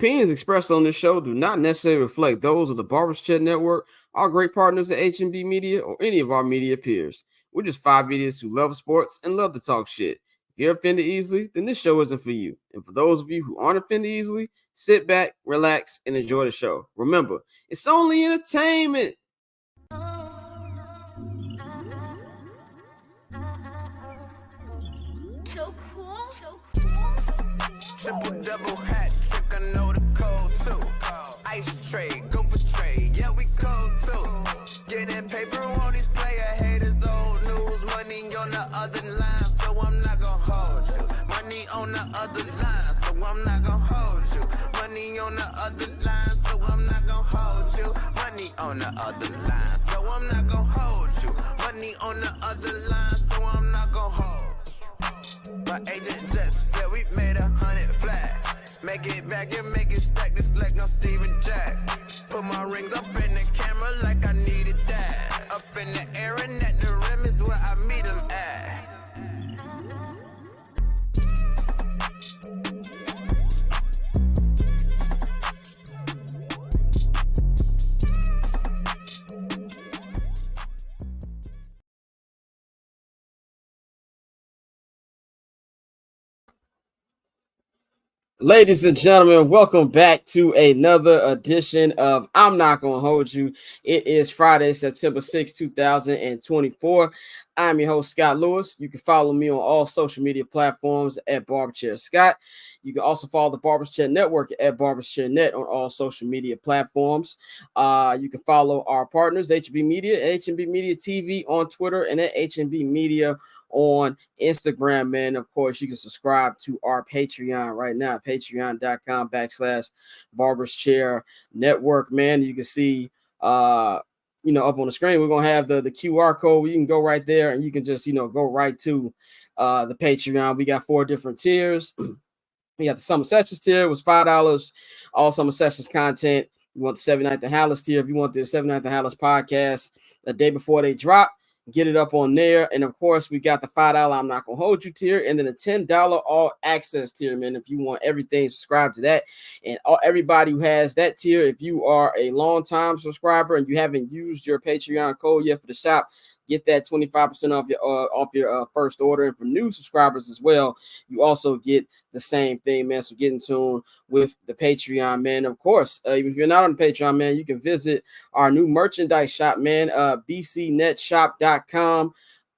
opinions expressed on this show do not necessarily reflect those of the Barbers Chat Network, our great partners at H&B Media, or any of our media peers. We're just five idiots who love sports and love to talk shit. If you're offended easily, then this show isn't for you. And for those of you who aren't offended easily, sit back, relax, and enjoy the show. Remember, it's only entertainment. So cool. Triple double hat trick, I know the code too. Ice trade, go for trade, yeah we cold too. Getting paper on these player haters, old news. Money on the other line, so I'm not gonna hold you. Money on the other line, so I'm not gonna hold you. Money on the other line, so I'm not gonna hold you. Money on the other line, so I'm not gonna hold you. Money on the other line, so I'm not gonna hold. My agent just said we made 100 flat. Make it back and make it stack this like no Steven Jack. Put my rings up in the camera like I needed that. Up in the air and at the rim is where I meet them at. Ladies and gentlemen, welcome back to another edition of I'm Not Gonna Hold You. It is Friday, September 6, 2024. I'm your host, Scott Lewis. You can follow me on all social media platforms at Barberchair Scott. You can also follow the Barbers Chat Network at Barbers Net on all social media platforms. You can follow our partners, HB Media, HB Media TV on Twitter, and at HB Media on Instagram, man. Of course, you can subscribe to our Patreon right now, patreon.com/Barbers Chair Network, man. You can see, up on the screen, we're going to have the QR code. You can go right there and you can just, go right to the Patreon. We got 4 different tiers. We got the Summer Sessions tier, was $5, all Summer Sessions content. You want the 79th and Hallis tier. If you want the 79th and Hallis podcast the day before they drop, get it up on there. And of course, we got the $5 I'm Not Gonna Hold You tier, and then the $10 all access tier, man. If you want everything, subscribe to that. And everybody who has that tier, if you are a long time subscriber and you haven't used your Patreon code yet for the shop, get that 25% off your first order. And for new subscribers as well, you also get the same thing, man. So get in tune with the Patreon, man. Of course, if you're not on the Patreon, man, you can visit our new merchandise shop, man, bcnetshop.com.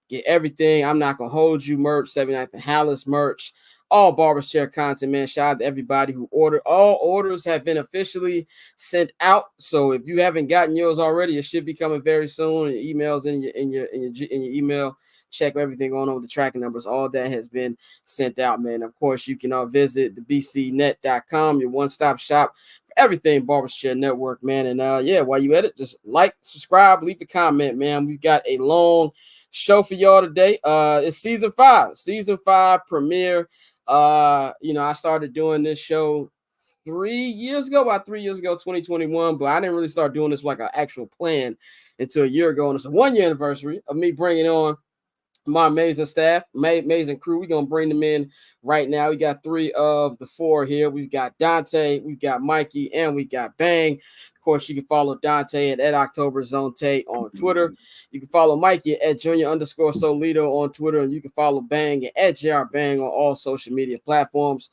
Get everything. I'm Not Gonna Hold You merch, 79th and Hallis merch, all Barbers Chair content, man. Shout out to everybody who ordered. All orders have been officially sent out. So if you haven't gotten yours already, it should be coming very soon. Your emails in your email. Check everything going on with the tracking numbers. All that has been sent out, man. Of course, you can visit the bcnet.com, your one-stop shop for everything Barbers Chair Network, man. And while you at it, just like, subscribe, leave a comment, man. We've got a long show for y'all today. It's season 5 premiere. I started doing this show 3 years ago, 2021, but I didn't really start doing this like an actual plan until a year ago. And it's a 1-year anniversary of me bringing on my amazing staff, amazing crew. We're going to bring them in right now. We got 3 of the 4 here. We've got Dante, we've got Mikey, and we got Bang. Of course, you can follow Dante at OctoberZoneTate on Twitter. You can follow Mikey at Junior_Solito on Twitter, and you can follow Bang at JR Bang on all social media platforms.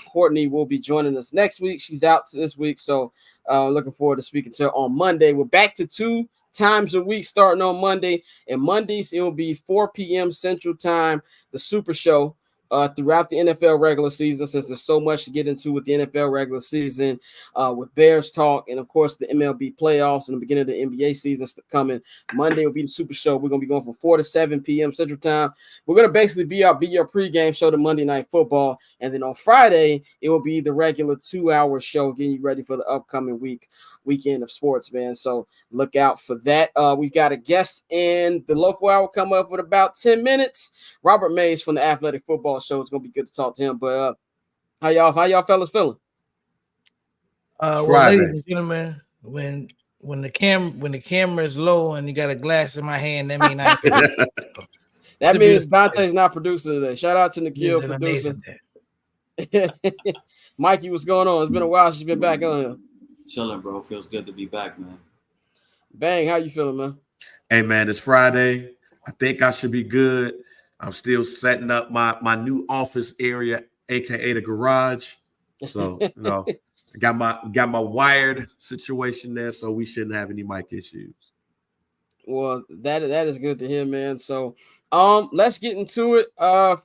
Courtney will be joining us next week. She's out this week, so looking forward to speaking to her on Monday. We're back to 2 times a week starting on Monday, and Mondays it will be 4 p.m. Central Time, the Super Show. Throughout the NFL regular season, since there's so much to get into with the NFL regular season, with Bears talk, and of course the MLB playoffs and the beginning of the NBA season coming. Monday will be the Super Show. We're gonna be going from 4 to 7 p.m. Central Time. We're gonna basically be your pregame show to Monday Night Football, and then on Friday it will be the regular 2-hour show, getting you ready for the upcoming weekend of sports, man. So look out for that. We've got a guest in the local hour come up with about 10 minutes. Robert Mays from the Athletic Football Show. It's gonna be good to talk to him. But how y'all fellas feeling? Well, ladies and gentlemen, when the camera is low and you got a glass in my hand, that means that means Dante's not producing today. Shout out to Nikhil, producer. Mikey, what's going on? It's been a while since you've been back on here. Chilling, bro. Feels good to be back, man. Bang, how you feeling, man? Hey, man, it's Friday. I think I should be good. I'm still setting up my new office area, aka the garage. So, I got my wired situation there, so we shouldn't have any mic issues. Well, that is good to hear, man. So, let's get into it.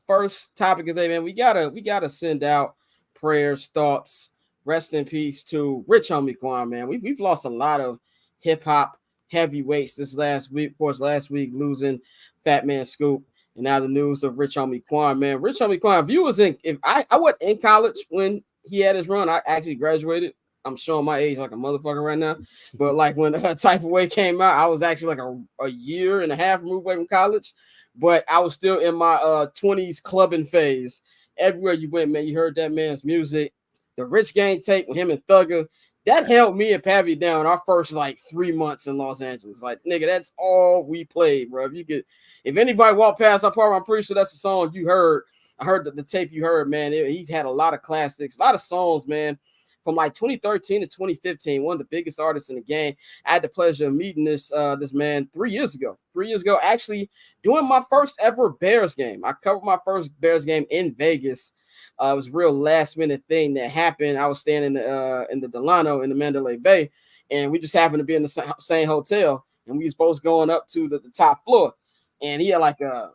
First topic of the day, man. We gotta send out prayers, thoughts, rest in peace to Rich Homie Quan, man. We've lost a lot of hip hop heavyweights this last week. Of course, last week losing Fat Man Scoop, and now the news of Rich Homie Quan, man. Rich Homie Quan, if you was in, if I wasn't in college when he had his run, I actually graduated. I'm showing my age like a motherfucker right now. But like when Type of Way came out, I was actually like a year and a half removed away from college. But I was still in my 20s clubbing phase. Everywhere you went, man, you heard that man's music. The Rich Gang tape with him and Thugger, that held me and Pavy down our first like 3 months in Los Angeles. Like, nigga, that's all we played, bro. If anybody walked past our part, I'm pretty sure that's the song you heard. I heard the tape you heard, man. He had a lot of classics, a lot of songs, man. From like 2013 to 2015, one of the biggest artists in the game. I had the pleasure of meeting this man 3 years ago. 3 years ago, actually doing my first ever Bears game. I covered my first Bears game in Vegas. It was a real last minute thing that happened. I was staying in the Delano in the Mandalay Bay, and we just happened to be in the same hotel, and we was both going up to the top floor. And he had like a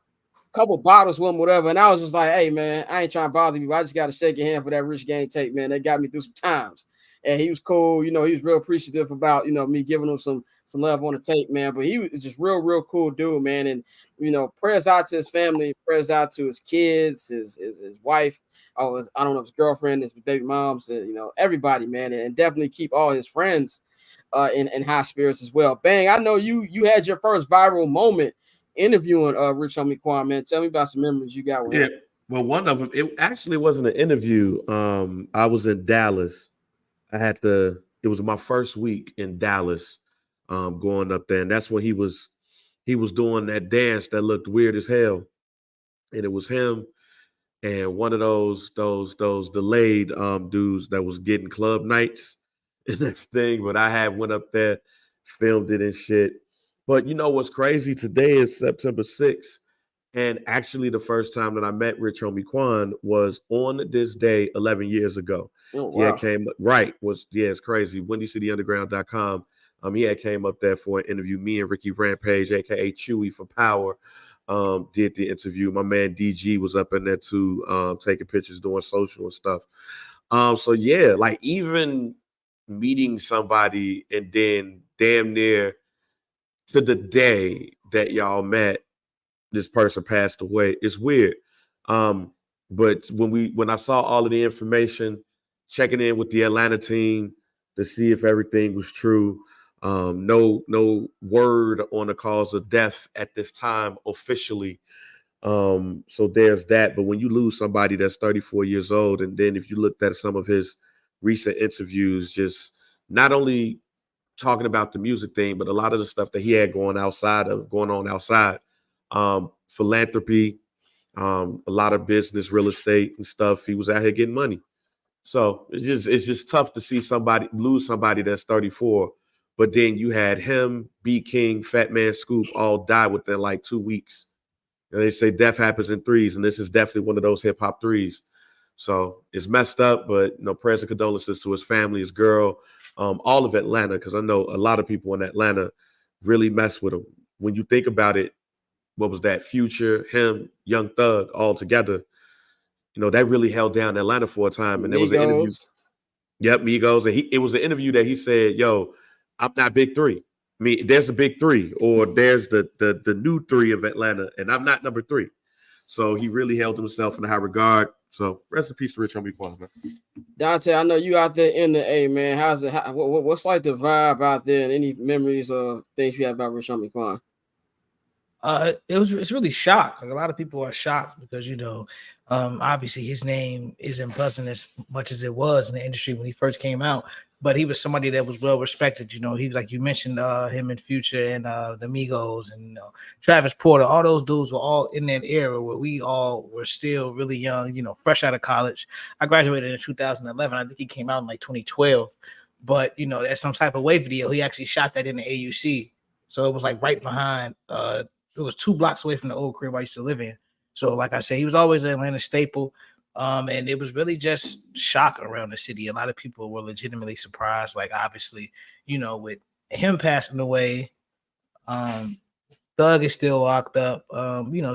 couple bottles with him, whatever. And I was just like, hey, man, I ain't trying to bother you. I just got to shake your hand for that Rich Gang tape, man. They got me through some times. And he was cool. He was real appreciative about, me giving him some love on the tape, man. But he was just real cool dude, man. And, prayers out to his family, prayers out to his kids, his wife. I don't know, his girlfriend, his baby moms, everybody, man. And definitely keep all his friends in high spirits as well. Bang, I know you had your first viral moment interviewing Rich Homie Quan, man. Tell me about some memories you got with him. Well, one of them, it actually wasn't an interview. I was in Dallas. It was my first week in Dallas, going up there, and that's when he was doing that dance that looked weird as hell, and it was him and one of those delayed dudes that was getting club nights and everything. But I went up there, filmed it and shit. But what's crazy? Today is September 6th, and actually the first time that I met Rich Homie Quan was on this day 11 years ago. Oh, wow. It's crazy. WindyCityUnderground.com. He came up there for an interview. Me and Ricky Rampage, aka Chewy for Power, did the interview. My man DG was up in there too, taking pictures, doing social and stuff. So yeah, like even meeting somebody and then damn near to the day that y'all met, this person passed away. It's weird. But when I saw all of the information, checking in with the Atlanta team to see if everything was true, no word on the cause of death at this time officially. So there's that. But when you lose somebody that's 34 years old, and then if you looked at some of his recent interviews, just not only talking about the music thing, but a lot of the stuff that he had going on outside, philanthropy, a lot of business, real estate and stuff. He was out here getting money. So it's just tough to see lose somebody that's 34. But then you had him, B King, Fat Man Scoop all die within like 2 weeks. And they say death happens in threes, and this is definitely one of those hip hop threes. So it's messed up, but prayers and condolences to his family, his girl, all of Atlanta, because I know a lot of people in Atlanta really mess with him. When you think about it, what was that? Future, him, Young Thug, all together. That really held down Atlanta for a time. And there was an interview. Yep, Migos. And it was an interview that he said, yo, I'm not big three. I mean, there's a big three, or there's the new three of Atlanta, and I'm not number three. So he really held himself in a high regard. So rest in peace to Rich Homie Quan, man. Dante, I know you out there in the A, man. How's it? What's like the vibe out there, and any memories or things you have about Rich Homie Quan? It's really shocked. Like, a lot of people are shocked because obviously his name isn't buzzing as much as it was in the industry when he first came out. but he was somebody that was well respected. You know, he was like you mentioned him in Future and the Migos and Travis Porter. All those dudes were all in that era where we all were still really young, fresh out of college. I graduated in 2011. I think he came out in like 2012. But there's some type of wave video. He actually shot that in the AUC, so it was like right behind. It was 2 blocks away from the old crib I used to live in. So, like I said, he was always an Atlanta staple. And it was really just shock around the city. A lot of people were legitimately surprised. Like, obviously, with him passing away, Thug is still locked up.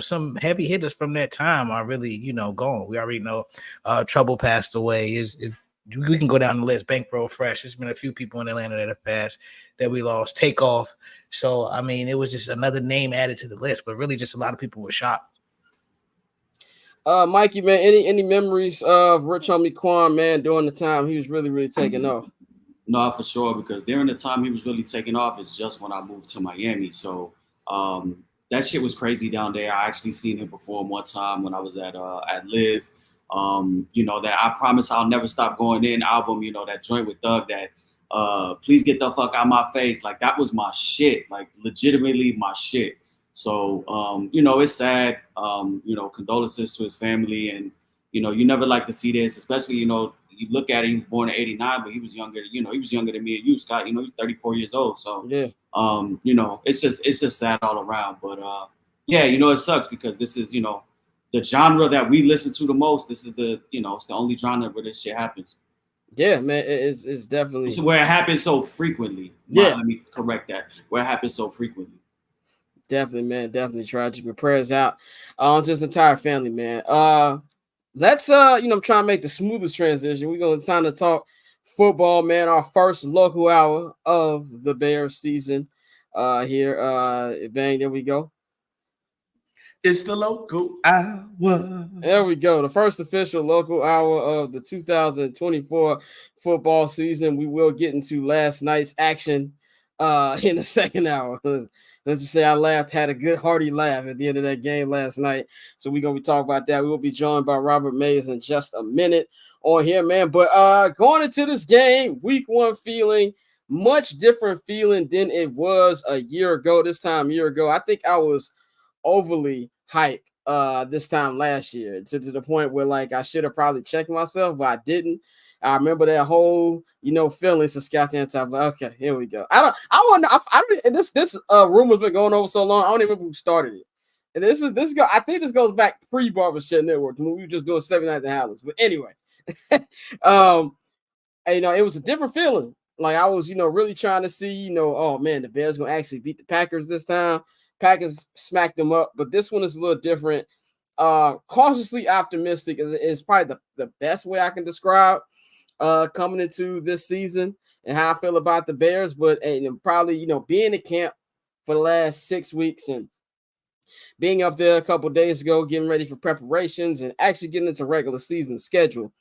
Some heavy hitters from that time are really, gone. We already know Trouble passed away. We can go down the list. Bankroll Fresh. There's been a few people in Atlanta that have passed that we lost. Takeoff. So, I mean, it was just another name added to the list, but really just a lot of people were shocked. Mikey, man, any memories of Rich Homie Quan, man, during the time he was really, really taking off? No, for sure, because during the time he was really taking off is just when I moved to Miami. So that shit was crazy down there. I actually seen him perform one time when I was at Live. That I Promise I'll Never Stop Going In album, that joint with Thug, that Please Get the Fuck Out My Face. Like, that was my shit, like legitimately my shit. So, it's sad, condolences to his family. And, you never like to see this, especially, you look at it, he was born in 89, but he was younger, he was younger than me and you, Scott, he's 34 years old. So, yeah, it's just sad all around. But, it sucks because this is, the genre that we listen to the most. This is the, it's the only genre where this shit happens. Yeah, man, it's definitely. It's where it happens so frequently. Yeah. Let me correct that. Where it happens so frequently. Definitely, man. Definitely tragic. But prayers out to his entire family, man. Let's I'm trying to make the smoothest transition. We're gonna time to talk football, man. Our first local hour of the Bears season. Here. Bang, there we go. It's the local hour. There we go. The first official local hour of the 2024 football season. We will get into last night's action in the second hour. Let's just say I had a good hearty laugh at the end of that game last night. So we're going to be talking about that. We will be joined by Robert Mays in just a minute on here, man. But going into this game, week 1 feeling, much different feeling than it was a year ago. I think I was overly hyped this time last year to the point where, like, I should have probably checked myself, but I didn't. I remember that whole, feeling. So Scott's answer, I'm like, okay, here we go. I don't. And this rumor's been going over so long. I don't even remember who started it. And I think this goes back pre-Barbershop Network when we were just doing 7 Nights at Howlers. But anyway, it was a different feeling. Like, I was, really trying to see, oh man, the Bears gonna actually beat the Packers this time. Packers smacked them up, but this one is a little different. Cautiously optimistic is probably the best way I can describe coming into this season and how I feel about the Bears. But probably, being in camp for the last 6 weeks and being up there a couple days ago, getting ready for preparations and actually getting into regular season schedule,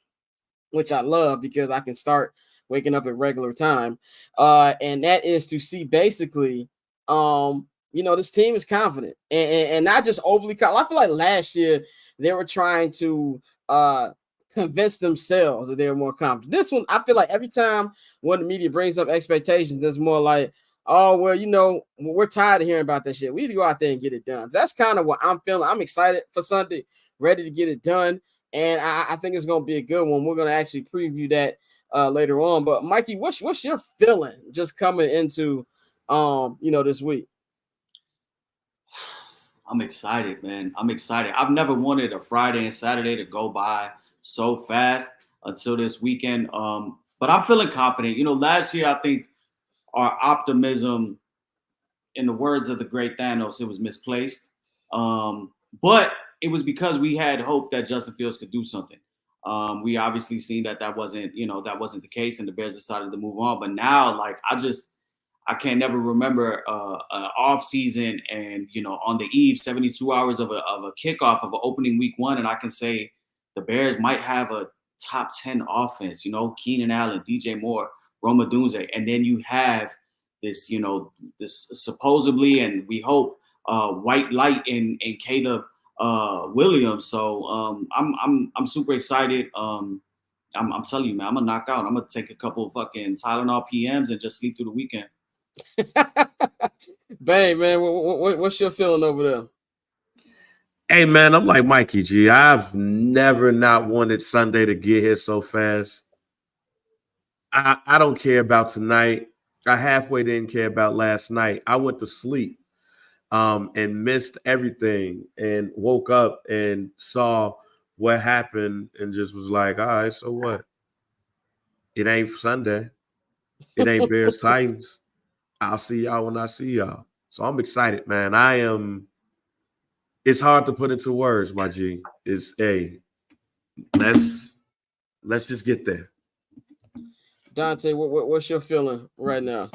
which I love because I can start waking up at regular time. And that is to see basically, this team is confident and not just overly confident. I feel like last year they were trying to convince themselves that they were more confident. This one, I feel like every time when the media brings up expectations, it's more like, oh, well, we're tired of hearing about that shit. We need to go out there and get it done. So that's kind of what I'm feeling. I'm excited for Sunday, ready to get it done. And I think it's going to be a good one. We're going to actually preview that later on. But Mikey, what's your feeling just coming into, this week? I'm excited, man. I'm excited. I've never wanted a Friday and Saturday to go by so fast until this weekend. But I'm feeling confident. Last year, I think our optimism, in the words of the great Thanos, it was misplaced. But it was because we had hope that Justin Fields could do something. We obviously seen that wasn't the case, and the Bears decided to move on. But now, like, I can't never remember an off season and, on the eve, 72 hours of a kickoff of an opening week 1. And I can say the Bears might have a top 10 offense, Keenan Allen, DJ Moore, Rome Odunze. And then you have this, this supposedly, and we hope, white light in Caleb Williams. So I'm super excited. I'm telling you, man, I'm gonna knock out. I'm gonna take a couple of fucking Tylenol PMs and just sleep through the weekend. Bang, man. What's your feeling over there? Hey, man, I'm like Mikey, G. I've never not wanted Sunday to get here so fast. I don't care about tonight. I halfway didn't care about last night. I went to sleep and missed everything and woke up and saw what happened and just was like, all right, so what? It ain't Sunday. It ain't Bears Titans. I'll see y'all when I see y'all. So I'm excited, man. It's hard to put into words, my G. It's let's just get there. Dante, what's your feeling right now?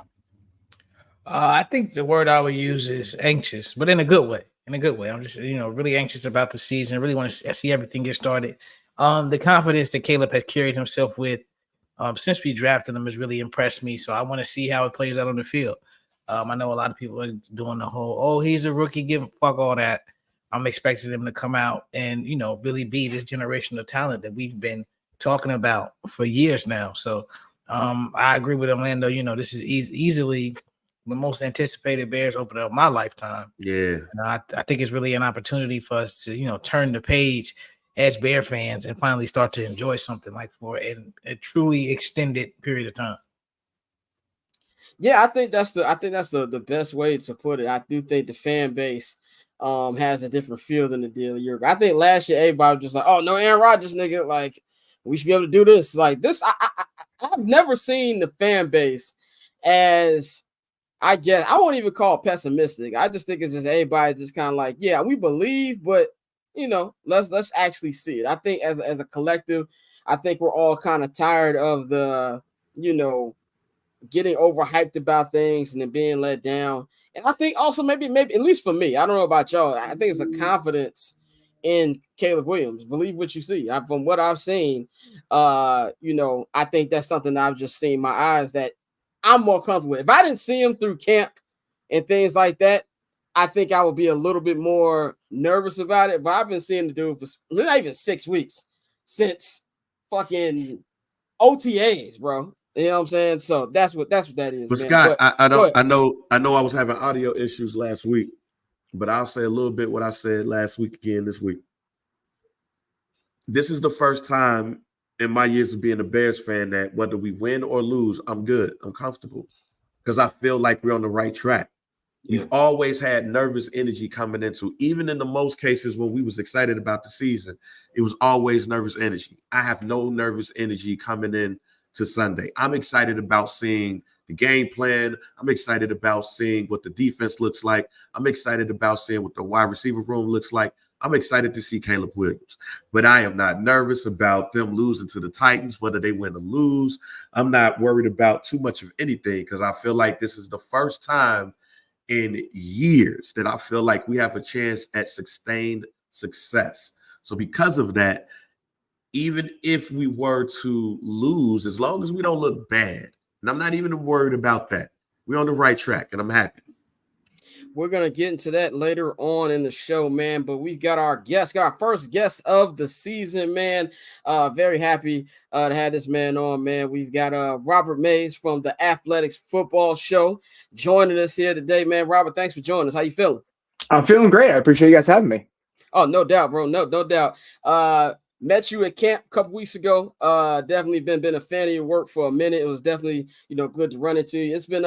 I think the word I would use is anxious, but in a good way. In a good way. I'm just, really anxious about the season. I really want to see everything get started. The confidence that Caleb has carried himself with since we drafted him has really impressed me. So I want to see how it plays out on the field. I know a lot of people are doing the whole, he's a rookie, fuck all that. I'm expecting him to come out and, really be this generational talent that we've been talking about for years now. So I agree with Orlando. This is easily the most anticipated Bears opener of my lifetime. Yeah. And I think it's really an opportunity for us to, turn the page as Bear fans and finally start to enjoy something like for a truly extended period of time. Yeah, I think that's the best way to put it. I do think the fan base has a different feel than the deal a year ago. I think last year everybody was just like, oh no, Aaron Rodgers, nigga, like we should be able to do this. Like this, I've never seen the fan base as, I guess, I won't even call it pessimistic. I just think it's just everybody just kind of like, yeah, we believe, but let's actually see it. I think as a collective, I think we're all kind of tired of the, getting overhyped about things and then being let down. And I think also maybe at least for me, I don't know about y'all, I think it's a confidence in Caleb Williams. Believe what you see. From what I've seen, I think that's something I've just seen my eyes that I'm more comfortable with. If I didn't see him through camp and things like that, I think I would be a little bit more nervous about it. But I've been seeing the dude for not even 6 weeks since fucking OTAs, bro. You know what I'm saying? So that's what that is. But man. Scott, But, I know I was having audio issues last week, but I'll say a little bit what I said last week again this week. This is the first time in my years of being a Bears fan that whether we win or lose, I'm good. I'm comfortable because I feel like we're on the right track. Yeah. We've always had nervous energy coming into, even in the most cases when we was excited about the season, it was always nervous energy. I have no nervous energy coming in to Sunday. I'm excited about seeing the game plan. I'm excited about seeing what the defense looks like. I'm excited about seeing what the wide receiver room looks like. I'm excited to see Caleb Williams, but I am not nervous about them losing to the Titans, whether they win or lose. I'm not worried about too much of anything because I feel like this is the first time in years that I feel like we have a chance at sustained success. So because of that, even if we were to lose, as long as we don't look bad, and I'm not even worried about that, we're on the right track, and I'm happy. We're going to get into that later on in the show, man, but we've got our first guest of the season, man. Very happy to have this man on, man. We've got Robert Mays from the Athletics Football Show joining us here today, man. Robert, thanks for joining us. How you feeling? I'm feeling great. I appreciate you guys having me. Oh, no doubt, bro. No doubt. Met you at camp a couple weeks ago. Definitely been a fan of your work for a minute. It was definitely, good to run into you. It's been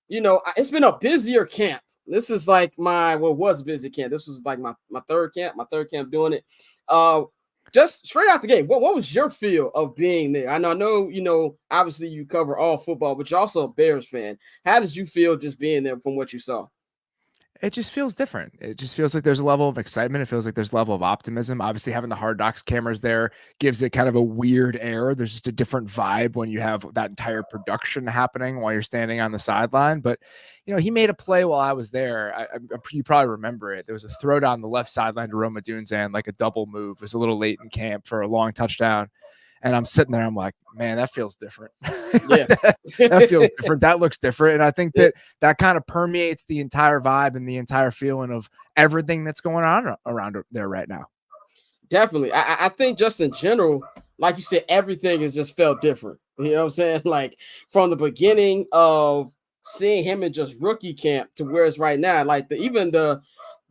it's been a busier camp. This is like was busy camp. This was like my third camp doing it. Just straight out the gate, what was your feel of being there? I know, obviously you cover all football, but you're also a Bears fan. How did you feel just being there from what you saw? It just feels different. It just feels like there's a level of excitement. It feels like there's a level of optimism. Obviously, having the Hard Knocks cameras there gives it kind of a weird air. There's just a different vibe when you have that entire production happening while you're standing on the sideline. But, he made a play while I was there. You probably remember it. There was a throw down the left sideline to Roma Dunzan, like a double move. It was a little late in camp for a long touchdown. And I'm sitting there, I'm like, man, that feels different. Yeah. That feels different. That looks different. And I think that kind of permeates the entire vibe and the entire feeling of everything that's going on around there right now. Definitely. I think just in general, like you said, everything has just felt different. You know what I'm saying? Like from the beginning of seeing him in just rookie camp to where it's right now, like even the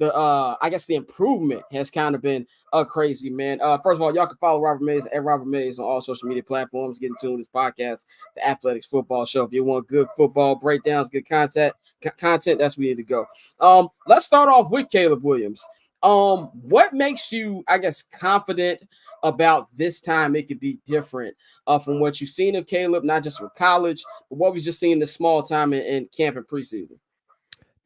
I guess the improvement has kind of been crazy, man. First of all, y'all can follow Robert Mays at Robert Mays on all social media platforms. Get in tune with this podcast, the Athletics Football Show. If you want good football breakdowns, good content, that's where you need to go. Let's start off with Caleb Williams. What makes you, I guess, confident about this time it could be different from what you've seen of Caleb, not just from college, but what we've just seen this small time in camp and preseason?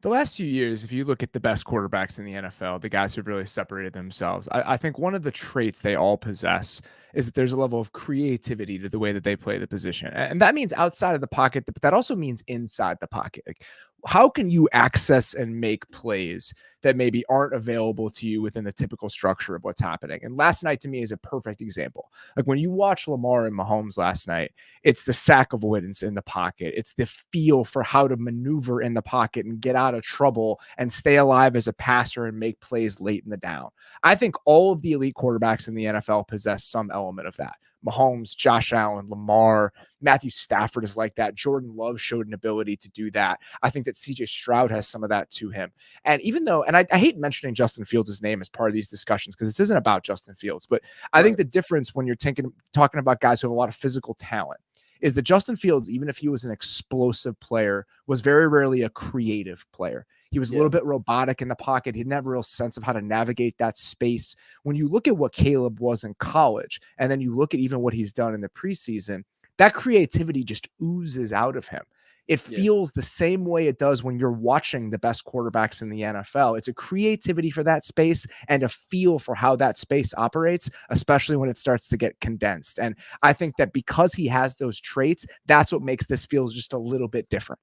The last few years, if you look at the best quarterbacks in the NFL, the guys who've really separated themselves, I think one of the traits they all possess is that there's a level of creativity to the way that they play the position. And that means outside of the pocket, but that also means inside the pocket. Like, how can you access and make plays that maybe aren't available to you within the typical structure of what's happening? And last night to me is a perfect example. Like when you watch Lamar and Mahomes last night, it's the sack avoidance in the pocket. It's the feel for how to maneuver in the pocket and get out of trouble and stay alive as a passer and make plays late in the down. I think all of the elite quarterbacks in the NFL possess some element of that. Mahomes, Josh Allen, Lamar, Matthew Stafford is like that. Jordan Love showed an ability to do that. I think that CJ Stroud has some of that to him. And even though, and I hate mentioning Justin Fields' name as part of these discussions because this isn't about Justin Fields, but I think the difference when you're talking about guys who have a lot of physical talent is that Justin Fields, even if he was an explosive player, was very rarely a creative player. He was a little bit robotic in the pocket. He didn't have a real sense of how to navigate that space. When you look at what Caleb was in college, and then you look at even what he's done in the preseason, that creativity just oozes out of him. It feels the same way it does when you're watching the best quarterbacks in the NFL. It's a creativity for that space and a feel for how that space operates, especially when it starts to get condensed. And I think that because he has those traits, that's what makes this feel just a little bit different.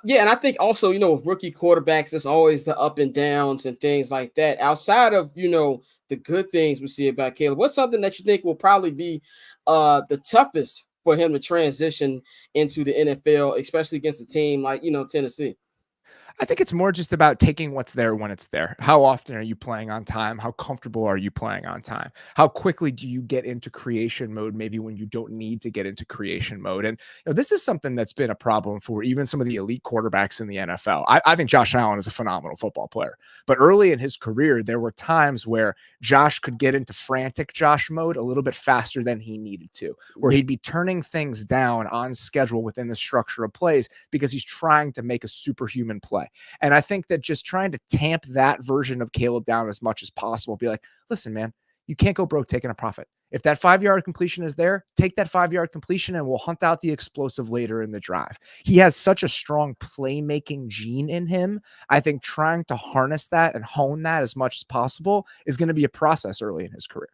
And I think also, with rookie quarterbacks, there's always the up and downs and things like that. Outside of, the good things we see about Caleb, what's something that you think will probably be the toughest for him to transition into the NFL, especially against a team like, Tennessee? I think it's more just about taking what's there when it's there. How often are you playing on time? How comfortable are you playing on time? How quickly do you get into creation mode, maybe when you don't need to get into creation mode? And this is something that's been a problem for even some of the elite quarterbacks in the NFL. I think Josh Allen is a phenomenal football player. But early in his career, there were times where Josh could get into frantic Josh mode a little bit faster than he needed to, where he'd be turning things down on schedule within the structure of plays because he's trying to make a superhuman play. And I think that just trying to tamp that version of Caleb down as much as possible, be like, listen, man, you can't go broke taking a profit. If that 5-yard completion is there, take that 5-yard completion and we'll hunt out the explosive later in the drive. He has such a strong playmaking gene in him. I think trying to harness that and hone that as much as possible is going to be a process early in his career.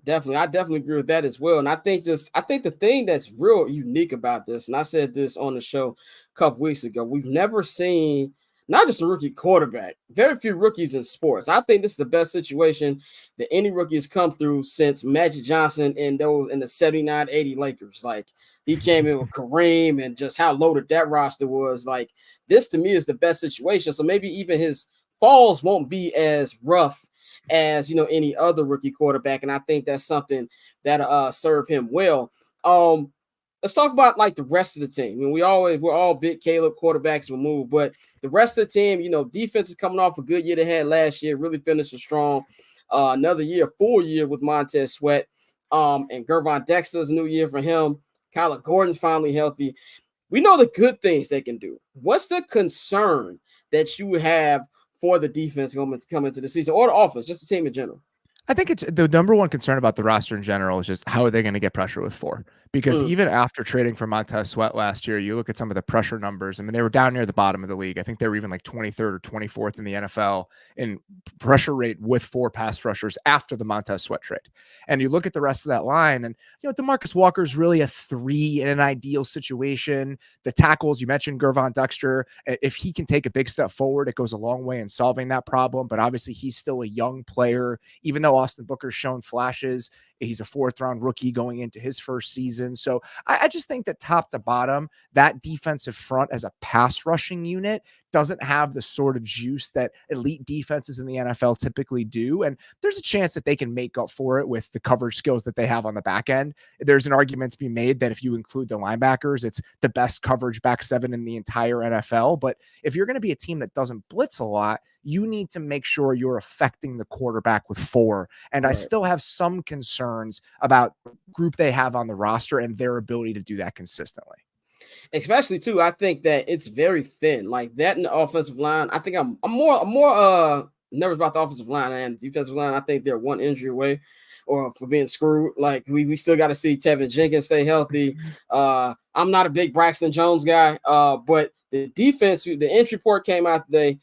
Definitely. I definitely agree with that as well. And I think the thing that's real unique about this, and I said this on the show a couple weeks ago, we've never seen not just a rookie quarterback, very few rookies in sports. I think this is the best situation that any rookie has come through since Magic Johnson in the 79-80 Lakers. Like, he came in with Kareem and just how loaded that roster was. Like, this to me is the best situation. So maybe even his falls won't be as rough as any other rookie quarterback, and I think that's something that serve him well. Let's talk about like the rest of the team. I mean, we're all big Caleb quarterbacks will move, but the rest of the team, defense is coming off a good year they had last year, really finishing strong. Another year, full year with Montez Sweat, and Gervon Dexter's new year for him. Kyler Gordon's finally healthy. We know the good things they can do. What's the concern that you have for the defense coming into the season, or the offense, just the team in general? I think it's the number one concern about the roster in general is just how are they going to get pressure with 4? Because even after trading for Montez Sweat last year, you look at some of the pressure numbers. I mean, they were down near the bottom of the league. I think they were even like 23rd or 24th in the NFL in pressure rate with 4 pass rushers after the Montez Sweat trade. And you look at the rest of that line, and DeMarcus Walker is really a 3 in an ideal situation. The tackles, you mentioned Gervon Dexter. If he can take a big step forward, it goes a long way in solving that problem. But obviously, he's still a young player, even though Austin Booker's shown flashes. He's a 4th-round rookie going into his first season. So I just think that top to bottom, that defensive front as a pass rushing unit doesn't have the sort of juice that elite defenses in the NFL typically do. And there's a chance that they can make up for it with the coverage skills that they have on the back end. There's an argument to be made that if you include the linebackers, it's the best coverage back 7 in the entire NFL. But if you're going to be a team that doesn't blitz a lot, you need to make sure you're affecting the quarterback with 4. And I still have some concerns about the group they have on the roster and their ability to do that consistently. Especially too, I think that it's very thin, like that in the offensive line. I think I'm more nervous about the offensive line and defensive line. I think they're one injury away or for being screwed. Like we still got to see Tevin Jenkins stay healthy. I'm not a big Braxton Jones guy, but the defense, the injury report came out today.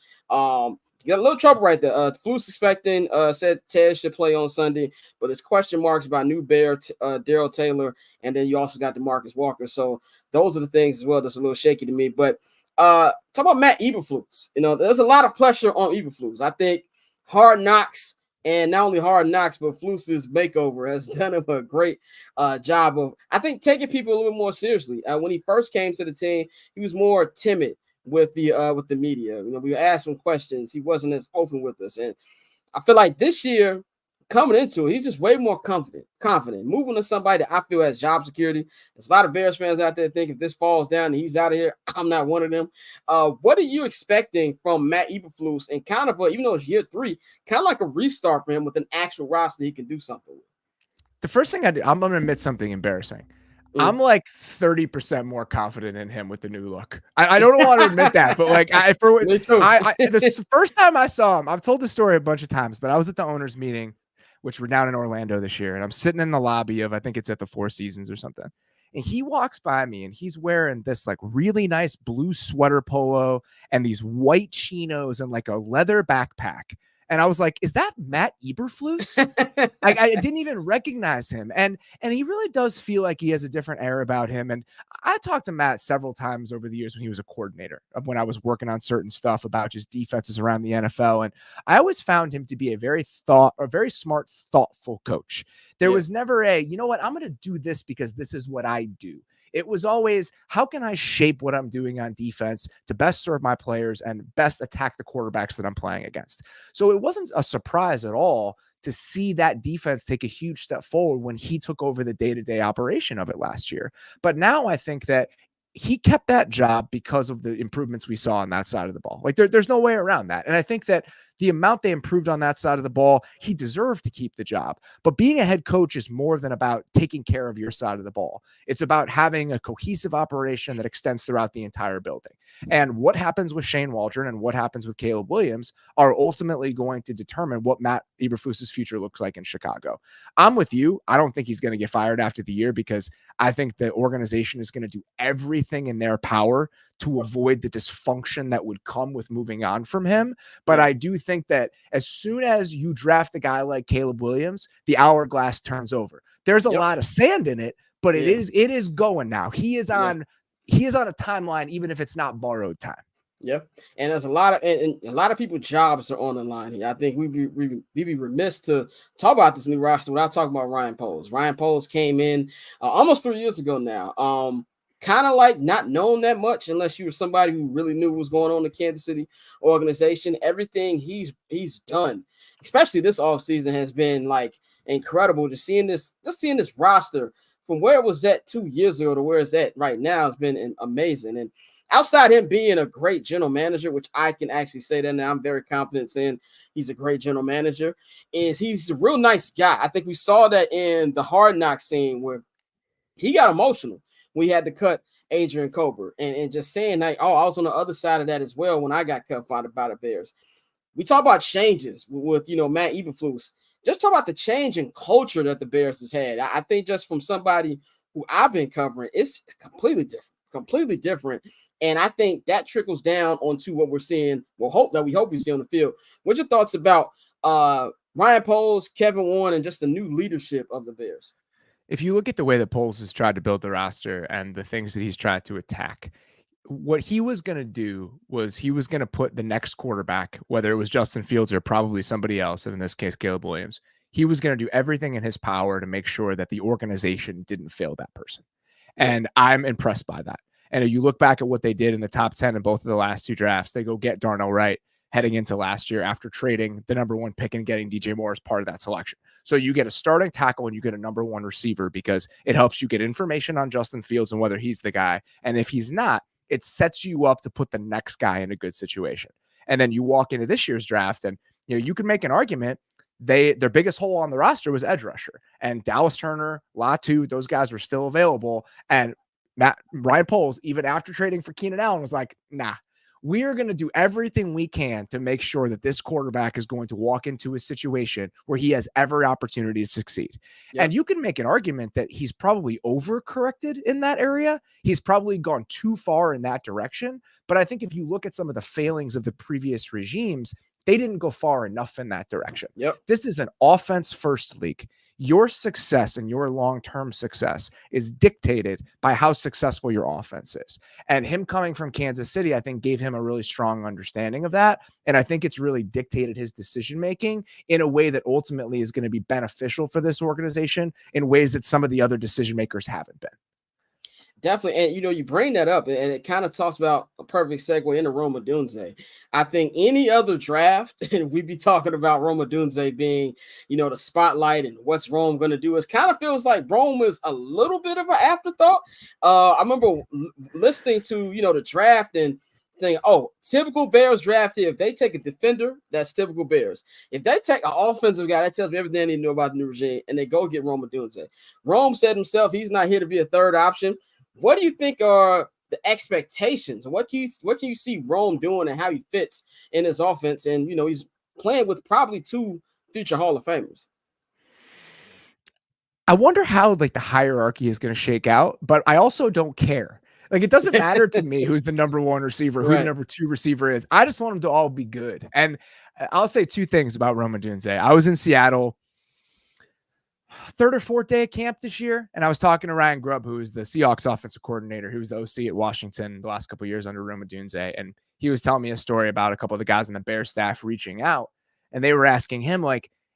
Got a little trouble right there. Flus expecting said Ted should play on Sunday, but there's question marks about new Bear, Daryl Taylor, and then you also got DeMarcus Walker. So those are the things as well that's a little shaky to me. But talk about Matt Eberflus. You know, there's a lot of pressure on Eberflus. I think Hard Knocks, and not only Hard Knocks, but Flus's makeover has done him a great job of, I think, taking people a little more seriously. When he first came to the team, he was more timid with the media. You know, we asked him questions. He wasn't as open with us. And I feel like this year, coming into it, he's just way more confident. Moving to somebody that I feel has job security. There's a lot of Bears fans out there think if this falls down and he's out of here, I'm not one of them. What are you expecting from Matt Eberflus and kind of, even though it's year 3, kind of like a restart for him with an actual roster he can do something with? The first thing I do, I'm going to admit something embarrassing. I'm like 30% more confident in him with the new look. I don't want to admit that, but like the first time I saw him, I've told the story a bunch of times, but I was at the owners meeting, which we're down in Orlando this year. And I'm sitting in the lobby of, I think it's at the Four Seasons or something. And he walks by me and he's wearing this like really nice blue sweater polo and these white chinos and like a leather backpack. And I was like, is that Matt Eberflus? I didn't even recognize him. And he really does feel like he has a different air about him. And I talked to Matt several times over the years when he was a coordinator, when I was working on certain stuff about just defenses around the NFL. And I always found him to be a very smart, thoughtful coach. There was never you know what, I'm going to do this because this is what I do. It was always, how can I shape what I'm doing on defense to best serve my players and best attack the quarterbacks that I'm playing against? So it wasn't a surprise at all to see that defense take a huge step forward when he took over the day-to-day operation of it last year. But now I think that he kept that job because of the improvements we saw on that side of the ball. Like there's no way around that. And I think that the amount they improved on that side of the ball, he deserved to keep the job. But being a head coach is more than about taking care of your side of the ball. It's about having a cohesive operation that extends throughout the entire building. And what happens with Shane Waldron and what happens with Caleb Williams are ultimately going to determine what Matt Eberflus's future looks like in Chicago. I'm with you. I don't think he's going to get fired after the year because I think the organization is going to do everything in their power to avoid the dysfunction that would come with moving on from him. But I do think that as soon as you draft a guy like Caleb Williams, the hourglass turns over. There's a lot of sand in it, but it is going now. He is on a timeline, even if it's not borrowed time. Yeah, and there's a lot of people's jobs are on the line here. I think we'd be remiss to talk about this new roster without talking about Ryan Poles. Ryan Poles came in almost 3 years ago now. Kind of like not known that much unless you were somebody who really knew what was going on in the Kansas City organization. Everything he's done, especially this offseason, has been like incredible. Just seeing this roster from where it was at 2 years ago to where it's at right now has been amazing. And outside him being a great general manager, which I can actually say that now, I'm very confident saying he's a great general manager, is he's a real nice guy. I think we saw that in the Hard Knock scene where he got emotional. We had to cut Adrian Colbert and just saying like, I was on the other side of that as well when I got cut by the Bears. We talk about changes with Matt Eberflus. Just talk about the change in culture that the Bears has had. I think just from somebody who I've been covering, it's completely different. And I think that trickles down onto what we're seeing. We hope we see on the field. What's your thoughts about Ryan Poles, Kevin Warren, and just the new leadership of the Bears? If you look at the way that Poles has tried to build the roster and the things that he's tried to attack, what he was going to do was he was going to put the next quarterback, whether it was Justin Fields or probably somebody else, and in this case, Caleb Williams, he was going to do everything in his power to make sure that the organization didn't fail that person. And I'm impressed by that. And if you look back at what they did in the top 10 in both of the last 2 drafts, they go get Darnell Wright heading into last year after trading the number 1 pick and getting DJ Moore as part of that selection. So you get a starting tackle and you get a number 1 receiver because it helps you get information on Justin Fields and whether he's the guy. And if he's not, it sets you up to put the next guy in a good situation. And then you walk into this year's draft and you can make an argument. Their biggest hole on the roster was edge rusher, and Dallas Turner, Latu, those guys were still available. And Ryan Poles, even after trading for Keenan Allen, was like, nah, we are going to do everything we can to make sure that this quarterback is going to walk into a situation where he has every opportunity to succeed. Yep. And you can make an argument that he's probably overcorrected in that area. He's probably gone too far in that direction. But I think if you look at some of the failings of the previous regimes, they didn't go far enough in that direction. Yep. This is an offense-first league. Your success and your long-term success is dictated by how successful your offense is. And him coming from Kansas City, I think, gave him a really strong understanding of that. And I think it's really dictated his decision-making in a way that ultimately is going to be beneficial for this organization in ways that some of the other decision-makers haven't been. Definitely. And, you bring that up, and it kind of talks about a perfect segue into Rome Odunze. I think any other draft, and we'd be talking about Rome Odunze being, the spotlight and what's Rome going to do. It kind of feels like Rome is a little bit of an afterthought. I remember listening to, the draft and thinking, typical Bears draft here. If they take a defender, that's typical Bears. If they take an offensive guy, that tells me everything I need to know about the new regime, and they go get Rome Odunze. Rome said himself, he's not here to be a third option. What do you think are the expectations? What can you see Rome doing and how he fits in his offense? And, he's playing with probably 2 future Hall of Famers. I wonder how the hierarchy is going to shake out, but I also don't care. It doesn't matter to me who's the number 1 receiver, who the number 2 receiver is. I just want them to all be good. And I'll say 2 things about Rome Odunze. I was in Seattle 3rd or 4th day of camp this year, and I was talking to Ryan Grubb, who is the Seahawks offensive coordinator, who was the OC at Washington the last couple of years under Rome Odunze, and he was telling me a story about a couple of the guys on the Bears staff reaching out, and they were asking him,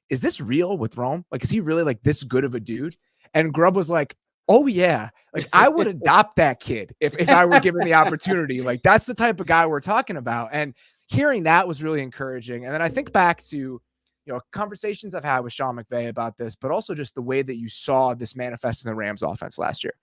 is this real with Rome? Is he really this good of a dude? And Grubb was like, oh yeah, I would adopt that kid if I were given the opportunity. That's the type of guy we're talking about. And hearing that was really encouraging. And then I think back to conversations I've had with Sean McVay about this, but also just the way that you saw this manifest in the Rams offense last year.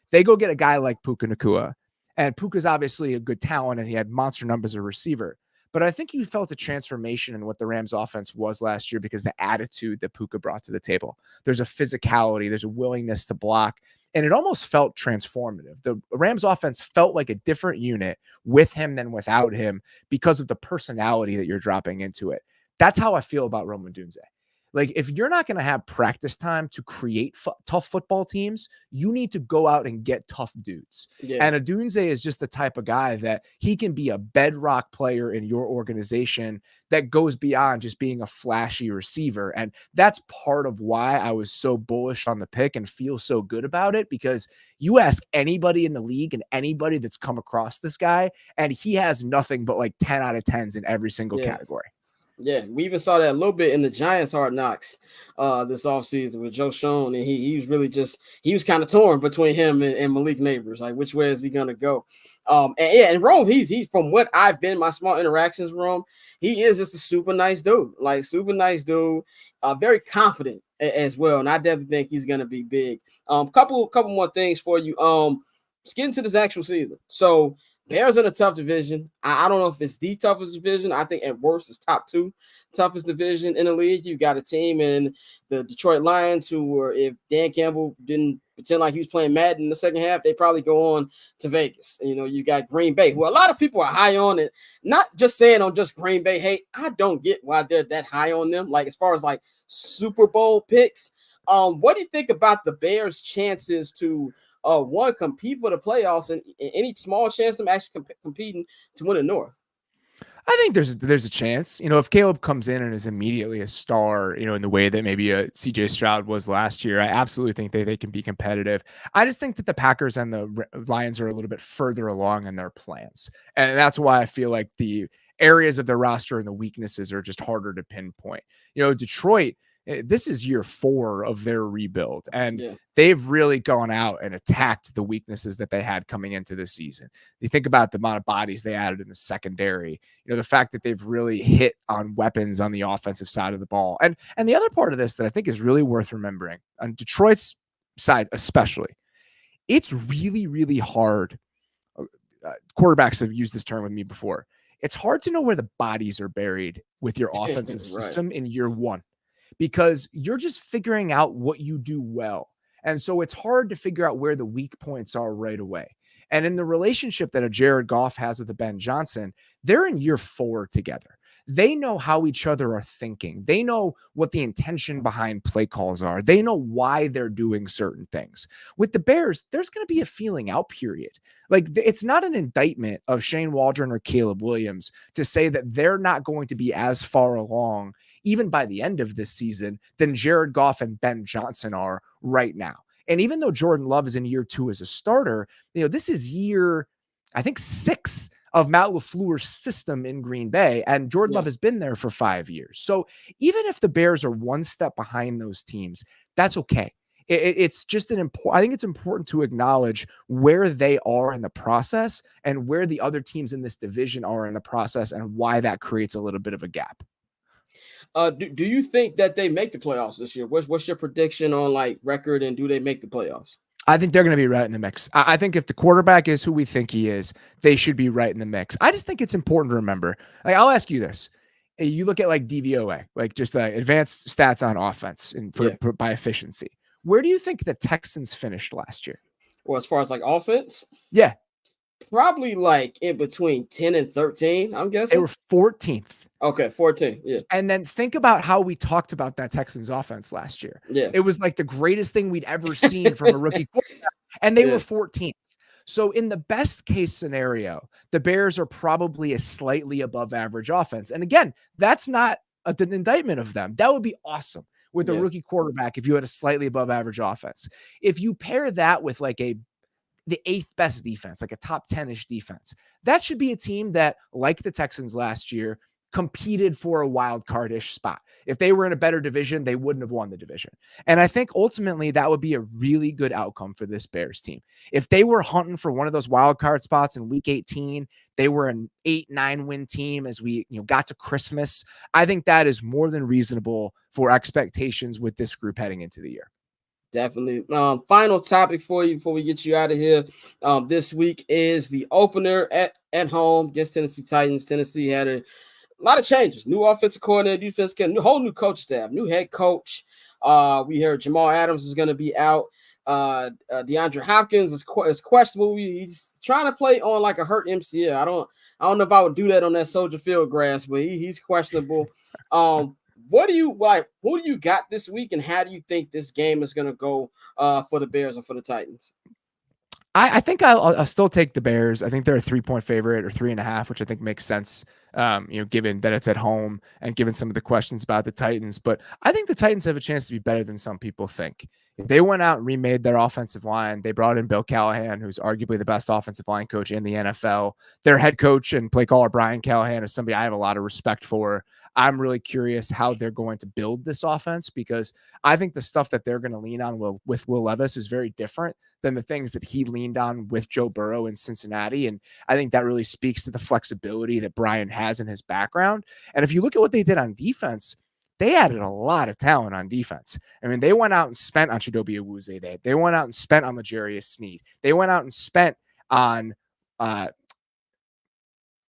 They go get a guy like Puka Nacua, and Puka's obviously a good talent and he had monster numbers as a receiver. But I think you felt a transformation in what the Rams offense was last year because the attitude that Puka brought to the table. There's a physicality, there's a willingness to block, and it almost felt transformative. The Rams offense felt like a different unit with him than without him because of the personality that you're dropping into it. That's how I feel about Rome Odunze. If you're not going to have practice time to create tough football teams, you need to go out and get tough dudes. Yeah. And Odunze is just the type of guy that he can be a bedrock player in your organization that goes beyond just being a flashy receiver. And that's part of why I was so bullish on the pick and feel so good about it, because you ask anybody in the league and anybody that's come across this guy, and he has nothing but 10 out of 10s in every single category. Yeah, we even saw that a little bit in the Giants Hard Knocks this offseason with Joe Schoen, and he was really he was kind of torn between him and Malik Neighbors, which way is he gonna go? And Rome, he's from what I've been my small interactions with Rome, he is just a super nice dude, very confident as well, and I definitely think he's gonna be big. Couple more things for you. Let's get into this actual season. So Bears in a tough division. I don't know if it's the toughest division. I think at worst it's top 2 toughest division in the league. You got a team in the Detroit Lions who were, if Dan Campbell didn't pretend like he was playing Madden in the second half, they probably go on to Vegas. You got Green Bay, who a lot of people are high on, it. Not just saying on just Green Bay. Hey, I don't get why they're that high on them. As far as Super Bowl picks. What do you think about the Bears' chances to compete for the playoffs and any small chance of actually competing to win the North? I think there's a chance, if Caleb comes in and is immediately a star, in the way that maybe a CJ Stroud was last year, I absolutely think they can be competitive. I just think that the Packers and the Lions are a little bit further along in their plans. And that's why I feel like the areas of their roster and the weaknesses are just harder to pinpoint. Detroit, This is year 4 of their rebuild, and Yeah. they've really gone out and attacked the weaknesses that they had coming into this season. You think about the amount of bodies they added in the secondary, the fact that they've really hit on weapons on the offensive side of the ball. And the other part of this that I think is really worth remembering on Detroit's side, especially, it's really, really hard. Quarterbacks have used this term with me before. It's hard to know where the bodies are buried with your offensive Right. system in year 1, because you're just figuring out what you do well. And so it's hard to figure out where the weak points are right away. And in the relationship that a Jared Goff has with a Ben Johnson, they're in year 4 together. They know how each other are thinking. They know what the intention behind play calls are. They know why they're doing certain things. With the Bears, there's going to be a feeling out period. Like, it's not an indictment of Shane Waldron or Caleb Williams to say that they're not going to be as far along, even by the end of this season, than Jared Goff and Ben Johnson are right now. And even though Jordan Love is in year 2 as a starter, this is year, I think, 6 of Matt LaFleur's system in Green Bay, and Jordan Love has been there for 5 years. So even if the Bears are one step behind those teams, that's okay. It's just I think it's important to acknowledge where they are in the process and where the other teams in this division are in the process, and why that creates a little bit of a gap. Do you think that they make the playoffs this year? What's your prediction on record, and do they make the playoffs? I think they're going to be right in the mix. I think if the quarterback is who we think he is, they should be right in the mix. I just think it's important to remember. I'll ask you this. You look at DVOA, just advanced stats on offense and by efficiency. Where do you think the Texans finished last year? Well, as far as offense? Yeah. Probably in between 10 and 13, I'm guessing. They were 14th. Okay, 14. Yeah. And then think about how we talked about that Texans offense last year. Yeah. It was the greatest thing we'd ever seen from a rookie quarterback, and they were 14th. So in the best case scenario, the Bears are probably a slightly above average offense. And again, that's not an indictment of them. That would be awesome with a rookie quarterback if you had a slightly above average offense. If you pair that with the 8th best defense, a top 10-ish defense, that should be a team that, like the Texans last year, competed for a wild card-ish spot. If they were in a better division, they wouldn't have won the division. And I think ultimately that would be a really good outcome for this Bears team. If they were hunting for one of those wild card spots in week 18, they were an 8-9 win team as we got to Christmas. I think that is more than reasonable for expectations with this group heading into the year. Definitely. Final topic for you before we get you out of here. This week is the opener at home against Tennessee Titans. Tennessee had a lot of changes. New offensive coordinator, defense coordinator, whole new coach staff, new head coach. We heard Jamal Adams is going to be out. DeAndre Hopkins is questionable. He's trying to play on a hurt MCL. I don't know if I would do that on that Soldier Field grass, but he's questionable. What do you like? Who do you got this week, and how do you think this game is going to go for the Bears and for the Titans? I think I'll still take the Bears. I think they're a 3-point favorite or 3.5, which I think makes sense, given that it's at home and given some of the questions about the Titans. But I think the Titans have a chance to be better than some people think. If they went out and remade their offensive line, they brought in Bill Callahan, who's arguably the best offensive line coach in the NFL. Their head coach and play caller, Brian Callahan, is somebody I have a lot of respect for. I'm really curious how they're going to build this offense, because I think the stuff that they're going to lean on with Will Levis is very different than the things that he leaned on with Joe Burrow in Cincinnati. And I think that really speaks to the flexibility that Brian has in his background. And if you look at what they did on defense, they added a lot of talent on defense. I mean, they went out and spent on Chidobe Awuzie. They went out and spent on L'Jarius Sneed. They went out and spent on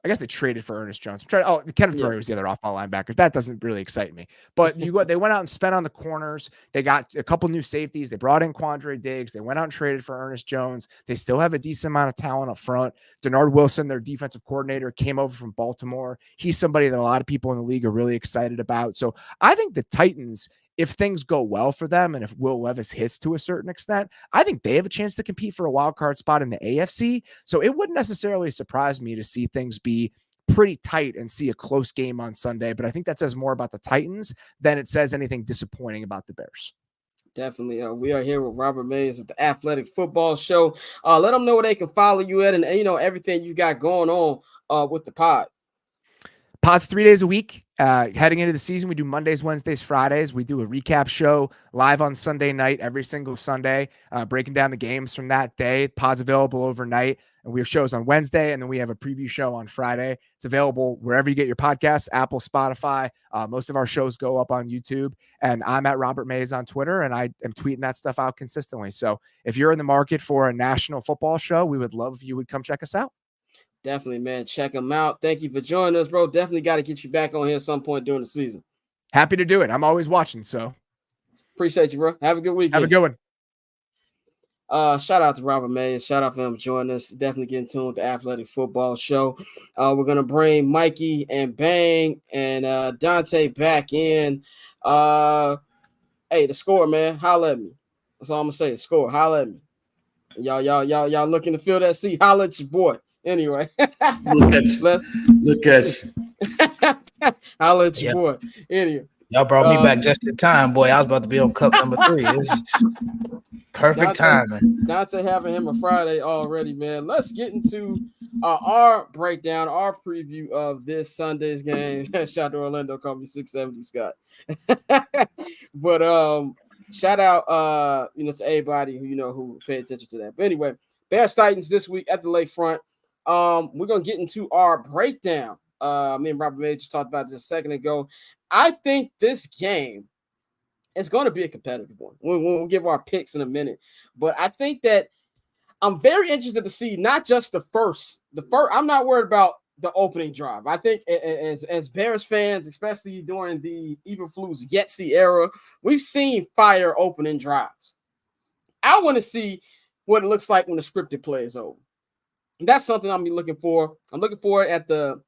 I guess they traded for Ernest Jones. Kenneth Murray was the other off-ball linebacker. That doesn't really excite me. But they went out and spent on the corners. They got a couple new safeties. They brought in Quandre Diggs. They went out and traded for Ernest Jones. They still have a decent amount of talent up front. Denard Wilson, their defensive coordinator, came over from Baltimore. He's somebody that a lot of people in the league are really excited about. So I think the Titans, if things go well for them and if Will Levis hits to a certain extent, I think they have a chance to compete for a wild card spot in the AFC. So it wouldn't necessarily surprise me to see things be pretty tight and see a close game on Sunday. But I think that says more about the Titans than it says anything disappointing about the Bears. Definitely. We are here with Robert Mays at the Athletic Football Show. Let them know where they can follow you at, and everything you got going on with the pod. Pod's 3 days a week. Heading into the season, we do Mondays, Wednesdays, Fridays. We do a recap show live on Sunday night every single Sunday, breaking down the games from that day. Pod's available overnight, and we have shows on Wednesday, and then we have a preview show on Friday. It's available wherever you get your podcasts, Apple, Spotify. Most of our shows go up on YouTube, and I'm at Robert Mays on Twitter, and I am tweeting that stuff out consistently. So if you're in the market for a national football show, we would love if you would come check us out. Definitely, man. Check them out. Thank you for joining us, bro. Definitely got to get you back on here at some point during the season. Happy to do it. I'm always watching, so. Appreciate you, bro. Have a good weekend. Have a good one. Shout out to Robert Mays. Shout out for him joining us. Definitely getting tuned with the Athletic Football Show. We're going to bring Mikey and Bang and Dante back in. Hey, the score, man. Holla at me. That's all I'm going to say. The score. Holla at me. Y'all looking to fill that seat. Holla at your boy. Anyway, Look at you. Holla at your boy. Anyway, y'all brought me back just in time, boy. I was about to be on cup number 3. It's perfect timing. Dante having him a Friday already, man. Let's get into our breakdown, our preview of this Sunday's game. Shout out to Orlando, call me 670 Scott. But shout out to everybody who paid attention to that. But anyway, Bears Titans this week at the lakefront. We're gonna get into our breakdown. Me and Robert May just talked about this a second ago. I think this game is going to be a competitive one. We'll give our picks in a minute, but I think that I'm very interested to see not just the first. I'm not worried about the opening drive. I think as Bears fans, especially during the Eberflus Yetzi era, we've seen fire opening drives. I want to see what it looks like when the scripted play is over. That's something I'm looking for. I'm looking for it at the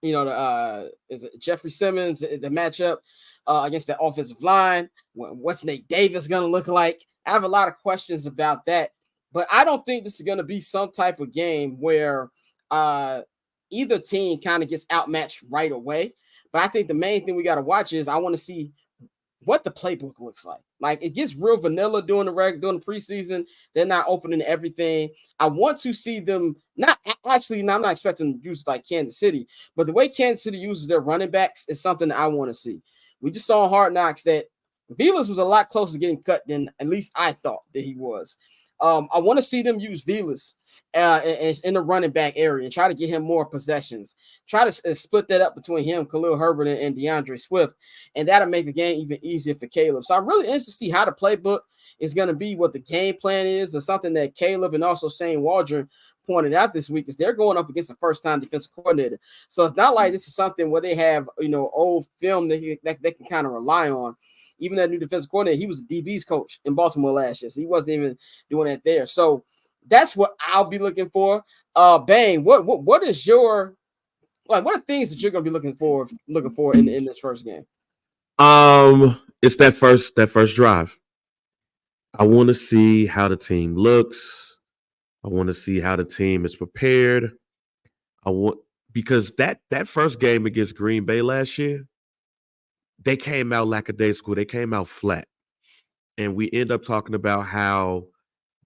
is it Jeffrey Simmons, the matchup against the offensive line. What's Nate Davis going to look like? I have a lot of questions about that, but I don't think this is going to be some type of game where either team kind of gets outmatched right away. But I think the main thing we got to watch is I want to see what the playbook looks like. Like, it gets real vanilla during the preseason. They're not opening everything. I want to see them I'm not expecting them to use like Kansas City, but the way Kansas City uses their running backs is something that I want to see. We just saw in Hard Knocks that Vilas was a lot closer to getting cut than at least I thought that he was. I want to see them use Vilas in the running back area and try to get him more possessions. Try to split that up between him, Khalil Herbert, and DeAndre Swift, and that'll make the game even easier for Caleb. So I'm really interested to see how the playbook is going to be, what the game plan is, or something that Caleb and also Shane Waldron pointed out this week is they're going up against a first-time defensive coordinator. So it's not like this is something where they have old film that they can kind of rely on. Even that new defensive coordinator, he was DB's coach in Baltimore last year, so he wasn't even doing it there. So that's what I'll be looking for. Bang, what is your what are things that you're gonna be looking for in this first game? It's that first drive. I want to see how the team looks. I want to see how the team is prepared. Because that first game against Green Bay last year, they came out lackadaisical. They came out flat. And we end up talking about how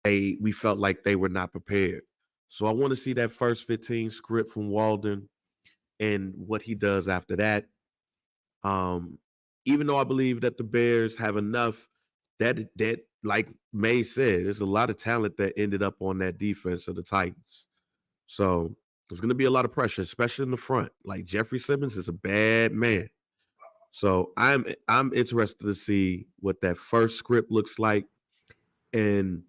we felt like they were not prepared. So I want to see that first 15 script from Walden and what he does after that. Even though I believe that the Bears have enough, that like May said, there's a lot of talent that ended up on that defense of the Titans. So there's going to be a lot of pressure, especially in the front. Like, Jeffrey Simmons is a bad man. So I'm interested to see what that first script looks like and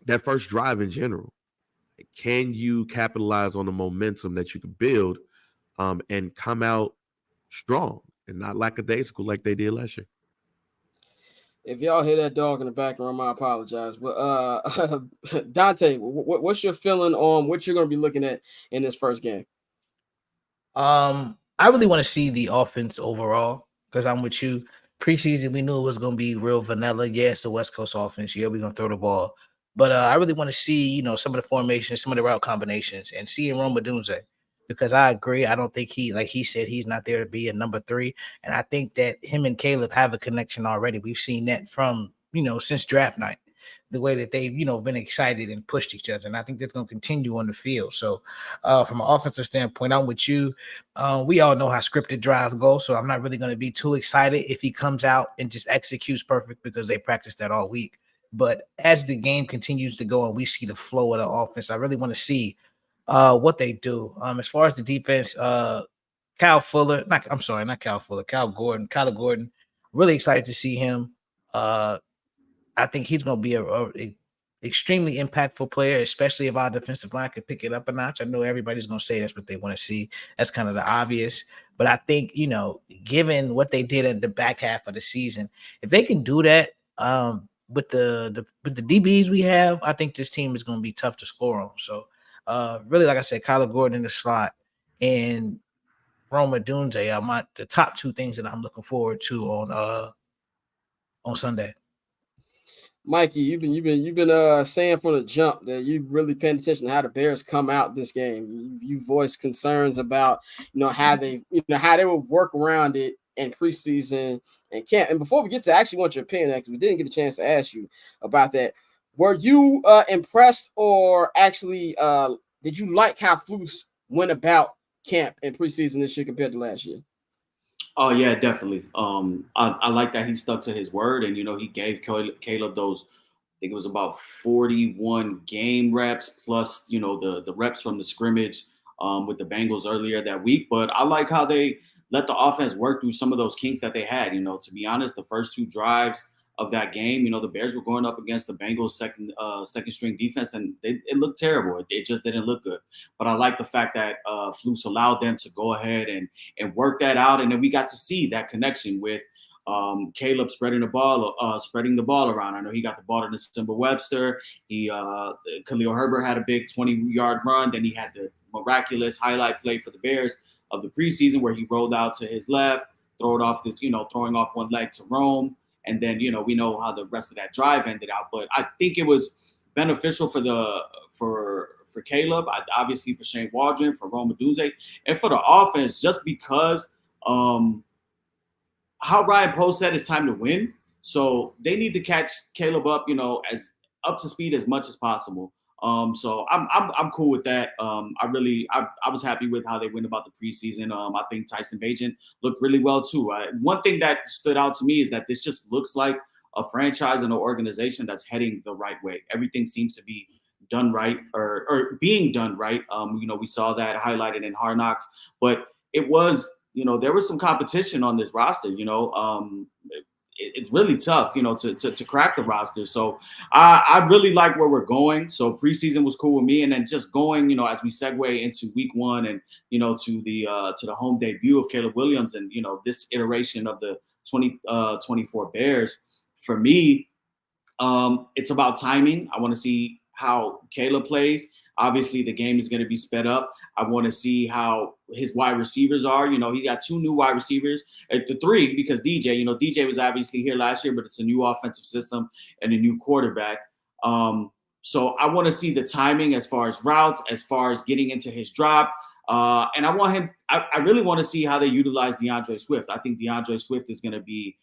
that first drive in general. Can you capitalize on the momentum that you can build and come out strong and not lackadaisical like they did last year? If y'all hear that dog in the background, I apologize. But Dante, what's your feeling on what you're going to be looking at in this first game? I really want to see the offense overall because I'm with you. Preseason, we knew it was going to be real vanilla. Yeah, it's the West Coast offense. Yeah, we're going to throw the ball. But I really want to see, some of the formations, some of the route combinations, and see Rome Odunze. Because I agree. I don't think he said, he's not there to be a number 3. And I think that him and Caleb have a connection already. We've seen that from, since draft night. the way that they've, been excited and pushed each other. And I think that's going to continue on the field. So from an offensive standpoint, I'm with you. We all know how scripted drives go. So I'm not really going to be too excited if he comes out and just executes perfect, because they practiced that all week. But as the game continues to go and we see the flow of the offense, I really want to see what they do. As far as the defense, Kyle Gordon. Really excited to see him. I think he's going to be a extremely impactful player, especially if our defensive line can pick it up a notch. I know everybody's going to say that's what they want to see. That's kind of the obvious. But I think, given what they did at the back half of the season, if they can do that with the DBs we have, I think this team is going to be tough to score on. So really, like I said, Kyler Gordon in the slot and Rome Odunze are the top two things that I'm looking forward to on Sunday. Mikey, you've been saying from the jump that you really paying attention to how the Bears come out this game. You voiced concerns about how they would work around it in preseason and camp. And before we get to, I actually want your opinion, because we didn't get a chance to ask you about that. Were you impressed, or actually did you like how Flus went about camp in preseason this year compared to last year? Oh yeah, definitely. I like that he stuck to his word, and he gave Caleb those. I think it was about 41 game reps plus the reps from the scrimmage with the Bengals earlier that week. But I like how they let the offense work through some of those kinks that they had. To be honest, the first two drives of that game, the Bears were going up against the Bengals second string defense, and it looked terrible. It just didn't look good. But I like the fact that Flus allowed them to go ahead and work that out, and then we got to see that connection with Caleb spreading the ball around. I know he got the ball to December Webster. Khalil Herbert had a big 20-yard run. Then he had the miraculous highlight play for the Bears of the preseason where he rolled out to his left, throwing off one leg to Rome. And then, we know how the rest of that drive ended out. But I think it was beneficial for Caleb, obviously for Shane Waldron, for Rome Odunze, and for the offense, just because how Ryan Poe said it's time to win. So they need to catch Caleb up, as up to speed as much as possible. So I'm cool with that. I was happy with how they went about the preseason. I think Tyson Bagent looked really well too. One thing that stood out to me is that this just looks like a franchise and an organization that's heading the right way. Everything seems to be done right or being done right. We saw that highlighted in Hard Knocks, but it was, there was some competition on this roster. It's really tough, to crack the roster. So I really like where we're going. So preseason was cool with me, and then just going, as we segue into week one and to the home debut of Caleb Williams and this iteration of the 2024 Bears. For me, it's about timing. I want to see how Caleb plays. Obviously, the game is going to be sped up. I want to see how his wide receivers are. He got two new wide receivers, the three, because DJ was obviously here last year, but it's a new offensive system and a new quarterback. So I want to see the timing as far as routes, as far as getting into his drop. And I really want to see how they utilize DeAndre Swift. I think DeAndre Swift is going to be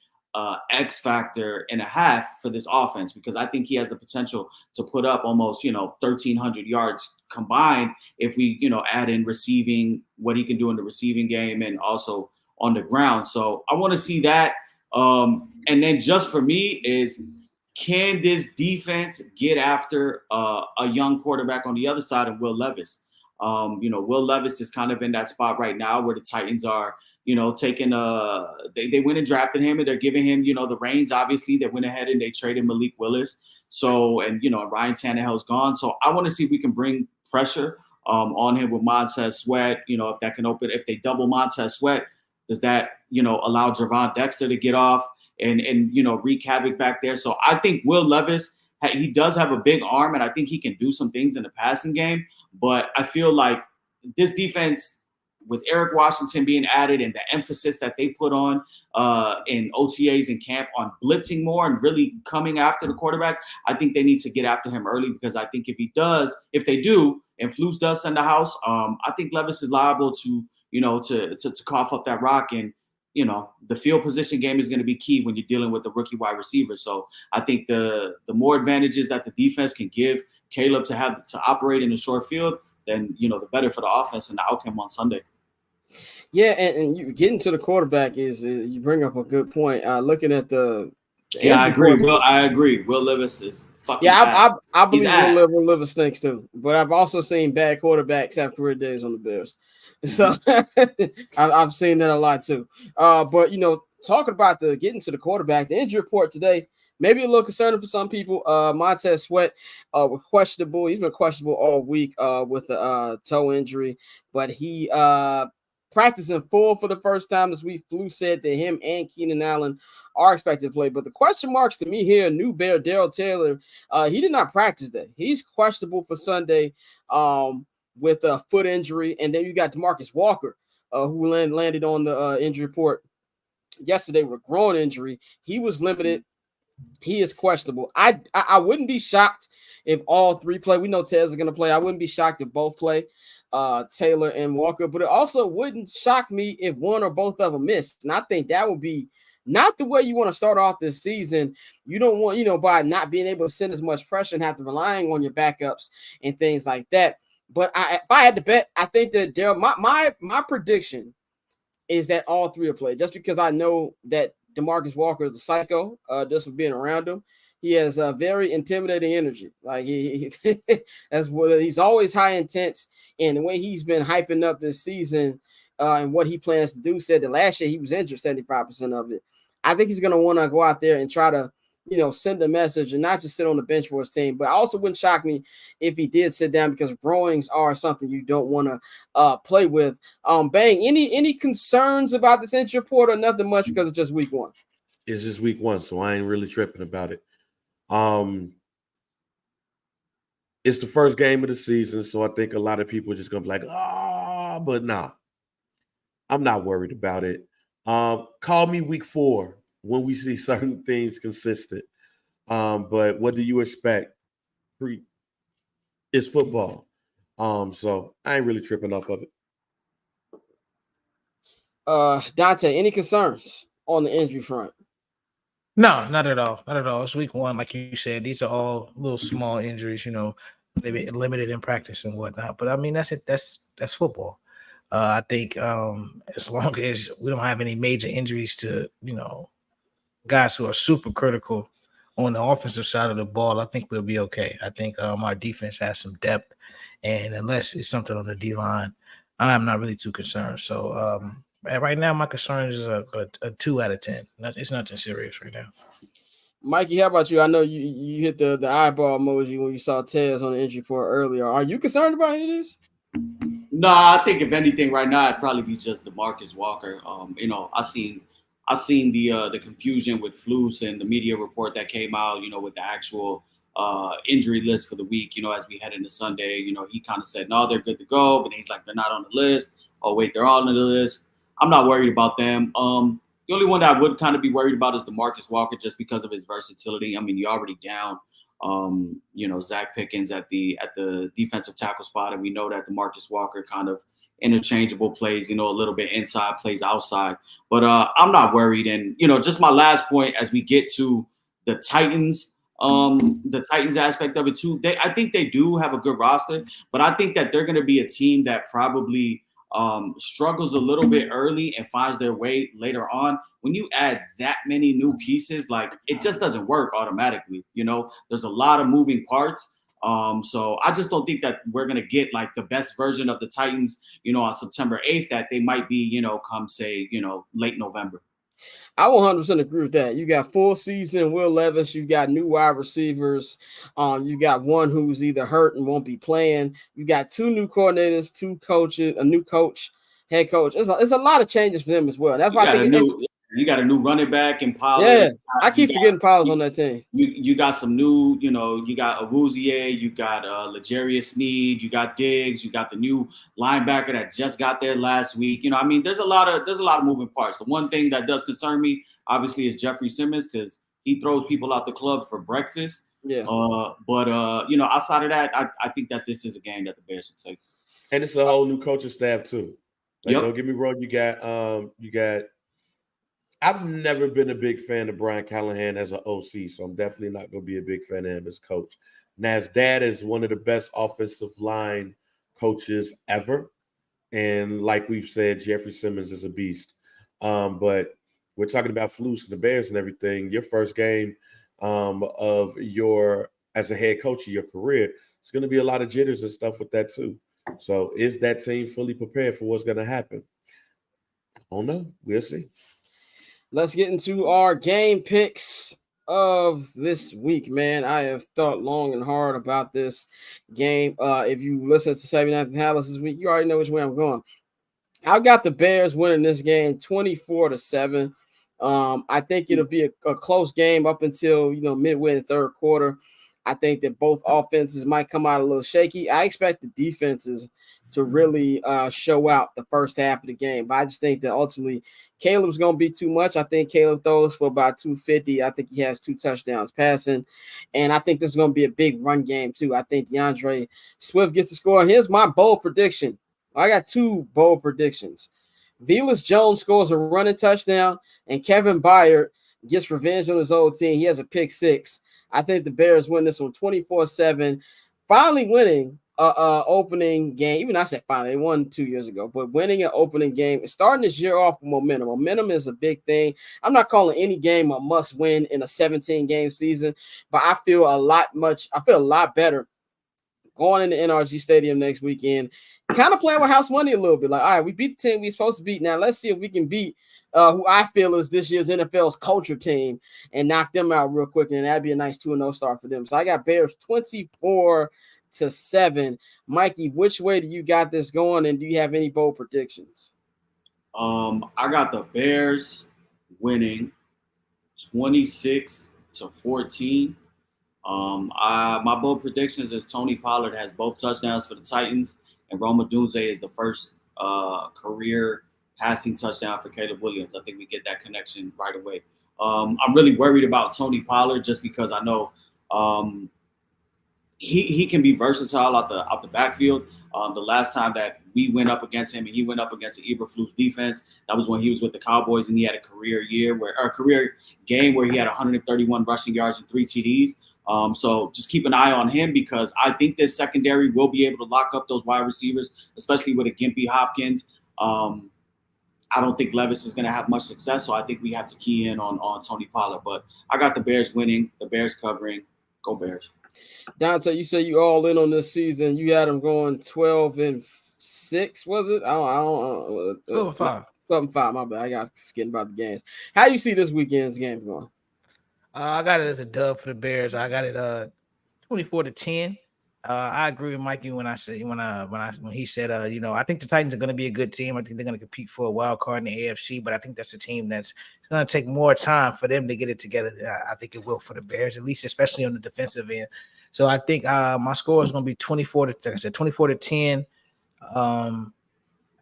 X factor and a half for this offense, because I think he has the potential to put up almost 1,300 yards combined if we add in receiving, what he can do in the receiving game and also on the ground. So I want to see that. And then just for me is, can this defense get after a young quarterback on the other side of Will Levis? Will Levis is kind of in that spot right now where the Titans are taking they went and drafted him, and they're giving him, the reins. Obviously, they went ahead and they traded Malik Willis. So, and Ryan Tannehill's gone. So I want to see if we can bring pressure on him with Montez Sweat. If that can open, if they double Montez Sweat, does that, allow Javon Dexter to get off and wreak havoc back there? So I think Will Levis, he does have a big arm, and I think he can do some things in the passing game. But I feel like this defense, with Eric Washington being added and the emphasis that they put on in OTAs and camp on blitzing more and really coming after the quarterback, I think they need to get after him early, because I think if they do, and Flus does send the house, I think Levis is liable to, to cough up that rock and, the field position game is going to be key when you're dealing with the rookie wide receiver. So I think the more advantages that the defense can give Caleb to operate in the short field, then, the better for the offense and the outcome on Sunday. Yeah, and you getting to the quarterback is you bring up a good point. Looking at the I agree. I agree. Will Levis is fucking ass. I believe ass. Will Levis stinks too. But I've also seen bad quarterbacks have career days on the Bears. So I've seen that a lot too. But talking about getting to the quarterback, the injury report today, maybe a little concerning for some people. Montez Sweat was questionable. He's been questionable all week with a toe injury, but he practicing full for the first time this week. Flu said that him and Keenan Allen are expected to play. But the question marks to me here, new Bear Darrell Taylor, he did not practice that. He's questionable for Sunday with a foot injury. And then you got DeMarcus Walker, who landed on the injury report yesterday with a groin injury. He was limited. He is questionable. I wouldn't be shocked if all three play. We know Taylor's going to play. I wouldn't be shocked if both play, Taylor and Walker. But it also wouldn't shock me if one or both of them missed. And I think that would be not the way you want to start off this season. You don't want, by not being able to send as much pressure and have to relying on your backups and things like that. But if I had to bet, I think that Darrell, my prediction is that all three will play, just because I know that DeMarcus Walker is a psycho, just for being around him. He has a very intimidating energy. Like he's always high intense, and the way he's been hyping up this season and what he plans to do, said that last year he was injured 75% of it. I think he's going to want to go out there and try to, send a message and not just sit on the bench for his team. But I also wouldn't shock me if he did sit down, because groins are something you don't want to play with. Bang, any concerns about this injury report or nothing much, because it's just week one? It's just week one, so I ain't really tripping about it. It's the first game of the season, so I think a lot of people are just going to be like, but nah, I'm not worried about it. Call me week 4 when we see certain things consistent. But what do you expect? It's football. So I ain't really tripping off of it. Dante, any concerns on the injury front? No, not at all. Not at all. It's week one, like you said. These are all little small injuries, limited in practice and whatnot. But I mean, that's it. That's football. I think as long as we don't have any major injuries to, guys who are super critical on the offensive side of the ball, I think we'll be okay. I think our defense has some depth, and unless it's something on the D-line, I'm not really too concerned. So right now, my concern is a 2 out of 10. It's nothing serious right now. Mikey, how about you? I know you hit the eyeball emoji when you saw Tez on the injury report earlier. Are you concerned about any of this? No, I think if anything, right now it'd probably be just DeMarcus Walker. I seen the confusion with Flus and the media report that came out, with the actual injury list for the week, as we head into Sunday. He kind of said, no, they're good to go, but he's like, they're not on the list. Oh, wait, they're on the list. I'm not worried about them. The only one that I would kind of be worried about is DeMarcus Walker, just because of his versatility. I mean, you're already down, Zach Pickens at the defensive tackle spot, and we know that DeMarcus Walker kind of interchangeable plays, a little bit inside, plays outside. But I'm not worried. And, just my last point as we get to the Titans aspect of it too. I think they do have a good roster, but I think that they're going to be a team that probably struggles a little bit early and finds their way later on. When you add that many new pieces, like, it just doesn't work automatically. There's a lot of moving parts. So I just don't think that we're going to get like the best version of the Titans, on September 8th, that they might be, come say, late November. I will 100% agree with that. You got full season Will Levis. You got new wide receivers. You got one who's either hurt and won't be playing. You got 2 new coordinators, 2 coaches, a new coach, head coach. It's a lot of changes for them as well. That's why I think you got a new running back in Pollard. Yeah, I keep forgetting Pollard's on that team. You got some new, you got Awuzie, you got L'Jarius Sneed, you got Diggs, you got the new linebacker that just got there last week. There's a lot of moving parts. The one thing that does concern me, obviously, is Jeffrey Simmons, because he throws people out the club for breakfast. Yeah. But outside of that, I think that this is a game that the Bears should take. And it's a whole new coaching staff too. Like, Yep. Don't get me wrong. You got I've never been a big fan of Brian Callahan as an OC, so I'm definitely not going to be a big fan of him as coach. Now, his dad is one of the best offensive line coaches ever. And like we've said, Jeffrey Simmons is a beast. But we're talking about Flus and the Bears and everything. Your first game of your as a head coach of your career, it's going to be a lot of jitters and stuff with that too. So is that team fully prepared for what's going to happen? Oh no, we'll see. Let's get into our game picks of this week, man. I have thought long and hard about this game. If you listen to 79th Dallas this week, you already know which way I'm going. I got the Bears winning this game 24-7. I think it'll be a close game up until midway in the third quarter. I think that both offenses might come out a little shaky. I expect the defenses to really show out the first half of the game. But I just think that ultimately Caleb's going to be too much. I think Caleb throws for about 250. I think he has 2 touchdowns passing. And I think this is going to be a big run game too. I think DeAndre Swift gets the score. Here's my bold prediction. I got 2 bold predictions. Velus Jones scores a running touchdown, and Kevin Byard gets revenge on his old team. He has a pick 6. I think the Bears win this one 24-7, finally winning opening game. Even I said finally, they won 2 years ago, but winning an opening game and starting this year off with momentum. Momentum is a big thing. I'm not calling any game a must win in a 17-game season, but I feel a lot better going into NRG Stadium next weekend, kind of playing with house money a little bit. Like, all right, we beat the team we're supposed to beat. Now let's see if we can beat who I feel is this year's NFL's culture team and knock them out real quick. And that'd be a nice 2-0 start for them. So I got Bears 24-7. Mikey, which way do you got this going? And do you have any bold predictions? I got the Bears winning 26-14. My bold predictions is Tony Pollard has both touchdowns for the Titans, and Roma Dunze is the first career passing touchdown for Caleb Williams. I think we get that connection right away. I'm really worried about Tony Pollard just because I know he can be versatile out the backfield. The last time that we went up against him and he went up against the Eberflus defense, that was when he was with the Cowboys and he had a career game where he had 131 rushing yards and 3 TDs. So just keep an eye on him because I think this secondary will be able to lock up those wide receivers, especially with a Gimpy Hopkins. I don't think Levis is going to have much success, so I think we have to key in on Tony Pollard. But I got the Bears winning, the Bears covering. Go Bears. Dante, you say you all in on this season. You had them going 12-6, was it? I don't 12-5. 12-5, my bad. I got forgetting about the games. How you see this weekend's game going? I got it as a dub for the Bears. I got it 24-10. I agree with Mikey when he said I think the Titans are going to be a good team. I think they're going to compete for a wild card in the AFC, but I think that's a team that's going to take more time for them to get it together. I think it will for the Bears, at least especially on the defensive end. So I think my score is going to be 24-10.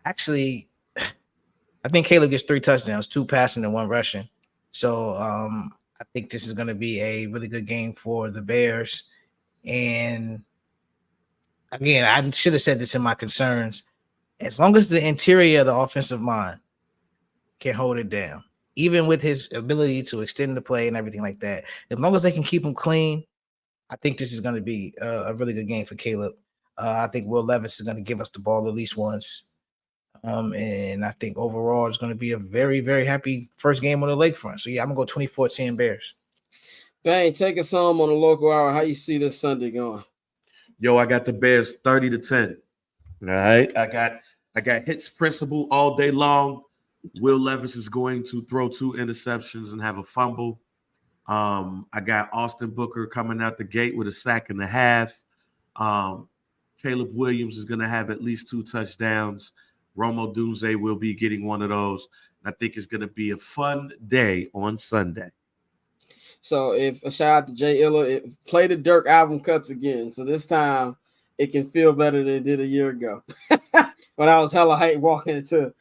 Actually, I think Caleb gets 3 touchdowns, 2 passing and 1 rushing. So I think this is going to be a really good game for the Bears. And again, I should have said this in my concerns. As long as the interior of the offensive line can hold it down, even with his ability to extend the play and everything like that, as long as they can keep him clean, I think this is going to be a really good game for Caleb. I think Will Levis is going to give us the ball at least once. And I think overall it's going to be a very, very happy first game on the lakefront. So, yeah, I'm going to go 24-10 Bears. Bang, take us home on the local hour. How you see this Sunday going? Yo, I got the Bears 30-10. All right. I got hits principle all day long. Will Levis is going to throw 2 interceptions and have a fumble. I got Austin Booker coming out the gate with a sack and a half. Caleb Williams is going to have at least 2 touchdowns. Roma Dunze will be getting one of those. I think it's going to be a fun day on Sunday. So if a shout out to Jay Illa, play the Dirk album cuts again. So this time it can feel better than it did a year ago. When I was hella hype walking into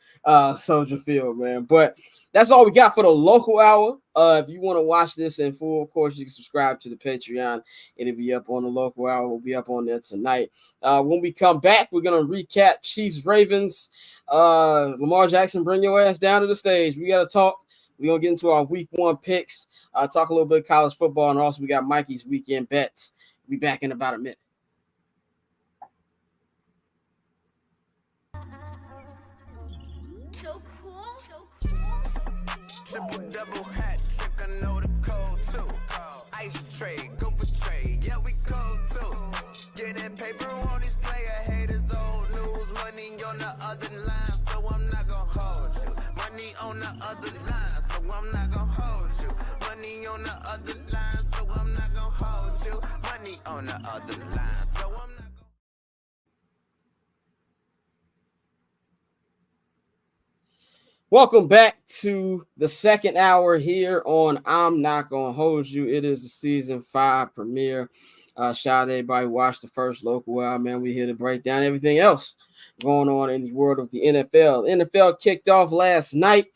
Soldier Field, man. But that's all we got for the local hour. If you want to watch this in full, of course, you can subscribe to the Patreon. It'll be up on the local hour. We'll be up on there tonight. When we come back, we're going to recap Chiefs Ravens. Lamar Jackson, bring your ass down to the stage. We got to talk We're going to get into our week 1 picks, talk a little bit of college football, and also we got Mikey's weekend bets. We'll be back in about a minute. So cool. Triple double hat trick, I know the code too. Ice trade, go for trade, yeah we cold too. Getting paper on these player haters, old news. Money on the other line, so I'm not gonna hold you. Money on the other line, so I'm not gonna hold you. Money on the other line, so I'm not gonna hold you. Money on the other line, so I'm not gonna. Welcome back to the second hour here on I'm Not Gonna Hold You. It is the season 5 premiere. Shout out to everybody who watched the first local hour, man. We here to break down everything else going on in the world of the NFL. NFL kicked off last night.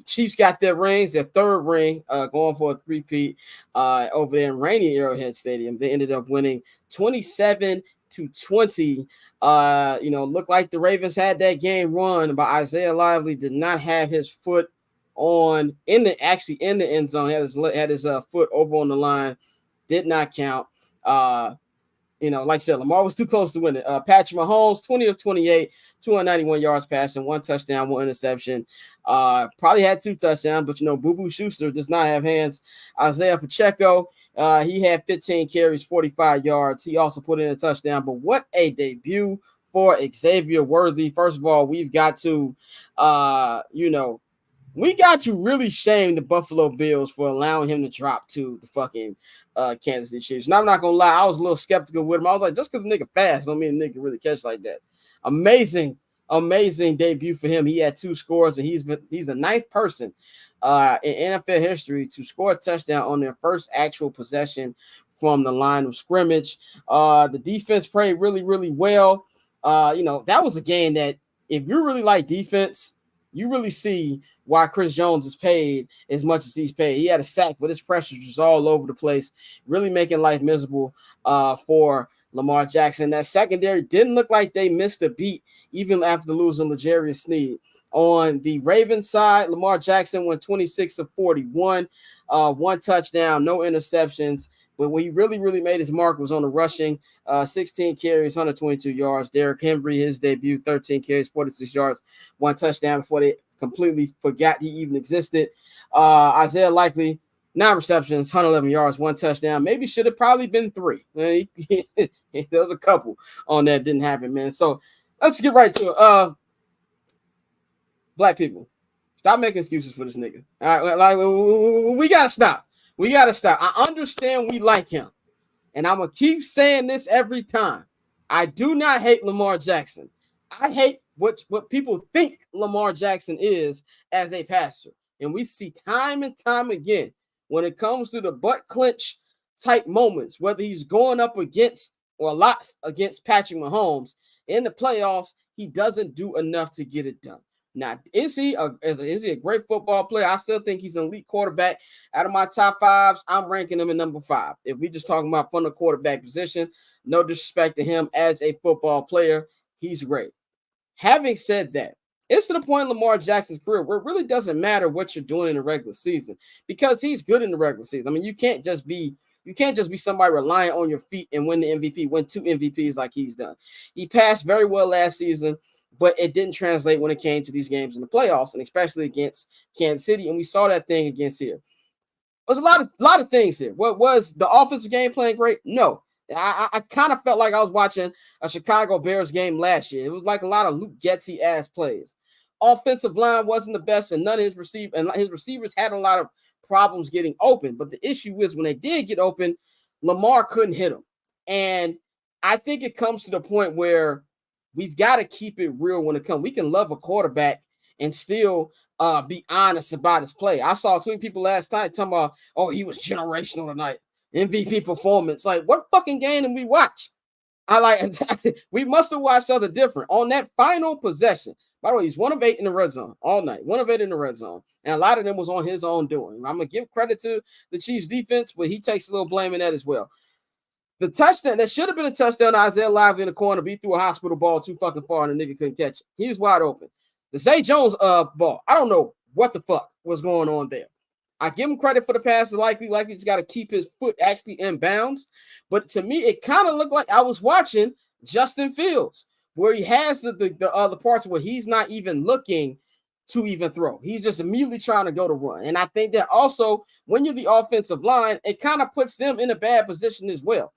Chiefs got their rings, their third ring, going for a three-peat over there in rainy Arrowhead Stadium. They ended up winning 27-20. Looked like the Ravens had that game won, but Isaiah Lively did not have his foot in the end zone. Had his foot over on the line, did not count. Like I said, Lamar was too close to win it. Patrick Mahomes, 20 of 28, 291 yards passing, 1 touchdown, 1 interception. Probably had 2 touchdowns, but Boo Boo Schuster does not have hands. Isaiah Pacheco, he had 15 carries, 45 yards. He also put in a touchdown, but what a debut for Xavier Worthy. First of all, we've got to, really shame the Buffalo Bills for allowing him to drop to the fucking Kansas City Chiefs. And I'm not gonna lie, I was a little skeptical with him. I was like, just because the nigga fast don't mean the nigga really catch like that. Amazing debut for him. He had 2 scores, and he's the 9th person in NFL history to score a touchdown on their first actual possession from the line of scrimmage. The defense played really, really well. That was a game that if you really like defense, you really see why Chris Jones is paid as much as he's paid. He had a sack, but his pressure was all over the place, really making life miserable for Lamar Jackson. That secondary didn't look like they missed a beat, even after losing L'Jarius Sneed. On the Ravens side, Lamar Jackson went 26 of 41, 1 touchdown, no interceptions. But when he really, really made his mark was on the rushing, 16 carries, 122 yards. Derrick Henry, his debut, 13 carries, 46 yards, 1 touchdown before they completely forgot he even existed. Isaiah Likely, 9 receptions, 111 yards, 1 touchdown. Maybe should have probably been 3. There was a couple on that didn't happen, man. So let's get right to it. Black people, stop making excuses for this nigga. All right, like we gotta stop. We got to stop. I understand we like him. And I'm going to keep saying this every time. I do not hate Lamar Jackson. I hate what people think Lamar Jackson is as a passer. And we see time and time again when it comes to the butt clench type moments, whether he's going up against or a lot against Patrick Mahomes in the playoffs, he doesn't do enough to get it done. Now, is he a great football player? I still think he's an elite quarterback. Out of my top 5s, I'm ranking him in number 5. If we just talking about from the quarterback position, no disrespect to him as a football player, he's great. Having said that, it's to the point in Lamar Jackson's career where it really doesn't matter what you're doing in the regular season because he's good in the regular season. I mean, you can't just be somebody reliant on your feet and win the MVP, win 2 MVPs like he's done. He passed very well last season, but it didn't translate when it came to these games in the playoffs, and especially against Kansas City. And we saw that thing against here. There's a lot of things here. What was the offensive game playing great? No. I kind of felt like I was watching a Chicago Bears game last year. It was like a lot of Luke Getsy ass plays. Offensive line wasn't the best, and none of his receivers had a lot of problems getting open. But the issue is when they did get open, Lamar couldn't hit them. And I think it comes to the point where we've got to keep it real when it comes. We can love a quarterback and still be honest about his play. I saw 2 people last night talking about, oh, he was generational tonight. MVP performance. Like, what fucking game did we watch? We must have watched something different. On that final possession, by the way, he's 1 of 8 in the red zone all night. 1 of 8 in the red zone. And a lot of them was on his own doing. I'm going to give credit to the Chiefs defense, but he takes a little blame in that as well. The touchdown, that should have been a touchdown to Isaiah Lively in the corner, but he threw a hospital ball too fucking far and the nigga couldn't catch it. He was wide open. The Zay Jones ball, I don't know what the fuck was going on there. I give him credit for the pass. Likely just got to keep his foot actually in bounds. But to me, it kind of looked like I was watching Justin Fields, where he has the other parts where he's not even looking to even throw. He's just immediately trying to go to run. And I think that also when you're the offensive line, it kind of puts them in a bad position as well.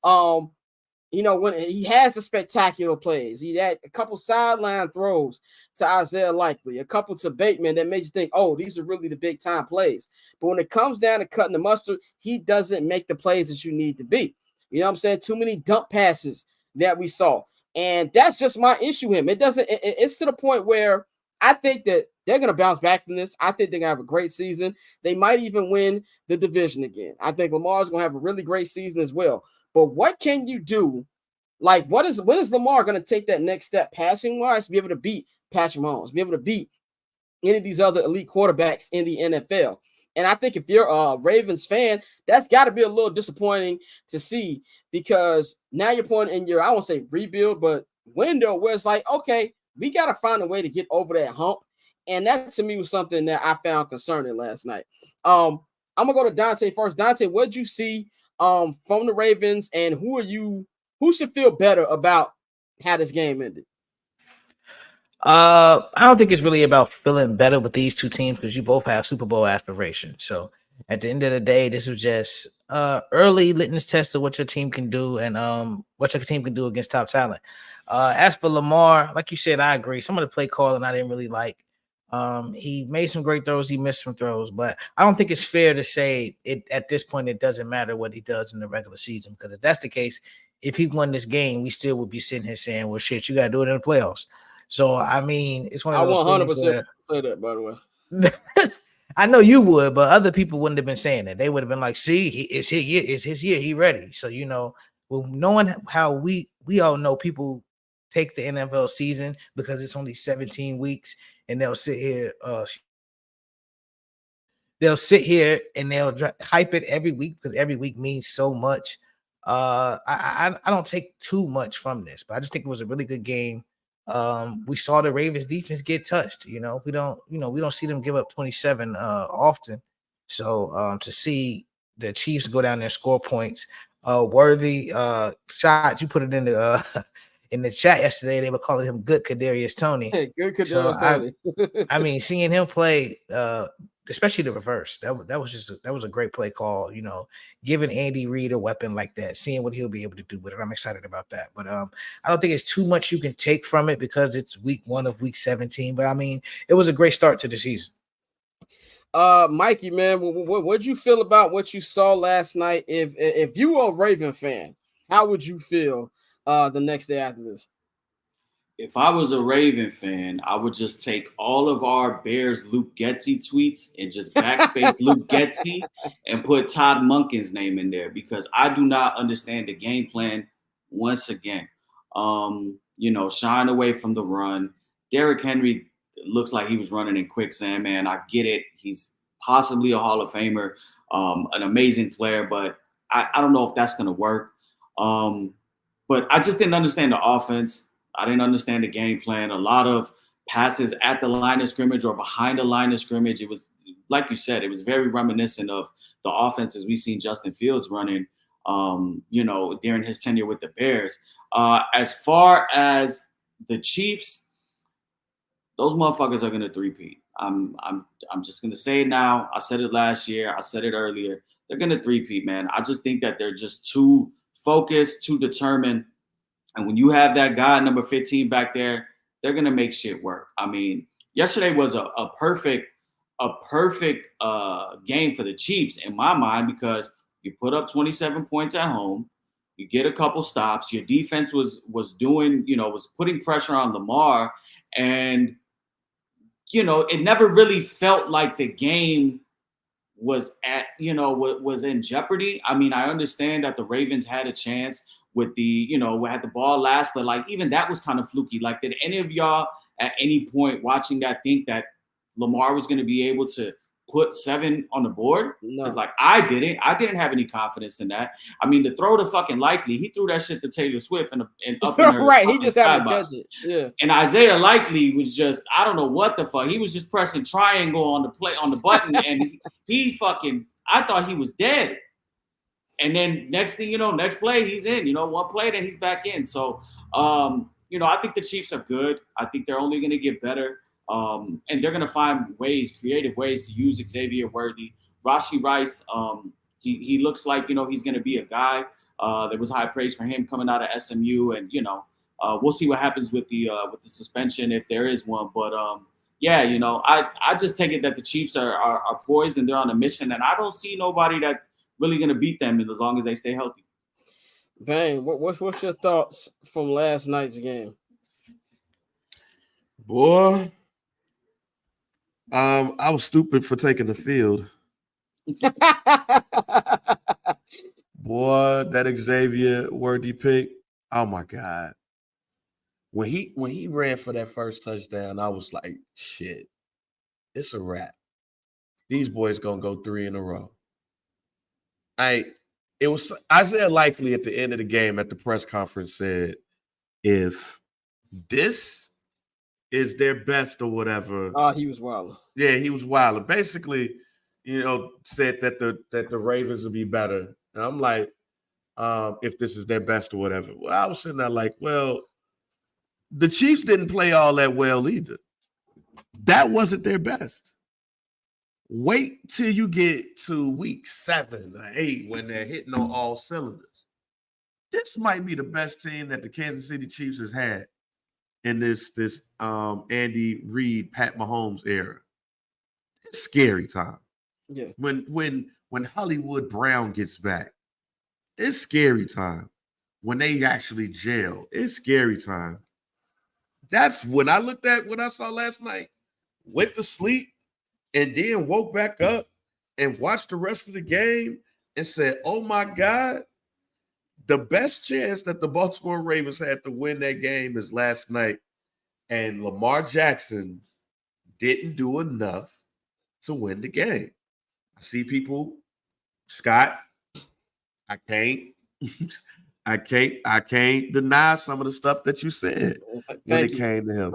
When he has the spectacular plays, he had a couple sideline throws to Isaiah Likely, a couple to Bateman that made you think, oh, these are really the big time plays. But when it comes down to cutting the mustard, he doesn't make the plays that you need to be. You know what I'm saying? Too many dump passes that we saw. And that's just my issue with him. It's to the point where I think that they're going to bounce back from this. I think they're going to have a great season. They might even win the division again. I think Lamar's going to have a really great season as well. But what can you do? Like, when is Lamar going to take that next step passing wise to be able to beat Patrick Mahomes, be able to beat any of these other elite quarterbacks in the NFL? And I think if you're a Ravens fan, that's got to be a little disappointing to see, because now you're pointing in your, I won't say rebuild, but window where it's like, okay, we got to find a way to get over that hump. And that to me was something that I found concerning last night. I'm going to go to Dante first. Dante, what did you see from the Ravens, and who should feel better about how this game ended? I don't think it's really about feeling better with these two teams, because you both have Super Bowl aspirations. So at the end of the day, this was just early litmus test of what your team can do and what your team can do against top talent. As for Lamar, like you said, I agree. Some of the play calling I didn't really like. He made some great throws, he missed some throws, but I don't think it's fair to say it at this point it doesn't matter what he does in the regular season, because if that's the case, if he won this game, we still would be sitting here saying, well, shit, you got to do it in the playoffs. So, I mean, it's one of those things where, say that, by the way. I know you would, but other people wouldn't have been saying that. They would have been like, see, it's his year, he ready. So, well, knowing how we all know people take the NFL season because it's only 17 weeks, and they'll sit here and they'll hype it every week because every week means so much. I don't take too much from this, but I just think it was a really good game. We saw the Ravens defense get touched. We don't see them give up 27 often. So to see the Chiefs go down there and score points, worthy shot. You put it in the chat yesterday. They were calling him good Kadarius Toney. Hey, good Kadarius Toney. I mean, seeing him play, especially the reverse, that was a great play call. Giving Andy Reid a weapon like that, seeing what he'll be able to do with it. I'm excited about that. But I don't think it's too much you can take from it because it's week 1 of week 17. But I mean, it was a great start to the season. Mikey, man, what'd you feel about what you saw last night? If you were a Raven fan, how would you feel the next day after this? If I was a Raven fan, I would just take all of our Bears Luke Getsy tweets and just backspace Luke Getsy and put Todd Monken's name in there, because I do not understand the game plan once again. Shying away from the run. Derrick Henry looks like he was running in quicksand, man. I get it. He's possibly a Hall of Famer, an amazing player, but I don't know if that's going to work. But I just didn't understand the offense. I didn't understand the game plan. A lot of passes at the line of scrimmage or behind the line of scrimmage. It was, like you said, it was very reminiscent of the offenses we seen Justin Fields running, during his tenure with the Bears. As far as the Chiefs, those motherfuckers are gonna three-peat. I'm just gonna say it now. I said it last year. I said it earlier. They're gonna three-peat, man. I just think that they're just too focused, too determined. And when you have that guy, number 15 back there, they're going to make shit work. I mean, yesterday was a perfect game for the Chiefs in my mind, because you put up 27 points at home, you get a couple stops, your defense was putting pressure on Lamar, and it never really felt like the game was in jeopardy. I mean, I understand that the Ravens had a chance with we had the ball last, but like even that was kind of fluky. Like, did any of y'all at any point watching that think that Lamar was going to be able to put 7 on the board? No. It's like I didn't have any confidence in that. I mean, to throw to fucking Likely, he threw that shit to Taylor Swift and up in her right. He just happened to skybox. catch it. Yeah. And Isaiah Likely was just, I don't know what the fuck. He was just pressing triangle on the button, and he fucking, I thought he was dead. And then next thing you know, next play, he's in. One play, then he's back in. So, I think the Chiefs are good. I think they're only going to get better. And they're going to find creative ways to use Xavier Worthy. Rashee Rice, he looks like, he's going to be a guy. There was high praise for him coming out of SMU. And, we'll see what happens with the suspension if there is one. But, I just take it that the Chiefs are poised and they're on a mission. And I don't see nobody that's really going to beat them as long as they stay healthy. Bang, what's your thoughts from last night's game? Boy, I was stupid for taking the field. Boy, that Xavier Worthy pick, oh my God. When he ran for that first touchdown, I was like, shit, it's a wrap. These boys gonna go 3 in a row. It was Isaiah Likely at the end of the game at the press conference said, if this is their best or whatever. Oh, he was wild. Yeah, he was wild. Basically, said that the Ravens will be better. And I'm like, if this is their best or whatever. Well, I was sitting there like, well, the Chiefs didn't play all that well either. That wasn't their best. Wait till you get to week 7 or 8 when they're hitting on all cylinders. This might be the best team that the Kansas City Chiefs has had in this Andy Reid, Pat Mahomes era. It's scary time. Yeah. When Hollywood Brown gets back, it's scary time. When they actually jail, it's scary time. That's when I looked at what I saw last night, went to sleep, and then woke back up and watched the rest of the game and said, oh my God, the best chance that the Baltimore Ravens had to win that game is last night. And Lamar Jackson didn't do enough to win the game. I see people, Scott, I can't deny some of the stuff that you said when it came to him.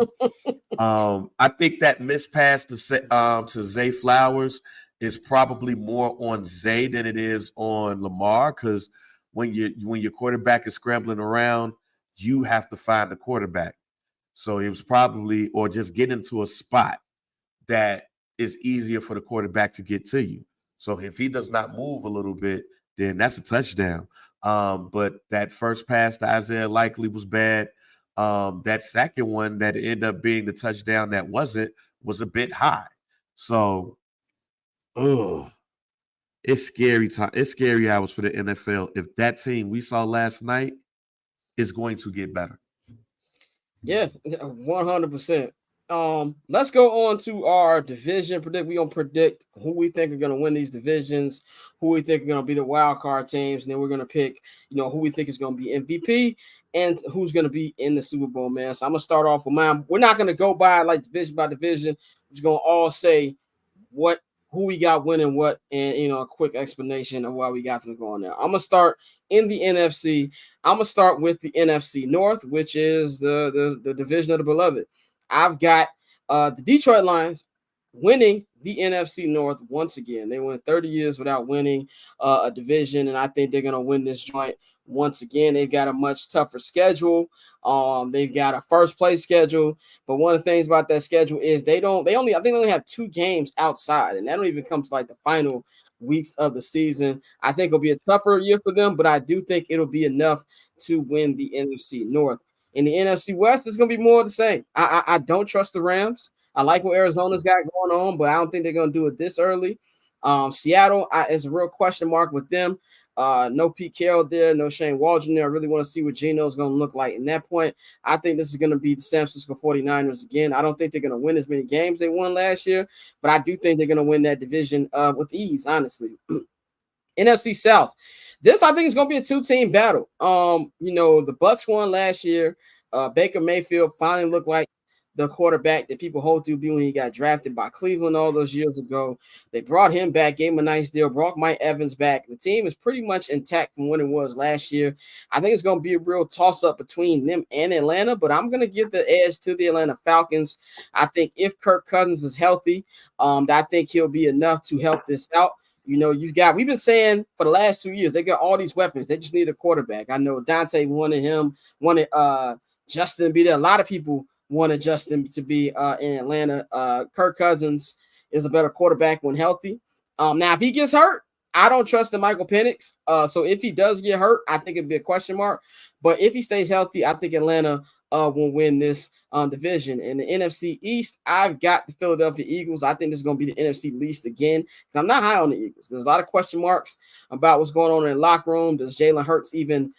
I think that missed pass to Zay Flowers is probably more on Zay than it is on Lamar, because when your quarterback is scrambling around, you have to find the quarterback. So it was probably, or just get into a spot that is easier for the quarterback to get to you. So if he does not move a little bit, then that's a touchdown. But that first pass to Isaiah Likely was bad. That second one that ended up being the touchdown that was a bit high. So, it's scary time. It's scary hours for the NFL. If that team we saw last night is going to get better. Yeah, 100%. Let's go on to our division predict. We're gonna predict who we think are gonna win these divisions, who we think are gonna be the wild card teams, and then we're gonna pick, who we think is gonna be MVP and who's gonna be in the Super Bowl, man. So I'm gonna start off with mine. We're not gonna go by like division by division. We're just gonna all say who we got winning what, and a quick explanation of why we got them going there. I'm gonna start in the NFC. I'm gonna start with the NFC North, which is the division of the beloved. I've got the Detroit Lions winning the NFC North once again. They went 30 years without winning a division, and I think they're going to win this joint once again. They've got a much tougher schedule. They've got a first place schedule, but one of the things about that schedule is they only have 2 games outside, and that don't even come to like the final weeks of the season. I think it'll be a tougher year for them, but I do think it'll be enough to win the NFC North. In the NFC West, it's going to be more of the same. I don't trust the Rams. I like what Arizona's got going on, but I don't think they're going to do it this early. Seattle is a real question mark with them. No Pete Carroll there, no Shane Waldron there. I really want to see what Geno's going to look like in that point. I think this is going to be the San Francisco 49ers again. I don't think they're going to win as many games they won last year, but I do think they're going to win that division with ease, honestly. NFC South. This, I think, is going to be a 2-team battle. The Bucs won last year. Baker Mayfield finally looked like the quarterback that people hold to be when he got drafted by Cleveland all those years ago. They brought him back, gave him a nice deal, brought Mike Evans back. The team is pretty much intact from when it was last year. I think it's going to be a real toss-up between them and Atlanta, but I'm going to give the edge to the Atlanta Falcons. I think if Kirk Cousins is healthy, I think he'll be enough to help this out. We've been saying for the last 2 years, they got all these weapons. They just need a quarterback. I know Dante wanted Justin to be there. A lot of people wanted Justin to be in Atlanta. Kirk Cousins is a better quarterback when healthy. Now, if he gets hurt, I don't trust in Michael Penix. So if he does get hurt, I think it'd be a question mark. But if he stays healthy, I think Atlanta will win this division. In the NFC East, I've got the Philadelphia Eagles. I think this is going to be the NFC least again because I'm not high on the Eagles. There's a lot of question marks about what's going on in the locker room. Does Jalen Hurts even,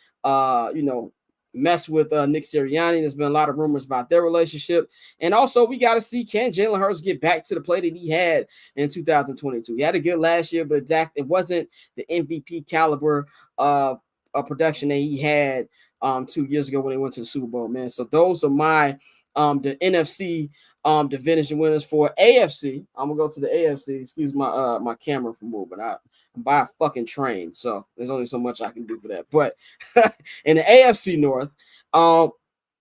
mess with Nick Sirianni? There's been a lot of rumors about their relationship. And also, we got to see, can Jalen Hurts get back to the play that he had in 2022? He had a good last year, but it wasn't the MVP caliber of production that he had 2 years ago when they went to the Super Bowl, man. So those are my the NFC division winners. For AFC. I'm gonna go to the AFC. Excuse my camera from moving. I'm by a fucking train, so there's only so much I can do for that. But in the AFC North, I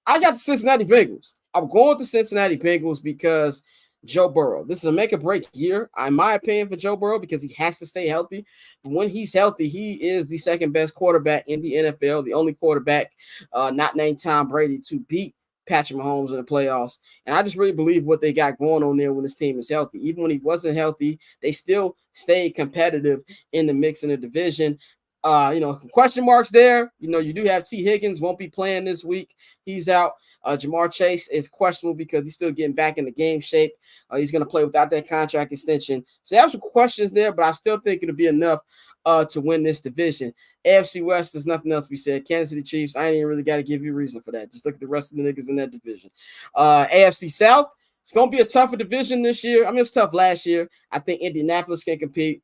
got the Cincinnati Bengals. I'm going with the Cincinnati Bengals because Joe Burrow. This is a make or break year, in my opinion, for Joe Burrow because he has to stay healthy. But when he's healthy, he is the second best quarterback in the NFL, the only quarterback not named Tom Brady to beat Patrick Mahomes in the playoffs. And I just really believe what they got going on there when this team is healthy. Even when he wasn't healthy, they still stayed competitive in the mix in the division. Question marks there. You do have T. Higgins won't be playing this week. He's out. Jamar Chase is questionable because he's still getting back in the game shape. He's going to play without that contract extension. So they have some questions there, but I still think it'll be enough to win this division. AFC West, there's nothing else to be said. Kansas City Chiefs, I ain't even really got to give you a reason for that. Just look at the rest of the niggas in that division. AFC South, it's going to be a tougher division this year. I mean, it was tough last year. I think Indianapolis can compete.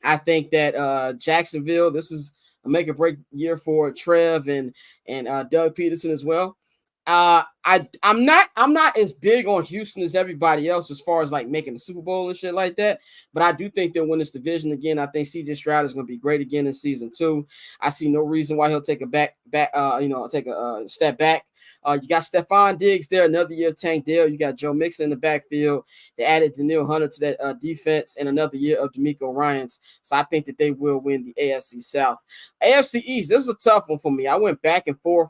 I think that Jacksonville, this is a make or break year for Trev and Doug Peterson as well. I'm not as big on Houston as everybody else as far as like making the Super Bowl and shit like that. But I do think they'll win this division again. I think CJ Stroud is going to be great again in season 2. I see no reason why he'll take a step back. You got Stephon Diggs there, another year of Tank Dell. You got Joe Mixon in the backfield. They added Daniil Hunter to that defense and another year of D'Amico Ryans. So I think that they will win the AFC South. AFC East, this is a tough one for me. I went back and forth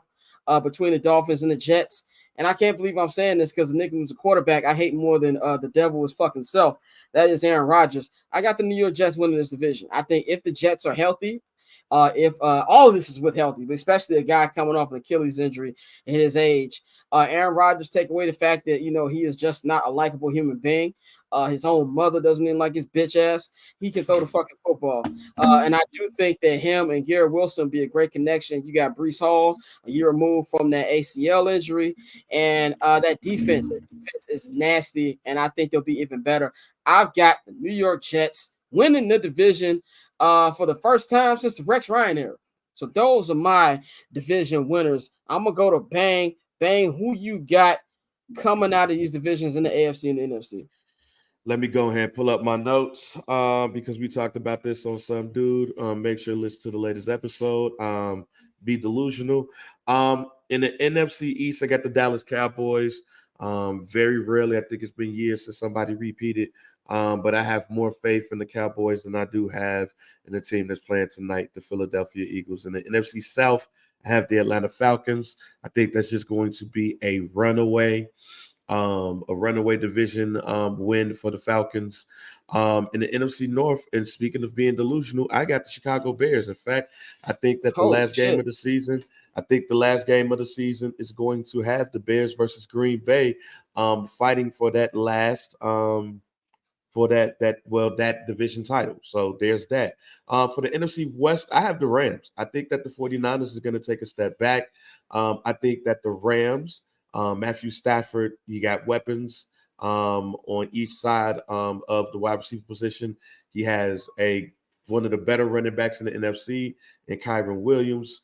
between the Dolphins and the Jets. And I can't believe I'm saying this because the nigga who's a quarterback I hate more than the devil is fucking self. That is Aaron Rodgers. I got the New York Jets winning this division. I think if the Jets are healthy, if all of this is with healthy, but especially a guy coming off an Achilles injury at his age, Aaron Rodgers take away the fact that, he is just not a likable human being. His own mother doesn't even like his bitch ass. He can throw the fucking football. And I do think that him and Garrett Wilson be a great connection. You got Breece Hall, a year removed from that ACL injury. And that defense is nasty. And I think they'll be even better. I've got the New York Jets winning the division for the first time since the Rex Ryan era. So those are my division winners. I'm going to go to Bang. Bang, who you got coming out of these divisions in the AFC and the NFC? Let me go ahead and pull up my notes because we talked about this on Some Dude. Make sure to listen to the latest episode. Be delusional. In the NFC East, I got the Dallas Cowboys. Very rarely, I think it's been years since somebody repeated. But I have more faith in the Cowboys than I do have in the team that's playing tonight, the Philadelphia Eagles. In the NFC South, I have the Atlanta Falcons. I think that's just going to be a runaway division win for the Falcons. In the NFC North, and speaking of being delusional, I got the Chicago Bears. In fact, I think that the last game of the season is going to have the Bears versus Green Bay fighting for that last that division title. So there's that. For the NFC West, I have the Rams. I think that the 49ers is going to take a step back. I think that the Rams, Matthew Stafford, you got weapons on each side of the wide receiver position. He has one of the better running backs in the NFC in Kyron Williams.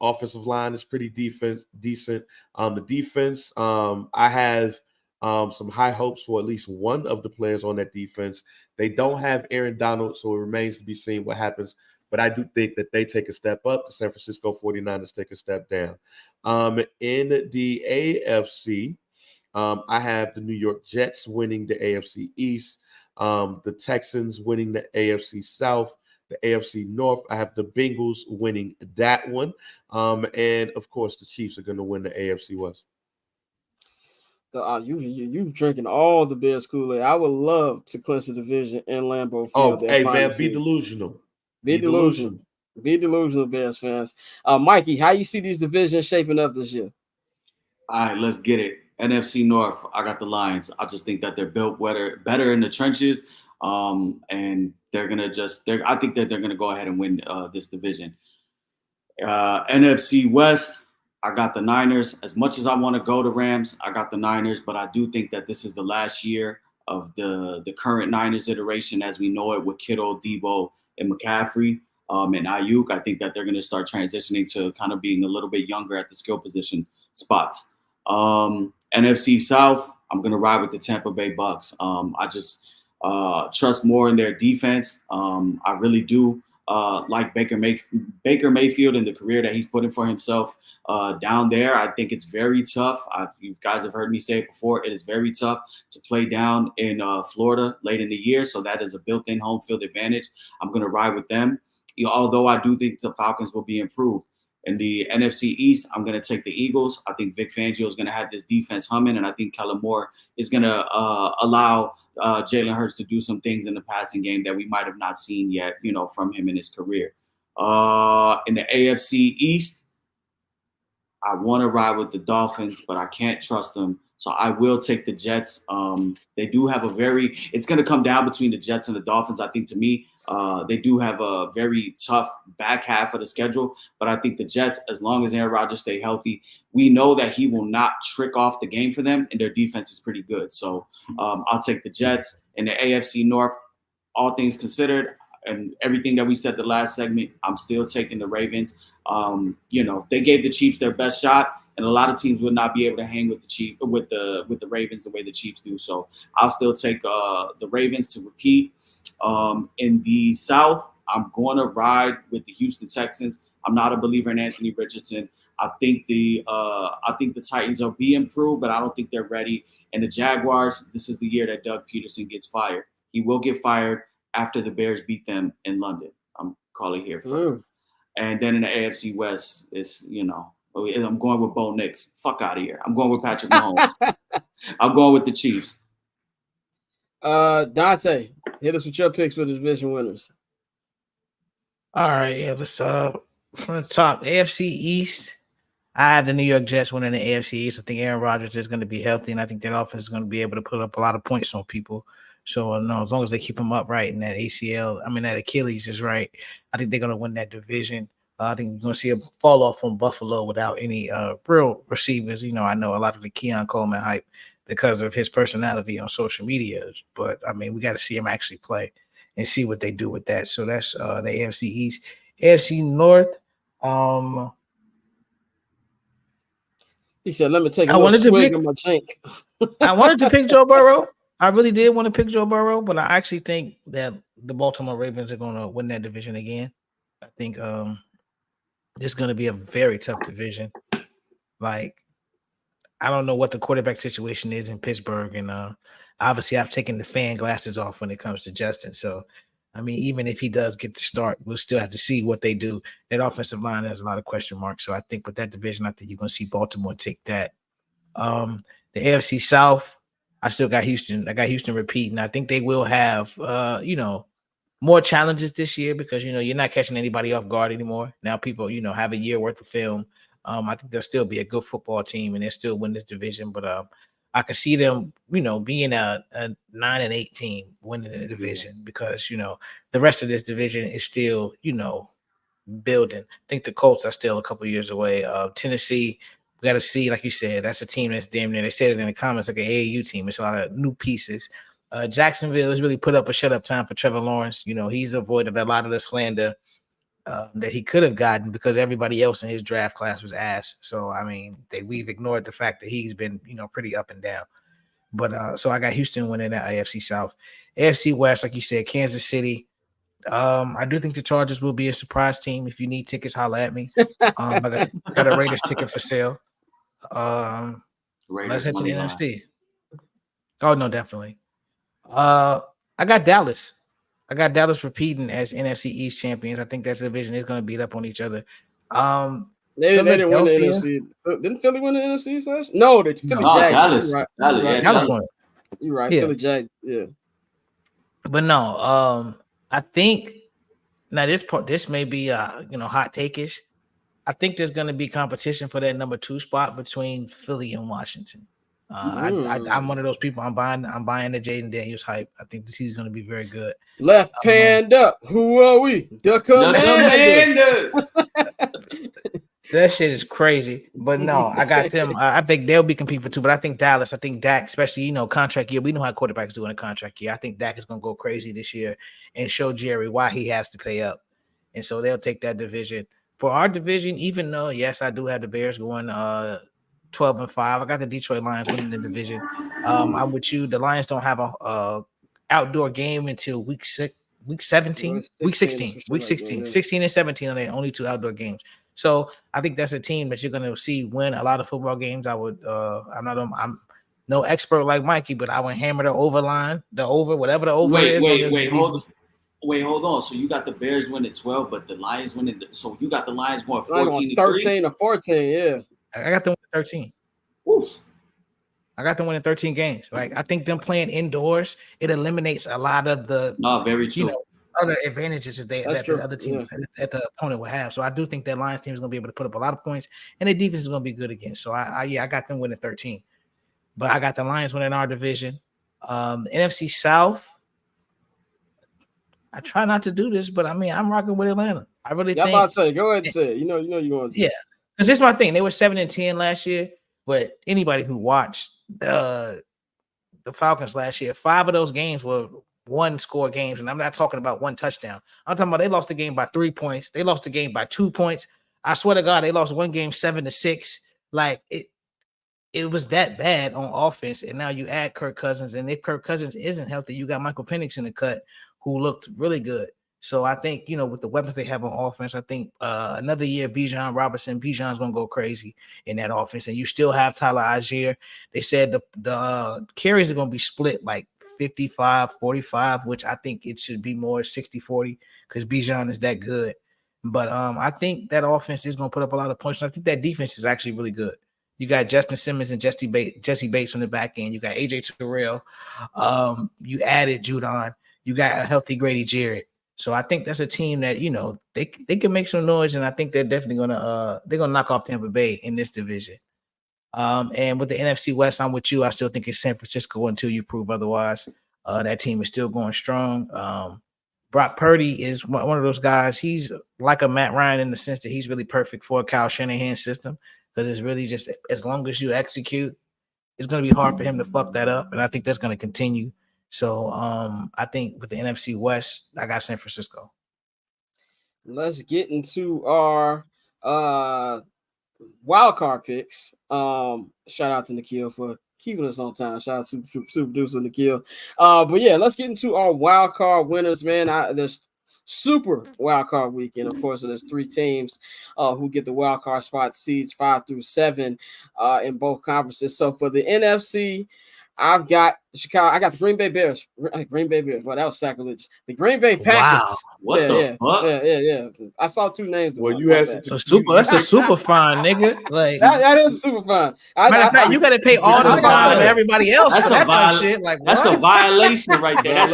offensive line is pretty decent. The defense, I have some high hopes for at least one of the players on that defense. They don't have Aaron Donald, so it remains to be seen what happens. But I do think that they take a step up. The San Francisco 49ers take a step down. In the AFC, I have the New York Jets winning the AFC East, the Texans winning the AFC South, the AFC North. I have the Bengals winning that one. And, of course, the Chiefs are going to win the AFC West. You drinking all the Bears Kool-Aid. I would love to clinch the division in Lambeau Field. Oh, hey, man, be delusional. Be delusional. Be delusional, Bears fans. Mikey, how you see these divisions shaping up this year? All right, let's get it. NFC North, I got the Lions. I just think that they're built better in the trenches, and they're gonna I think that they're gonna go ahead and win this division. NFC West, I got the Niners. As much as I want to go to Rams, I got the Niners, but I do think that this is the last year of the current Niners iteration as we know it with Kittle, Debo, and McCaffrey. And Ayuk. I think that they're going to start transitioning to kind of being a little bit younger at the skill position spots. NFC South, I'm going to ride with the Tampa Bay Bucks. I just trust more in their defense. I really do like Baker Mayfield and the career that he's putting for himself down there. I think it's very tough. You guys have heard me say it before. It is very tough to play down in Florida late in the year. So that is a built-in home field advantage. I'm going to ride with them. Although I do think the Falcons will be improved. In the NFC East, I'm going to take the Eagles. I think Vic Fangio is going to have this defense humming, and I think Kellen Moore is going to allow Jalen Hurts to do some things in the passing game that we might have not seen yet, from him in his career. In the AFC East, I want to ride with the Dolphins, but I can't trust them. So I will take the Jets. They do have it's going to come down between the Jets and the Dolphins. I think to me, they do have a very tough back half of the schedule, but I think the Jets, as long as Aaron Rodgers stay healthy, we know that he will not trick off the game for them, and their defense is pretty good. So I'll take the Jets. In the AFC North, all things considered, and everything that we said the last segment, I'm still taking the Ravens. They gave the Chiefs their best shot, and a lot of teams would not be able to hang with the Ravens the way the Chiefs do. So I'll still take the Ravens to repeat. In the South, I'm going to ride with the Houston Texans. I'm not a believer in Anthony Richardson. I think the Titans will be improved, but I don't think they're ready. And the Jaguars, this is the year that Doug Peterson gets fired. He will get fired after the Bears beat them in London. I'm calling here. And then in the AFC West, I'm going with Bo Nix. Fuck out of here. I'm going with Patrick Mahomes. I'm going with the Chiefs. Dante, hit us with your picks for the division winners. All right, yeah, let's from the top, AFC East. I have the New York Jets winning the AFC East. I think Aaron Rodgers is going to be healthy, and I think that offense is going to be able to put up a lot of points on people. So, no, as long as they keep him upright and that that Achilles is right, I think they're going to win that division. I think you're going to see a fall off from Buffalo without any real receivers. I know a lot of the Keon Coleman hype because of his personality on social media, but we got to see him actually play and see what they do with that. So that's the AFC East. AFC North. He said, "Let me take a swig of my drink." I wanted to pick Joe Burrow. I really did want to pick Joe Burrow, but I actually think that the Baltimore Ravens are going to win that division again. I think this is going to be a very tough division. Like, I don't know what the quarterback situation is in Pittsburgh, and obviously I've taken the fan glasses off when it comes to Justin. So, even if he does get the start, we'll still have to see what they do. That offensive line has a lot of question marks. So I think with that division, I think you're going to see Baltimore take that. The AFC South, I still got Houston. I got Houston repeating. I think they will have, more challenges this year because, you're not catching anybody off guard anymore. Now people, have a year worth of film. I think they'll still be a good football team and they'll still win this division. But I could see them, being a 9-8 team winning the division because, the rest of this division is still, building. I think the Colts are still a couple years away. Tennessee, we got to see, like you said, that's a team that's damn near, they said it in the comments, like an AAU team. It's a lot of new pieces. Jacksonville has really put up a shut-up time for Trevor Lawrence. He's avoided a lot of the slander that he could have gotten because everybody else in his draft class was ass. So I mean, we've ignored the fact that he's been pretty up and down. But so I got Houston winning that AFC South. AFC West, like you said, Kansas City. I do think the Chargers will be a surprise team. If you need tickets, holla at me. I got a Raiders ticket for sale. Let's head to the NFC. Oh no, definitely. I got Dallas. I got Dallas repeating as NFC East champions. I think that division is going to beat up on each other. They didn't win the NFC. Didn't Philly win the NFC slash? No, the Philly Jags. Dallas. Right. Dallas won. You're right. Yeah. Philly Jags. Yeah. But no, I think now this may be hot take-ish. I think there's going to be competition for that number 2 spot between Philly and Washington. I'm one of those people. I'm buying the Jaden Daniels hype. I think this season's going to be very good. Left hand up. Who are we? The Commanders. That shit is crazy. But no, I got them. I think they'll be competing for 2. But I think Dallas. I think Dak, especially contract year. We know how quarterbacks do in a contract year. I think Dak is going to go crazy this year and show Jerry why he has to pay up. And so they'll take that division. For our division, even though yes, I do have the Bears going 12-5. I got the Detroit Lions winning the division. I'm with you. The Lions don't have a outdoor game until week 16 and 17 are their only 2 outdoor games. So I think that's a team that you're going to see win a lot of football games. I'm no expert like Mikey, but I would hammer the over line, whatever the over is. Hold on. So you got the Bears winning 12, but the Lions winning. So you got the Lions going 14 13 or 14. Yeah, I got them winning 13. Oof. I got them winning 13 games. Like I think them playing indoors, it eliminates a lot of the very true. Other advantages that the other team that the opponent will have. So I do think that Lions team is going to be able to put up a lot of points, and the defense is going to be good again. So I got them winning 13, but I got the Lions winning our division. NFC South. I try not to do this, but I mean I'm rocking with Atlanta. I really think. I'm about to say, go ahead and say it. You know you're going to. Yeah, because this is my thing. They were 7-10 last year, but anybody who watched the Falcons last year, 5 of those games were 1-score games, and I'm not talking about 1 touchdown. I'm talking about they lost the game by 3 points. They lost the game by 2 points. I swear to God, they lost one game 7-6. Like it was that bad on offense. And now you add Kirk Cousins, and if Kirk Cousins isn't healthy, you got Michael Penix in the cut, who looked really good. So I think, with the weapons they have on offense, I think another year, Bijan's going to go crazy in that offense. And you still have Tyler Algier. They said the carries are going to be split like 55-45, which I think it should be more 60-40 because Bijan is that good. But I think that offense is going to put up a lot of points. And I think that defense is actually really good. You got Justin Simmons and Jesse Bates on the back end. You got AJ Terrell. You added Judon. You got a healthy Grady Jarrett. So I think that's a team that they can make some noise, and I think they're definitely gonna knock off Tampa Bay in this division. And with the NFC West, I'm with you. I still think it's San Francisco until you prove otherwise. That team is still going strong. Brock Purdy is one of those guys. He's like a Matt Ryan in the sense that he's really perfect for a Kyle Shanahan system because it's really just as long as you execute, it's going to be hard for him to fuck that up, and I think that's going to continue. So I think with the NFC West, I got San Francisco. Let's get into our wild card picks. Shout out to Nikhil for keeping us on time. Shout out to super producer Nikhil. But yeah, let's get into our wild card winners, man. There's super wild card weekend. Of course, there's 3 teams who get the wild card spot, seeds 5 through 7 in both conferences. So for the NFC, I've got Chicago. I got the Green Bay Bears. Well, that was sacrilegious. The Green Bay Packers. Wow. What the fuck? Yeah. I saw 2 names. Well, you had so super. That's a super fine, nigga. Like that is super fine. You got to pay all the fines of everybody else. That's for that shit. Like that's a violation right there.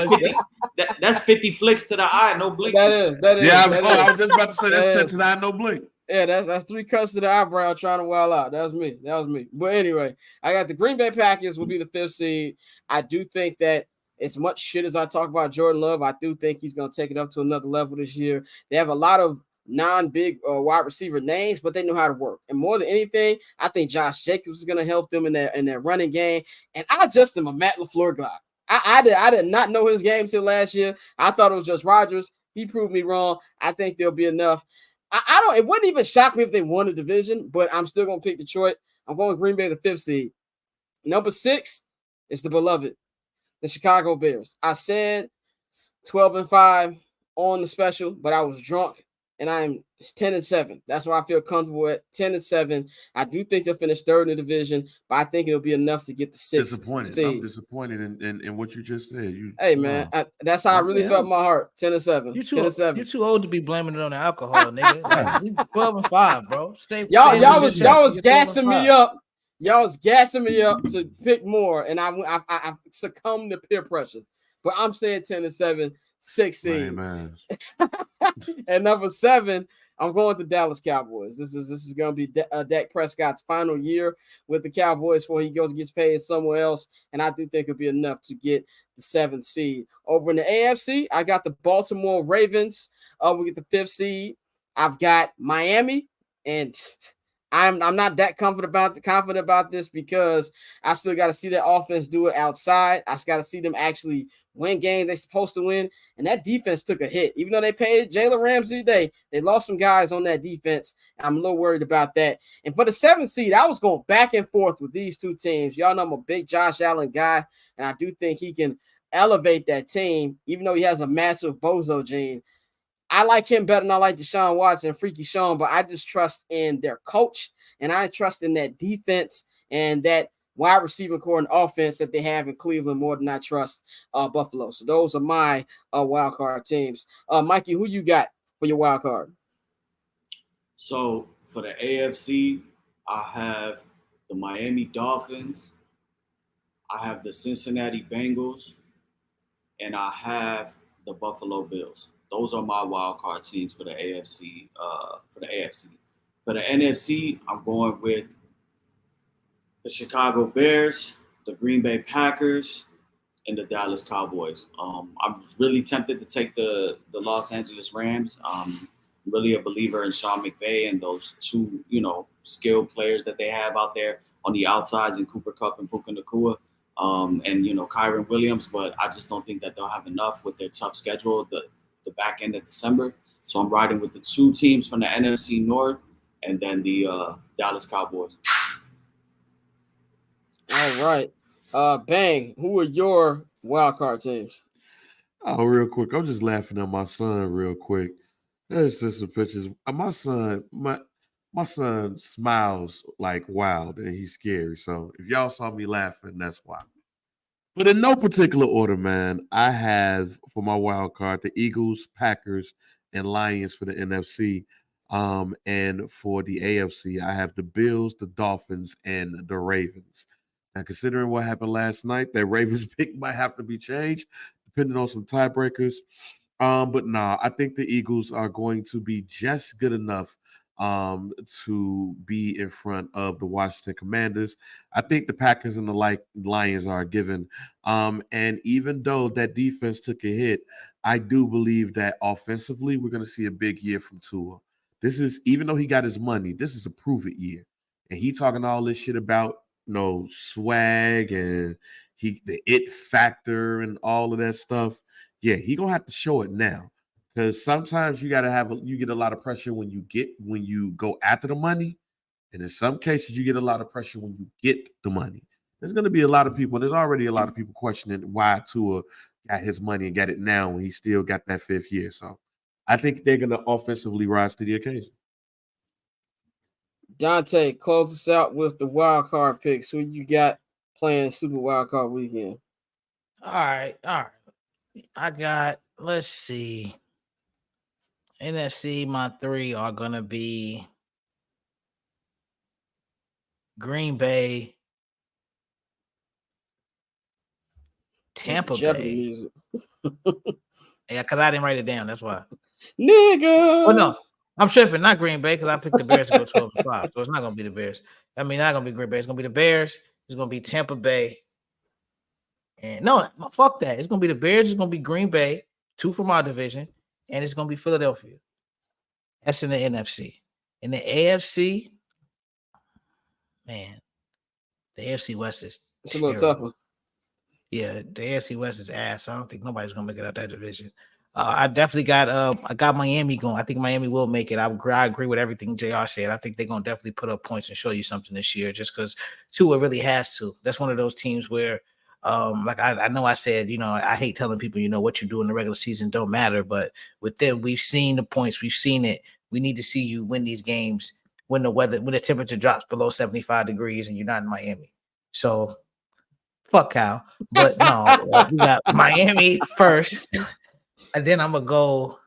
That's 50 flicks to the eye, no blink. That is. Yeah, I was just about to say that's 10 to the eye, no blink. Yeah, that's 3 cuts to the eyebrow trying to wild out. That was me. But anyway, I got the Green Bay Packers will be the 5th seed. I do think that as much shit as I talk about Jordan Love, I do think he's going to take it up to another level this year. They have a lot of non-big wide receiver names, but they know how to work. And more than anything, I think Josh Jacobs is going to help them in their running game. And I just am a Matt LaFleur guy. I did not know his game till last year. I thought it was just Rodgers. He proved me wrong. I think there'll be enough. I don't. It wouldn't even shock me if they won the division, but I'm still gonna pick Detroit. I'm going with Green Bay, the 5th seed. Number 6 is the beloved, the Chicago Bears. I said 12-5 on the special, but I was drunk, and I'm 10-7. That's why I feel comfortable at 10-7. I do think they'll finish 3rd in the division, but I think it'll be enough to get the 6th Disappointed. seed. I'm disappointed in what you just said. Hey man, that's how I really felt in my heart. 10-7. You too too old to be blaming it on the alcohol, nigga. Like, we 12-5, bro. Y'all was gassing me up. Y'all was gassing me up to pick more, and I succumbed to peer pressure. But I'm saying 10-7, 6 seed. And number 7, I'm going to Dallas Cowboys. This is going to be Dak Prescott's final year with the Cowboys before he gets paid somewhere else, and I do think it'll be enough to get the 7th seed. Over in the AFC, I got the Baltimore Ravens. We get the 5th seed. I've got Miami, and I'm not that confident about this because I still got to see that offense do it outside. I just got to see them actually win games they're supposed to win. And that defense took a hit. Even though they paid Jalen Ramsey today, they lost some guys on that defense. I'm a little worried about that. And for the 7th seed, I was going back and forth with these two teams. Y'all know I'm a big Josh Allen guy, and I do think he can elevate that team, even though he has a massive bozo gene. I like him better than I like Deshaun Watson, Freaky Sean, but I just trust in their coach, and I trust in that defense and that wide receiver core and offense that they have in Cleveland more than I trust Buffalo. So those are my wild card teams. Mikey, who you got for your wild card? So for the AFC, I have the Miami Dolphins, I have the Cincinnati Bengals, and I have the Buffalo Bills. Those are my wild card teams for the AFC. For the NFC, I'm going with the Chicago Bears, the Green Bay Packers, and the Dallas Cowboys. I'm really tempted to take the Los Angeles Rams. I'm really a believer in Sean McVay and those two, skilled players that they have out there on the outsides in Cooper Kupp and Puka Nacua, and Kyron Williams. But I just don't think that they'll have enough with their tough schedule. The back end of December. So I'm riding with the 2 teams from the NFC North and then the Dallas Cowboys. All right. Bang, who are your wild card teams? Oh, real quick. I'm just laughing at my son real quick. There's just some pictures. My son smiles like wild and he's scary. So if y'all saw me laughing, that's why. But in no particular order, man, I have for my wild card the Eagles, Packers, and Lions for the NFC. And for the AFC, I have the Bills, the Dolphins, and the Ravens. Now, considering what happened last night, that Ravens pick might have to be changed, depending on some tiebreakers. But nah, I think the Eagles are going to be just good enough to be in front of the Washington Commanders. I think the Packers and the Lions are given. And even though that defense took a hit, I do believe that offensively we're going to see a big year from Tua. This is, even though he got his money, this is a prove-it year. And he talking all this shit about, swag and the it factor and all of that stuff. Yeah, he going to have to show it now. Because sometimes you get a lot of pressure when you go after the money, and in some cases you get a lot of pressure when you get the money. There's going to be a lot of people, and there's already a lot of people questioning why Tua got his money and got it now when he still got that 5th year. So I think they're going to offensively rise to the occasion. Dante, close us out with the wild card picks. Who you got playing Super Wild Card Weekend? All right. I got, let's see. NFC, my 3 are going to be Green Bay, Tampa Bay. Yeah, because I didn't write it down. That's why. Nigga. Oh, no. I'm tripping. Not Green Bay because I picked the Bears to go 12-5. So it's not going to be the Bears. Not going to be Green Bay. It's going to be the Bears. It's going to be Tampa Bay. And no, fuck that. It's going to be the Bears. It's going to be Green Bay, 2 from our division. And it's going to be Philadelphia. That's in the NFC. In the AFC, man, the AFC West is it's a little tougher. Yeah, the AFC West is ass. I don't think nobody's going to make it out that division. I definitely I got Miami going. I think Miami will make it. I agree with everything JR said. I think they're gonna definitely put up points and show you something this year, just because Tua really has to. That's one of those teams where, like I know I said, I hate telling people, what you do in the regular season don't matter, but with them, we've seen the points, we've seen it. We need to see you win these games when the temperature drops below 75 degrees and you're not in Miami. So fuck Cal, but no, we got Miami first. And then I'm gonna go,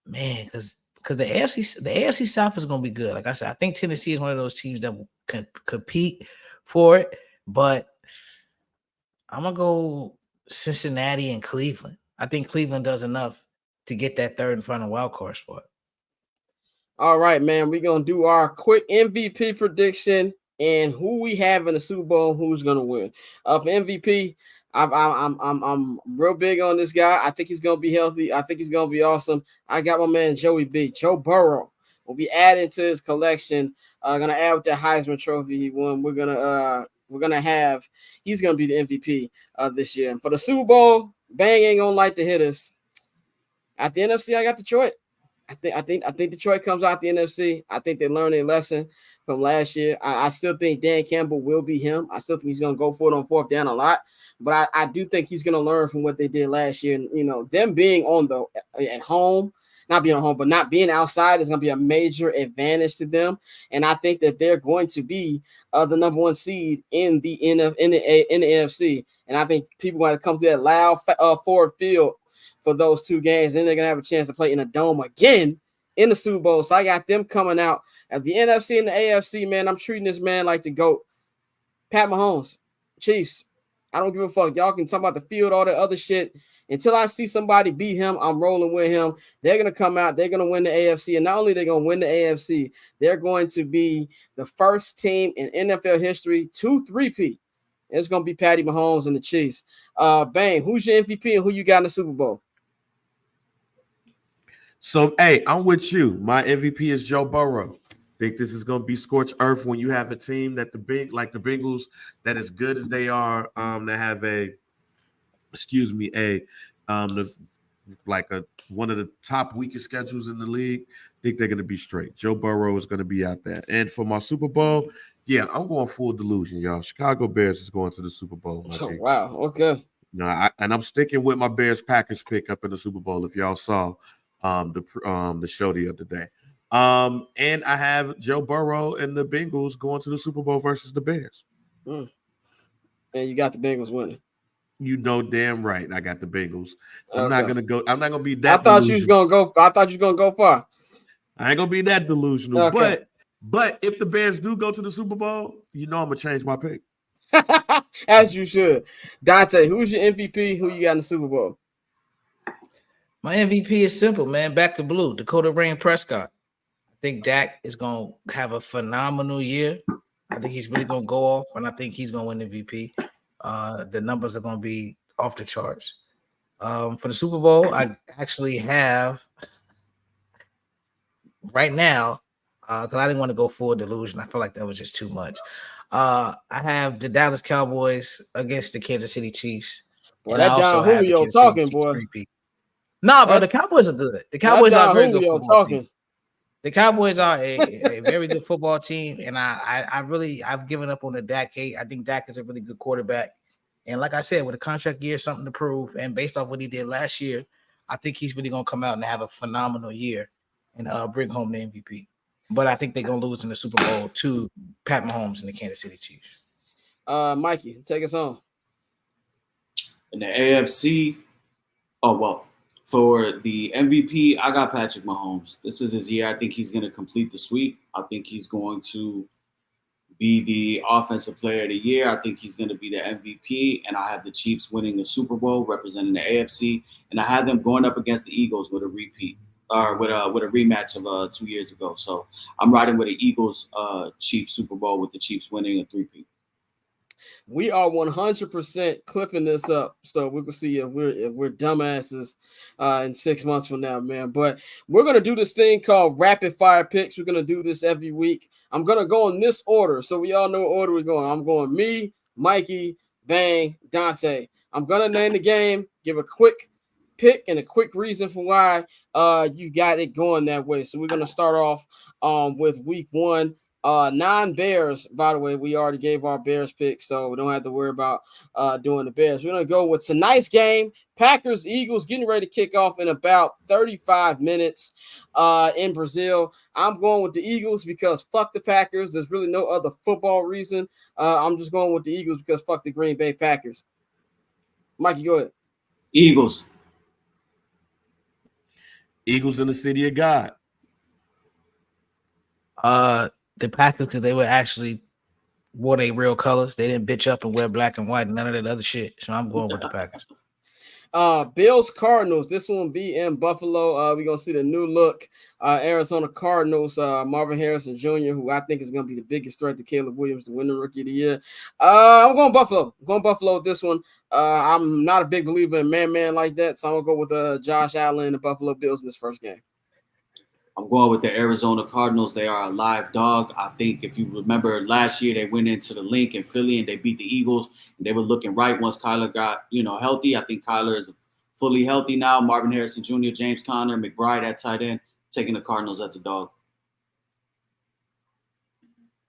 man, because the AFC South is gonna be good. Like I said, I think Tennessee is one of those teams that can compete for it. But I'm gonna go Cincinnati and Cleveland. I think Cleveland does enough to get that third and final wild card spot. All right, man. We're gonna do our quick MVP prediction and who we have in the Super Bowl, who's gonna win. For MVP, I'm real big on this guy. I think he's gonna be healthy. I think he's gonna be awesome. I got my man Joey B. Joe Burrow will be added to his collection. Gonna add with the Heisman Trophy he won. We're gonna have. He's gonna be the MVP this year. And for the Super Bowl, Bang ain't gonna like to hit us. At the NFC, I got Detroit. I think Detroit comes out the NFC. I think they learned a lesson from last year. I still think Dan Campbell will be him. I still think he's going to go for it on fourth down a lot. But I do think he's going to learn from what they did last year. And, them being at home, not being at home, but not being outside is going to be a major advantage to them. And I think that they're going to be the number one seed in the AFC. And I think people want to come to that loud Ford Field for those two games. Then they're going to have a chance to play in a dome again in the Super Bowl. So I got them coming out at the NFC and the AFC, man. I'm treating this man like the GOAT. Pat Mahomes, Chiefs. I don't give a fuck. Y'all can talk about the field, all that other shit. Until I see somebody beat him, I'm rolling with him. They're going to come out. They're going to win the AFC. And not only they're going to win the AFC, they're going to be the first team in NFL history to three-peat. It's going to be Patty Mahomes and the Chiefs. Bang, who's your MVP and who you got in the Super Bowl? So, hey, I'm with you. My MVP is Joe Burrow. Think this is going to be scorched earth when you have a team that the Bengals, that as good as they are, that have one of the top weakest schedules in the league. Think they're going to be straight. Joe Burrow is going to be out there. And for my Super Bowl, yeah, I'm going full delusion, y'all. Chicago Bears is going to the Super Bowl. Oh, wow. Okay. And I'm sticking with my Bears-Packers pick up in the Super Bowl. If y'all saw the show the other day. And I have Joe Burrow and the Bengals going to the Super Bowl versus the Bears. And you got the Bengals winning. You know damn right I got the Bengals. I'm Okay. not gonna be that. I thought you was gonna go far. I ain't gonna be that delusional. Okay. But if the Bears do go to the Super Bowl, I'm gonna change my pick. As you should. Dante, who's your MVP? Who you got in the Super Bowl? My MVP is simple, man. Back to blue. Dakota Rain Prescott. I think Dak is going to have a phenomenal year. I think he's really going to go off, and I think he's going to win MVP. The numbers are going to be off the charts. For the Super Bowl, I actually have right now, because I didn't want to go full delusion. I feel like that was just too much. I have the Dallas Cowboys against the Kansas City Chiefs. Well, that Don Julio talking, boy. No, bro, the Cowboys are good. The Cowboys are very good football talking. team. The Cowboys are a very good football team, and I've given up on the Dak hate. I think Dak is a really good quarterback, and like I said, with a contract year, something to prove, and based off what he did last year, I think he's really gonna come out and have a phenomenal year and bring home the MVP. But I think they're gonna lose in the Super Bowl to Pat Mahomes and the Kansas City Chiefs. Mikey, take us on. In the AFC, for the MVP, I got Patrick Mahomes. This is his year. I think he's going to complete the sweep. I think he's going to be the offensive player of the year. I think he's going to be the MVP. And I have the Chiefs winning the Super Bowl, representing the AFC. And I had them going up against the Eagles with a repeat, or with a rematch of 2 years ago. So I'm riding with the Eagles Chiefs Super Bowl with the Chiefs winning a three-peat. We are 100% clipping this up, so we can see if we're dumbasses in 6 months from now, man. But we're gonna do this thing called rapid fire picks. We're gonna do this every week. I'm gonna go in this order, so we all know what order we're going. I'm going me, Mikey, Bang, Dante. I'm gonna name the game, give a quick pick and a quick reason for why you got it going that way. So we're gonna start off with week 1. Non-Bears, by the way, we already gave our Bears pick, so we don't have to worry about doing the Bears. We're gonna go with tonight's game. Packers, Eagles getting ready to kick off in about 35 minutes in Brazil. I'm going with the Eagles because fuck the Packers. There's really no other football reason. I'm just going with the Eagles because fuck the Green Bay Packers. Mikey, go ahead. Eagles. Eagles in the city of God. The Packers, because they were actually wore their real colors. They didn't bitch up and wear black and white and none of that other shit. So I'm going with the Packers. Bills Cardinals. This one be in Buffalo. We're gonna see the new look. Arizona Cardinals. Marvin Harrison Jr., who I think is gonna be the biggest threat to Caleb Williams to win the Rookie of the Year. I'm going Buffalo. I'm going Buffalo with this one. I'm not a big believer in man like that, so I'm gonna go with Josh Allen and the Buffalo Bills in this first game. I'm going with the Arizona Cardinals. They are a live dog. I think if you remember last year, they went into the link in Philly and they beat the Eagles. And they were looking right once Kyler got, healthy. I think Kyler is fully healthy now. Marvin Harrison Jr., James Conner, McBride at tight end, taking the Cardinals as a dog.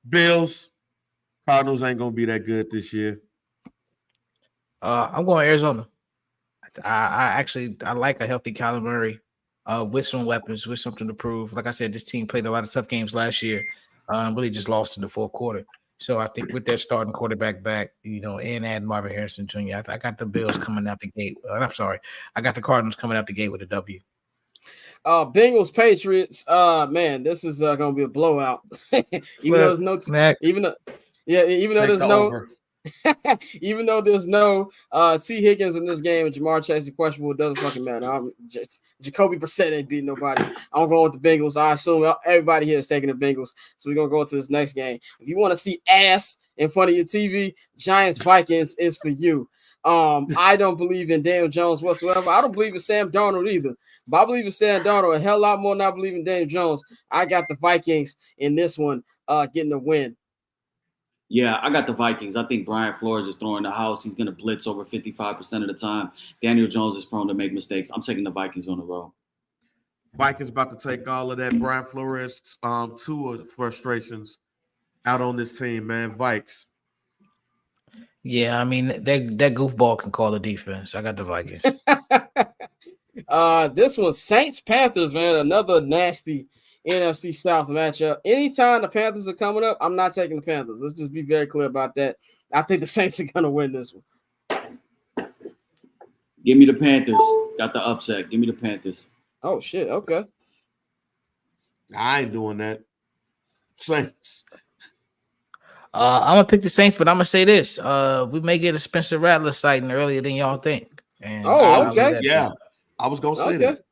Bills. Cardinals ain't gonna be that good this year. I'm going Arizona. I like a healthy Kyler Murray. With some weapons, with something to prove. Like I said, this team played a lot of tough games last year. Really just lost in the fourth quarter. So I think with their starting quarterback back, and adding Marvin Harrison Jr., I got the Bills coming out the gate. I got the Cardinals coming out the gate with a W. Bengals Patriots. Man, this is gonna be a blowout. Even though there's no T. Higgins in this game and Jamar Chase is questionable, it doesn't fucking matter. Jacoby Brissett ain't beating nobody. I'm going with the Bengals. I assume everybody here is taking the Bengals. So we're gonna go into this next game. If you want to see ass in front of your TV, Giants Vikings is for you. I don't believe in Daniel Jones whatsoever. I don't believe in Sam Darnold either. But I believe in Sam Darnold a hell lot more than I believe in Daniel Jones. I got the Vikings in this one getting a win. Yeah, I got the Vikings. I think Brian Flores is throwing the house. He's going to blitz over 55% of the time. Daniel Jones is prone to make mistakes. I'm taking the Vikings on the road. Vikings about to take all of that Brian Flores Tua frustrations out on this team, man. Vikes. Yeah, I mean, that goofball can call the defense. I got the Vikings. This one, Saints Panthers, man. Another nasty NFC South matchup. Anytime the Panthers are coming up, I'm not taking the Panthers. Let's just be very clear about that. I think the Saints are going to win this one. Give me the Panthers. Got the upset. Give me the Panthers. Oh, shit. Okay. I ain't doing that. Saints. I'm going to pick the Saints, but I'm going to say this. We may get a Spencer Rattler sighting earlier than y'all think. And okay. Yeah. I was going to say that.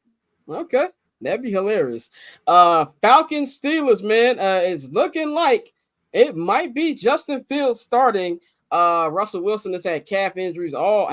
Okay. That'd be hilarious. Falcons Steelers, man. It's looking like it might be Justin Fields starting. Russell Wilson has had calf issues all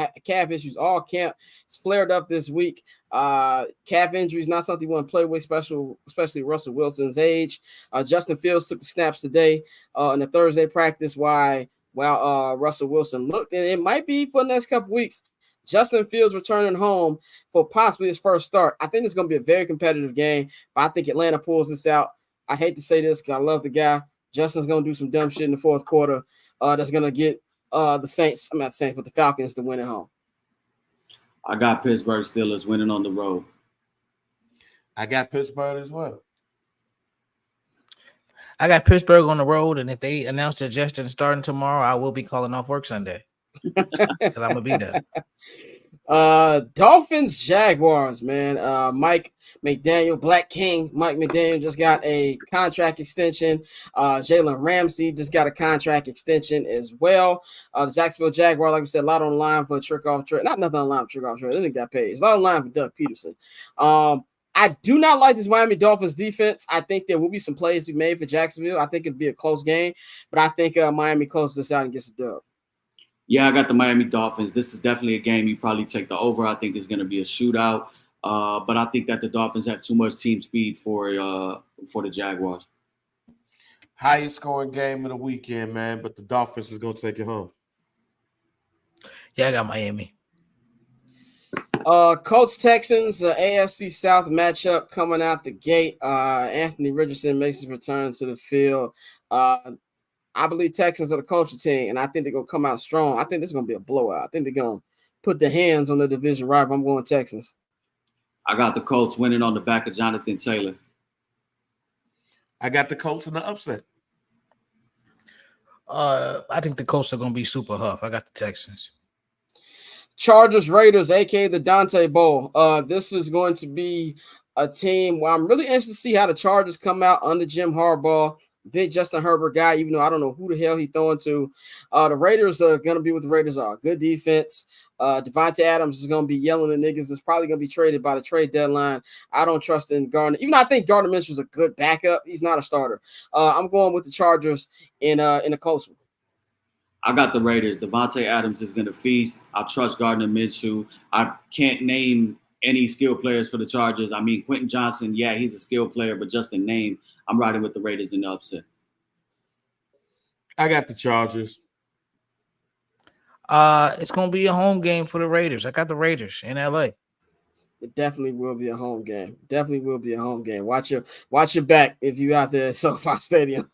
camp. It's flared up this week. Calf injuries, not something you want to play with, especially Russell Wilson's age. Justin Fields took the snaps today in the Thursday practice while Russell Wilson looked, and it might be for the next couple weeks. Justin Fields returning home for possibly his first start. I think it's going to be a very competitive game, but I think Atlanta pulls this out. I hate to say this because I love the guy. Justin's going to do some dumb shit in the fourth quarter that's going to get the Falcons to win at home. I got Pittsburgh Steelers winning on the road. I got Pittsburgh as well. I got Pittsburgh on the road, and if they announce that Justin starting tomorrow, I will be calling off work Sunday. Because I'm gonna be there. Dolphins Jaguars, man. Mike McDaniel, Black King. Mike McDaniel just got a contract extension. Jalen Ramsey just got a contract extension as well. The Jacksonville Jaguars, like we said, a lot on the line for a trick-off trade. Not nothing on the line for trick-off trade. They didn't get paid. It's a lot on the line for Doug Peterson. I do not like this Miami Dolphins defense. I think there will be some plays to be made for Jacksonville. I think it'd be a close game, but I think Miami closes this out and gets a dub. Yeah, I got the Miami Dolphins. This is definitely a game you probably take the over. I think it's going to be a shootout, but I think that the Dolphins have too much team speed for the Jaguars. Highest scoring game of the weekend, man, but the Dolphins is going to take it home. Yeah, I got Miami. Colts Texans AFC South matchup coming out the gate. Anthony Richardson makes his return to the field. I believe Texans are the culture team, and I think they're gonna come out strong. I think this is gonna be a blowout. I think they're gonna put their hands on the division rival. I'm going Texans. I got the Colts winning on the back of Jonathan Taylor. I got the Colts in the upset. I think the Colts are going to be super huff. I got the Texans. Chargers Raiders, aka the Dante Bowl. This is going to be a team where I'm really interested to see how the Chargers come out under Jim Harbaugh. Big Justin Herbert guy, even though I don't know who the hell he's throwing to. The Raiders are going to be what the Raiders are. Good defense. Devontae Adams is going to be yelling at niggas. It's probably going to be traded by the trade deadline. I don't trust in Gardner. Even though I think Gardner Minshew's a good backup, he's not a starter. I'm going with the Chargers in a close one. I got the Raiders. Devontae Adams is going to feast. I trust Gardner Minshew. I can't name any skill players for the Chargers. I mean, Quentin Johnson, yeah, he's a skill player, but just in name, I'm riding with the Raiders in the upset. I got the Chargers. It's going to be a home game for the Raiders. I got the Raiders in LA. It definitely will be a home game. Definitely will be a home game. Watch your back if you out there at SoFi Stadium.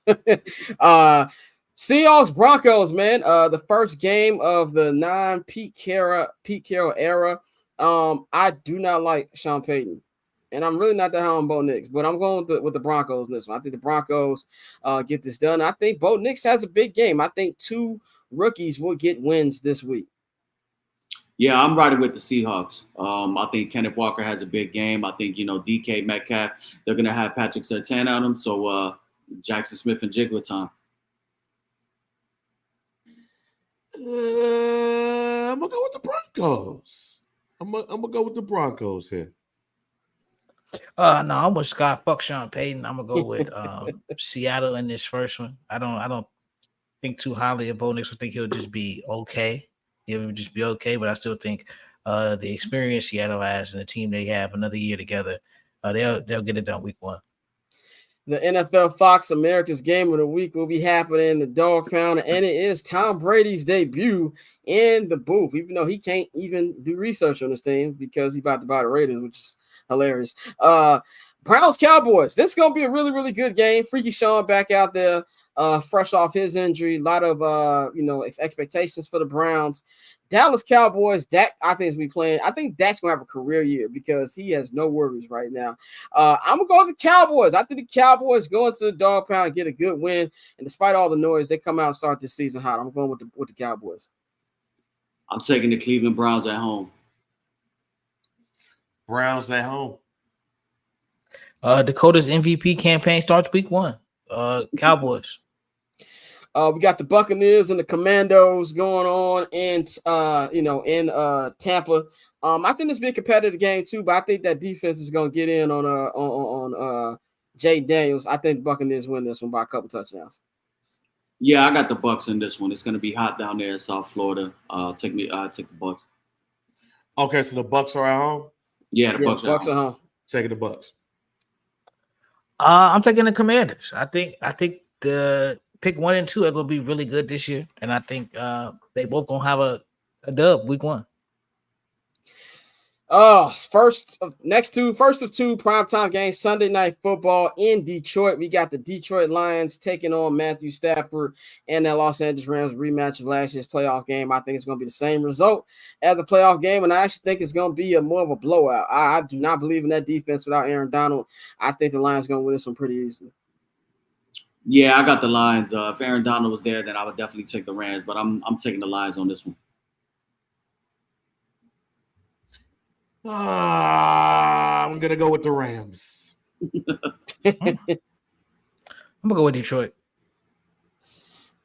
Seahawks Broncos, man. The first game of the non-Pete Carroll era. I do not like Sean Payton, and I'm really not that high on Bo Nix, but I'm going with the Broncos in this one. I think the Broncos get this done. I think Bo Nix has a big game. I think 2 rookies will get wins this week. Yeah, I'm riding with the Seahawks. I think Kenneth Walker has a big game. I think, DK Metcalf, they're going to have Patrick Surtain on them. So Jackson Smith and Jigba time. I'm going to go with the Broncos. I'm gonna go with the Broncos here. No, I'm with Scott. Fuck Sean Payton. I'm gonna go with Seattle in this first one. I don't think too highly of Bo Nix. I think he'll just be okay. He'll just be okay, but I still think the experience Seattle has and the team they have another year together, they'll get it done week 1. The NFL Fox America's Game of the Week will be happening in the Dog Pound, and it is Tom Brady's debut in the booth, even though he can't even do research on this team because he's about to buy the Raiders, which is hilarious. Browns Cowboys. This is going to be a really, really good game. Freaky Sean back out there, fresh off his injury. A lot of expectations for the Browns. Dallas Cowboys, Dak, I think, is we playing. I think Dak's going to have a career year because he has no worries right now. I'm going to go with the Cowboys. I think the Cowboys go into the Dog Pound and get a good win. And despite all the noise, they come out and start this season hot. I'm going with the Cowboys. I'm taking the Cleveland Browns at home. Browns at home. Dakota's MVP campaign starts week 1. Cowboys. We got the Buccaneers and the Commandos going on in Tampa. I think this will be a competitive game too, but I think that defense is going to get in on Jay Daniels. I think the Buccaneers win this one by a couple touchdowns. Yeah, I got the Bucs in this one. It's going to be hot down there in South Florida. Take the Bucs. Okay, so the Bucs are at home. Yeah, the Bucs are home. Taking the Bucs. I'm taking the Commanders. I think the pick 1 and 2 are going to be really good this year, and I think they both going to have a dub week 1. First of 2 primetime games, Sunday Night Football in Detroit. We got the Detroit Lions taking on Matthew Stafford and that Los Angeles Rams rematch of last year's playoff game. I think it's going to be the same result as the playoff game, and I actually think it's going to be more of a blowout. I do not believe in that defense without Aaron Donald. I think the Lions are going to win this one pretty easily. Yeah, I got the Lions. If Aaron Donald was there, then I would definitely take the Rams, but I'm taking the Lions on this one. I'm gonna go with the Rams. I'm gonna go with Detroit.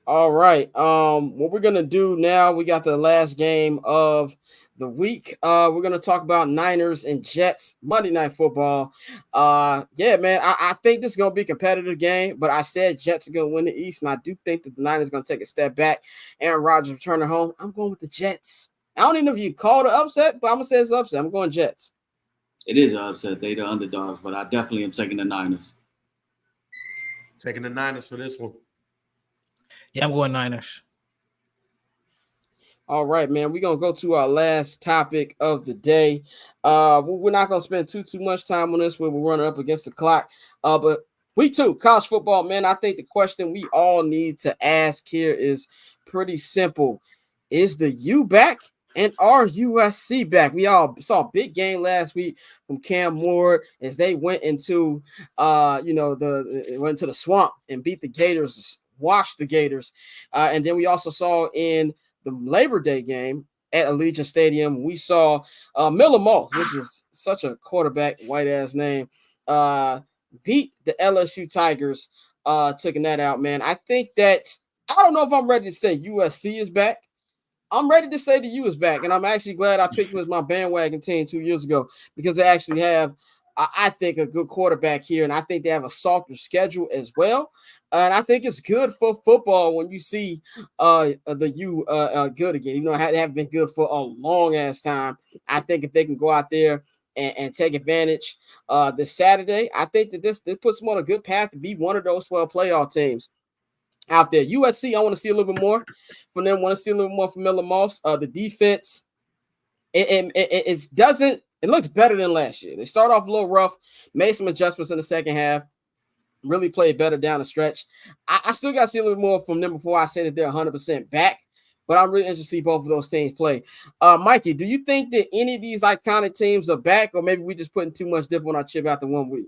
All right. What we're gonna do now? We got the last game of the week. We're gonna talk about Niners and Jets Monday Night Football. Yeah, man. I think this is gonna be a competitive game, but I said Jets are gonna win the East, and I do think that the Niners are gonna take a step back. Aaron Rodgers returning home. I'm going with the Jets. I don't even know if you call it upset, but I'm gonna say it's upset. I'm going Jets. It is an upset. They the underdogs, but I definitely am taking the Niners. Taking the Niners for this one. Yeah, I'm going Niners. All right, man. We're gonna go to our last topic of the day. We're not gonna spend too much time on this when we're running up against the clock. But week 2, college football, man. I think the question we all need to ask here is pretty simple: is the U back? And are USC back? We all saw a big game last week from Cam Ward as they went into went into the swamp and beat the Gators, washed the Gators. And then we also saw in the Labor Day game at Allegiant Stadium, we saw Miller Moss, which is such a quarterback, white ass name, beat the LSU Tigers, taking that out, man. I think that I don't know if I'm ready to say USC is back. I'm ready to say the U is back, and I'm actually glad I picked them as my bandwagon team 2 years ago because they actually have, I think, a good quarterback here, and I think they have a softer schedule as well. And I think it's good for football when you see the U good again. Even though they haven't been good for a long ass time, I think if they can go out there and take advantage this Saturday, I think that this puts them on a good path to be one of those 12 playoff teams out there. USC, I want to see a little bit more from them. Want to see a little more from Miller Moss. The defense, it looks better than last year. They start off a little rough, made some adjustments in the second half, really played better down the stretch. I still got to see a little more from them before I say that they're 100% back, but I'm really interested to see both of those teams play. Mikey, do you think that any of these iconic teams are back, or maybe we just putting too much dip on our chip after 1 week?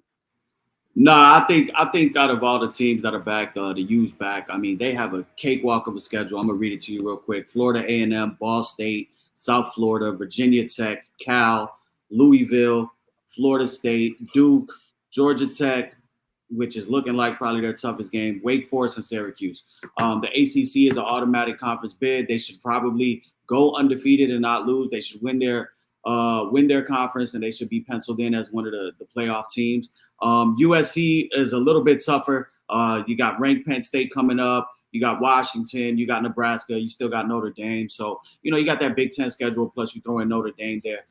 No, I think out of all the teams that are back, the U's back. I mean, they have a cakewalk of a schedule. I'm gonna read it to you real quick. Florida A&M, Ball State, South Florida, Virginia Tech, Cal, Louisville, Florida State, Duke, Georgia Tech, which is looking like probably their toughest game, Wake Forest and Syracuse. The ACC is an automatic conference bid. They should probably go undefeated and not lose. They should win their conference, and they should be penciled in as one of the playoff teams. USC is a little bit tougher. You got ranked Penn State coming up. You got Washington. You got Nebraska. You still got Notre Dame. So, you got that Big Ten schedule, plus you throw in Notre Dame there.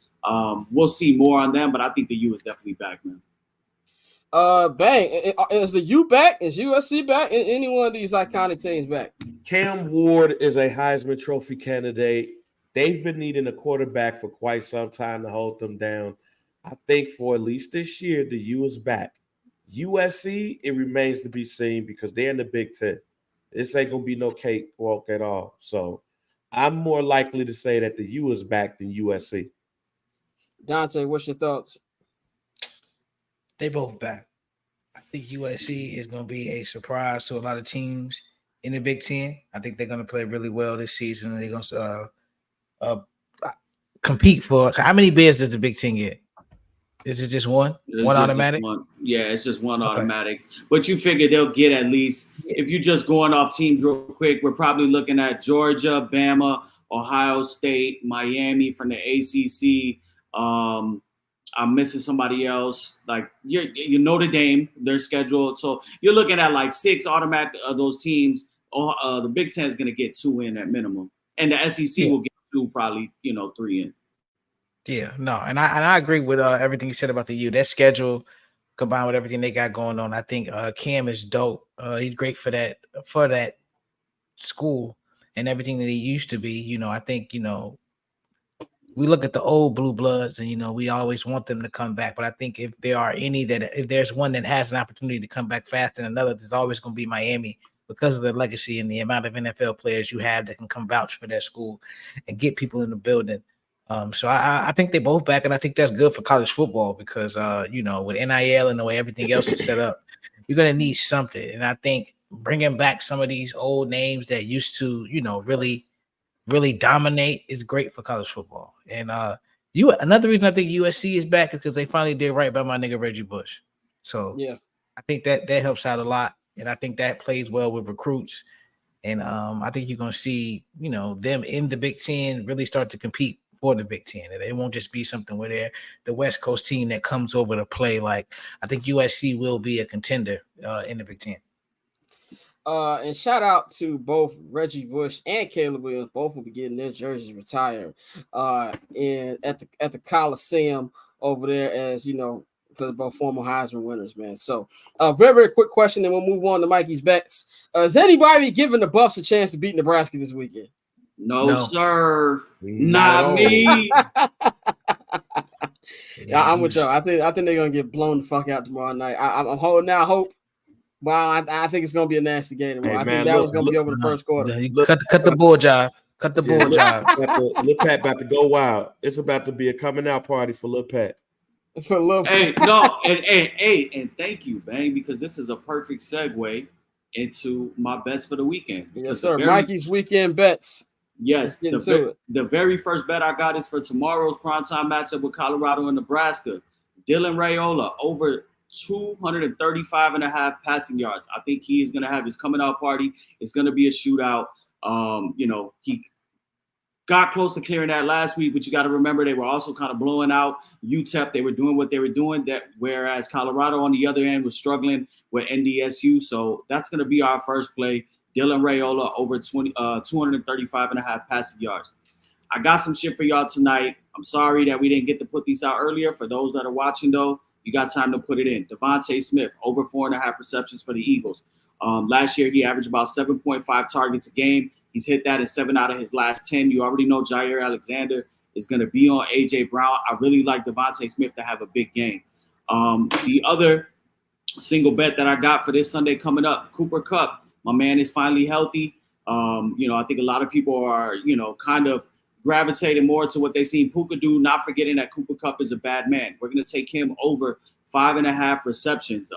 We'll see more on them, but I think the U is definitely back, man. Bang. Is the U back? Is USC back? Is any one of these iconic teams back? Cam Ward is a Heisman Trophy candidate. They've been needing a quarterback for quite some time to hold them down. I think for at least this year, the U is back. USC, it remains to be seen because they're in the Big Ten. This ain't going to be no cakewalk at all. So I'm more likely to say that the U is back than USC. Dante, what's your thoughts? They both back. I think USC is going to be a surprise to a lot of teams in the Big Ten. I think they're going to play really well this season. They're going to compete for – how many bids does the Big Ten get? Is it just one? One automatic? Yeah, it's just one automatic. But you figure they'll get at least – if you're just going off teams real quick, we're probably looking at Georgia, Bama, Ohio State, Miami from the ACC. I'm missing somebody else. Like you Notre Dame, their schedule. So you're looking at like 6 automatic of those teams. The Big Ten is going to get 2 in at minimum, and the SEC will get 2, probably 3 in. Yeah, no, and I agree with everything you said about the U. That schedule combined with everything they got going on, I think Cam is dope. He's great for that school and everything that he used to be. I think we look at the old blue bloods and we always want them to come back. But I think if there's one that has an opportunity to come back faster than another, there's always going to be Miami because of the legacy and the amount of NFL players you have that can come vouch for their school and get people in the building. So I think they both back, and I think that's good for college football because with NIL and the way everything else is set up, you're going to need something. And I think bringing back some of these old names that used to, really really dominate is great for college football. And another reason I think USC is back is because they finally did right by my nigga Reggie Bush. So yeah, I think that helps out a lot, and I think that plays well with recruits. And I think you're gonna see them in the Big Ten really start to compete for the Big Ten, and it won't just be something where they're the West Coast team that comes over to play. Like I think USC will be a contender in the Big Ten. And shout out to both Reggie Bush and Caleb Williams. Both will be getting their jerseys retired at the Coliseum over there, as because both former Heisman winners, man. So very, very quick question, and we'll move on to Mikey's bets. Is anybody giving the Buffs a chance to beat Nebraska this weekend? No, sir. Not Not me. Yeah, I'm with y'all. I think they're gonna get blown the fuck out tomorrow night. I'm holding out hope. Well, I think it's gonna be a nasty game tomorrow. Hey, I man, think that look, was gonna be over the first quarter. Cut the bull jive. Cut the bull Lil jive. Pat about to go wild. It's about to be a coming out party for Lil Pat. For a little Hey, no, and thank you, Bang, because this is a perfect segue into my bets for the weekend. Yes, sir. Mikey's weekend bets. Yes, Let's get into it. the very first bet I got is for tomorrow's primetime matchup with Colorado and Nebraska. Dylan Raiola over 235 and a half passing yards. I think he is going to have his coming out party. It's going to be a shootout. He got close to clearing that last week, but you got to remember they were also kind of blowing out UTEP. They were doing what they were doing, whereas Colorado on the other end was struggling with NDSU. So that's going to be our first play. Dylan Raiola over 235 and a half passing yards. I got some shit for y'all tonight. I'm sorry that we didn't get to put these out earlier. For those that are watching, though, you got time to put it in. Devontae Smith, over 4.5 receptions for the Eagles. Last year, he averaged about 7.5 targets a game. He's hit that in 7 out of his last 10. You already know Jair Alexander is going to be on A.J. Brown. I really like Devontae Smith to have a big game. The other single bet that I got for this Sunday coming up, Cooper Kupp. My man is finally healthy. I think a lot of people are, kind of gravitating more to what they seen Puka do, not forgetting that Cooper Kupp is a bad man. We're going to take him over 5.5 receptions.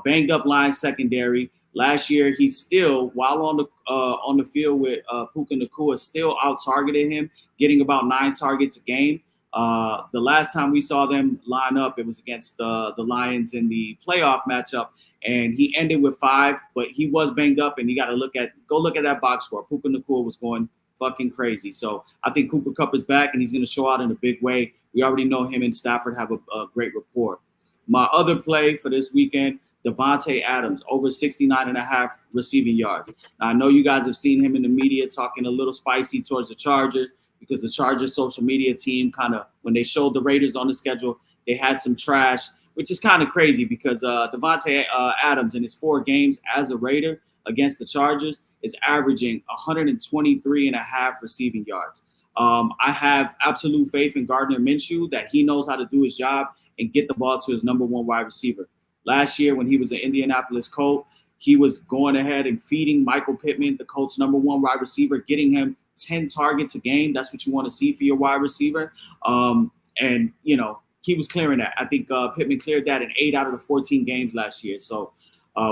Banged up line secondary. Last year, he still, while on the field with Puka Nacua, still out-targeted him, getting about 9 targets a game. The last time we saw them line up, it was against the Lions in the playoff matchup, and he ended with 5, but he was banged up, and you got to go look at that box score. Puka Nacua was going fucking crazy. So I think Cooper Kupp is back, and he's going to show out in a big way. We already know him and Stafford have a great rapport. My other play for this weekend, Davante Adams, over 69.5 receiving yards. Now, I know you guys have seen him in the media talking a little spicy towards the Chargers because the Chargers social media team kind of, when they showed the Raiders on the schedule, they had some trash, which is kind of crazy because Davante Adams in his 4 games as a Raider against the Chargers is averaging 123.5 receiving yards. I have absolute faith in Gardner Minshew that he knows how to do his job and get the ball to his number 1 wide receiver. Last year, when he was an Indianapolis Colt, he was going ahead and feeding Michael Pittman, the Colts' number 1 wide receiver, getting him 10 targets a game. That's what you want to see for your wide receiver. He was clearing that. I think Pittman cleared that in 8 out of the 14 games last year. So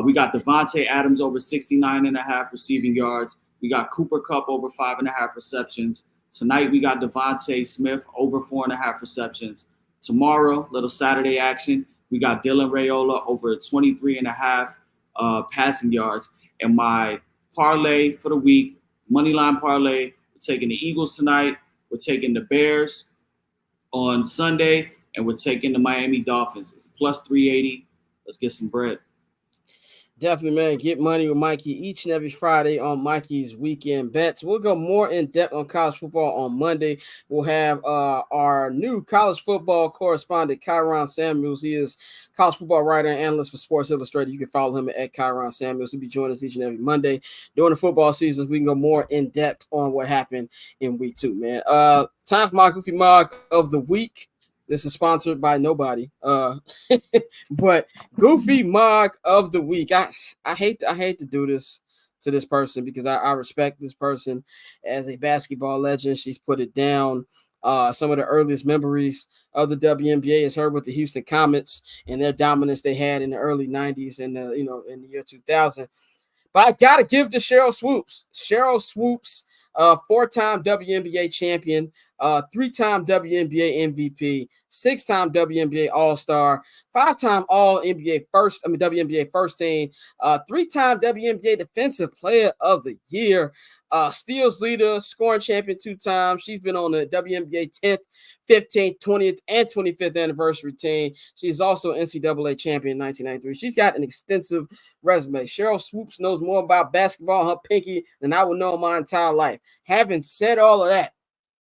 we got Davante Adams over 69.5 receiving yards. We got Cooper Kupp over 5.5 receptions. Tonight, we got Devontae Smith over 4.5 receptions. Tomorrow, little Saturday action. We got Dylan Raiola over 23.5 passing yards. And my parlay for the week, moneyline parlay, we're taking the Eagles tonight. We're taking the Bears on Sunday. And we're taking the Miami Dolphins. It's plus 380. Let's get some bread. Definitely, man. Get money with Mikey each and every Friday on Mikey's Weekend Bets. We'll go more in depth on college football on Monday. We'll have our new college football correspondent, Kyron Samuels. He is college football writer and analyst for Sports Illustrated. You can follow him at Kyron Samuels. He'll be joining us each and every Monday. During the football seasons, we can go more in depth on what happened in week 2, man. Time for my Goofy Mog of the week. This is sponsored by nobody. But Goofy Mog of the week. I hate to do this to this person because I respect this person as a basketball legend. She's put it down. Some of the earliest memories of the WNBA is her with the Houston Comets and their dominance they had in the early 90s and in the year 2000. But I gotta give to Sheryl Swoops. Sheryl Swoops, 4-time WNBA champion, 3-time WNBA MVP, 6-time WNBA All-Star, 5-time WNBA first team, 3-time WNBA Defensive Player of the Year, steals leader, scoring champion 2 times. She's been on the WNBA 10th, 15th, 20th, and 25th anniversary team. She's also NCAA champion in 1993. She's got an extensive resume. Sheryl Swoops knows more about basketball and her pinky than I would know in my entire life. Having said all of that,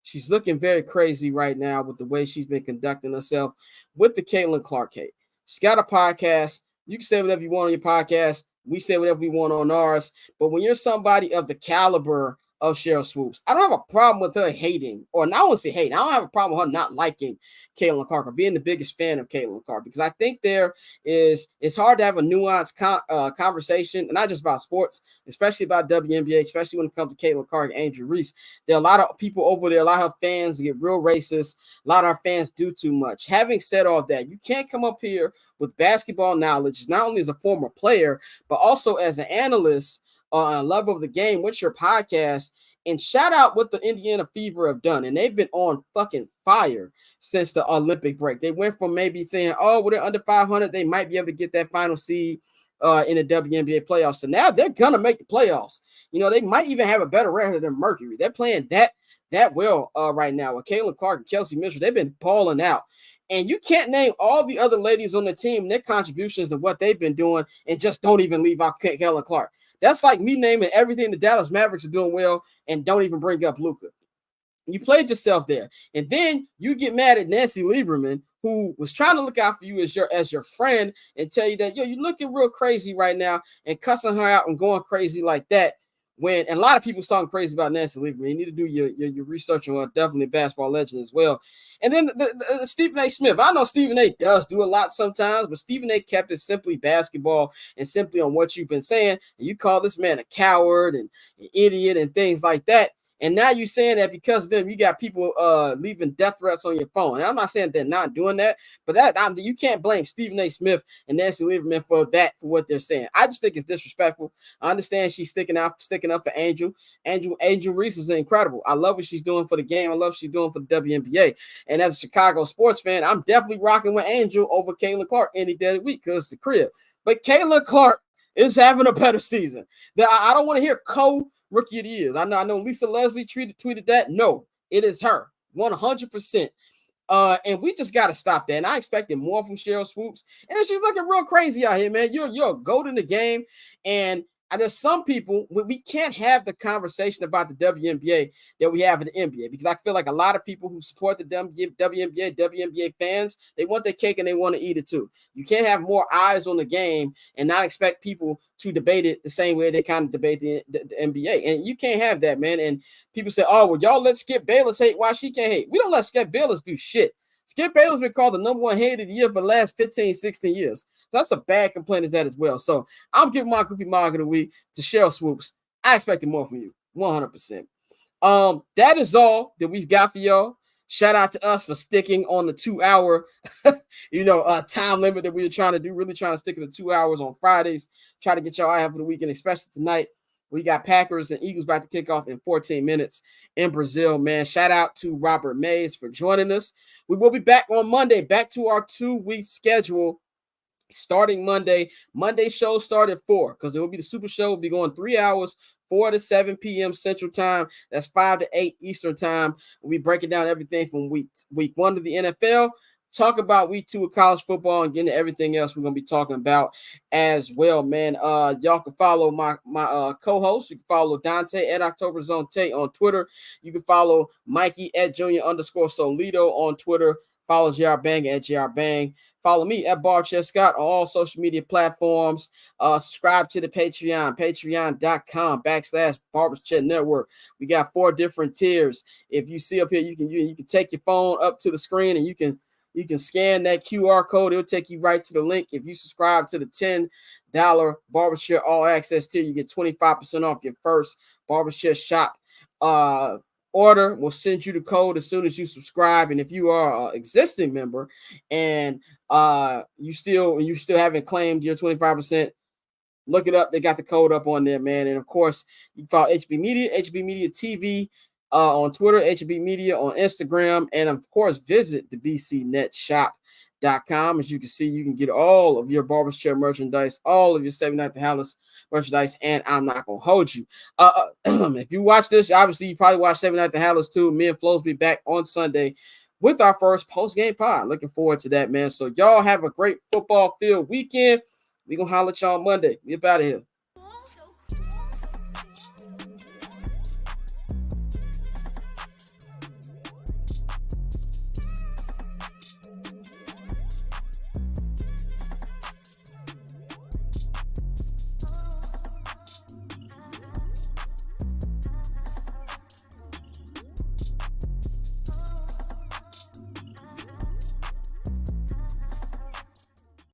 she's looking very crazy right now with the way she's been conducting herself with the Caitlin Clark case. She's got a podcast. You can say whatever you want on your podcast. We say whatever we want on ours. But when you're somebody of the caliber of Sheryl Swoops. I don't have a problem with her hating, or not want to say hating. I don't have a problem with her not liking Caitlin Clark or being the biggest fan of Caitlin Clark, because I think it's hard to have a nuanced conversation, and not just about sports, especially about WNBA, especially when it comes to Caitlin Clark and Angel Reese. There are a lot of people over there, a lot of fans get real racist. A lot of our fans do too much. Having said all that, you can't come up here with basketball knowledge, not only as a former player, but also as an analyst on a level of the game with your podcast, and shout out what the Indiana Fever have done. And they've been on fucking fire since the Olympic break. They went from maybe saying, oh, well, they're under 500, they might be able to get that final seed in the WNBA playoffs. So now they're gonna make the playoffs. You know, they might even have a better record than Mercury. They're playing that well right now with Caitlin Clark and Kelsey Mitchell. They've been balling out. And you can't name all the other ladies on the team, their contributions to what they've been doing, and just don't even leave out Caitlin Clark. That's like me naming everything the Dallas Mavericks are doing well and don't even bring up Luka. You played yourself there. And then you get mad at Nancy Lieberman, who was trying to look out for you as your friend and tell you that, yo, you're looking real crazy right now, and cussing her out and going crazy like that. And a lot of people talking crazy about Nancy Lieberman. You need to do your research on her, definitely a basketball legend as well. And then the Stephen A. Smith. I know Stephen A. does do a lot sometimes, but Stephen A. kept it simply basketball and simply on what you've been saying. And you call this man a coward and an idiot and things like that. And now you're saying that because of them, you got people leaving death threats on your phone. And I'm not saying they're not doing that, but you can't blame Stephen A. Smith and Nancy Lieberman for what they're saying. I just think it's disrespectful. I understand she's sticking up for Angel. Angel Reese is incredible. I love what she's doing for the game. I love what she's doing for the WNBA. And as a Chicago sports fan, I'm definitely rocking with Angel over Caitlin Clark any day of the week because it's the crib. But Caitlin Clark is having a better season. I don't want to hear Rookie of the Year. I know Lisa Leslie tweeted that. No, it is her 100%. And we just got to stop that. And I expected more from Sheryl Swoops. And she's looking real crazy out here, man. You're a goat in the game. And there's some people, we can't have the conversation about the WNBA that we have in the NBA, because I feel like a lot of people who support the WNBA fans, they want their cake and they want to eat it too. You can't have more eyes on the game and not expect people to debate it the same way they kind of debate the NBA. And you can't have that, man. And people say, oh, well, y'all let Skip Bayless hate. Why she can't hate? We don't let Skip Bayless do shit. Skip Bayless been called the #1 hater of the year for the last 15, 16 years. That's a bad complaint as that as well. So I'm giving my Goofy Mog of the week to Sheryl Swoops. I expected more from you, 100%. That is all that we've got for y'all. Shout out to us for sticking on the 2-hour, time limit that we were trying to do. Really trying to stick to the 2 hours on Fridays. Try to get y'all out for the weekend, especially tonight. We got Packers and Eagles about to kick off in 14 minutes in Brazil, man. Shout out to Robert Mays for joining us. We will be back on Monday, back to our 2-week schedule starting Monday. Monday show start at 4 because it will be the Super Show. We'll be going 3 hours, 4 to 7 p.m. Central Time. That's 5 to 8 Eastern Time. We'll be breaking down everything from week 1 to the NFL. Talk about week 2 of college football and getting to everything else we're going to be talking about as well, man. Y'all can follow my co-host. You can follow Dante at October Zone Tate on Twitter. You can follow Mikey at Junior_Solito on Twitter. Follow JR Bang at JR Bang. Follow me at Barbchair Scott on all social media platforms. Subscribe to the Patreon, patreon.com/Barbchair Network. We got 4 different tiers. If you see up here, you can take your phone up to the screen and you can scan that QR code. It'll take you right to the link. If you subscribe to the $10 Barbershop All Access tier, you get 25% off your first Barbershop shop order. We'll send you the code as soon as you subscribe. And if you are an existing member and you still haven't claimed your 25%, look it up. They got the code up on there, man. And of course, you can follow HB Media TV on Twitter, HB Media on Instagram, and of course, visit the bcnetshop.com. As you can see, you can get all of your Barber's Chair merchandise, all of your 79th Hallis merchandise, and I'm not going to hold you. If you watch this, obviously, you probably watch 79th Hallis too. Me and Flo's be back on Sunday with our first post-game pod. Looking forward to that, man. So y'all have a great football-filled weekend. We're going to holler at y'all on Monday. We up out of here.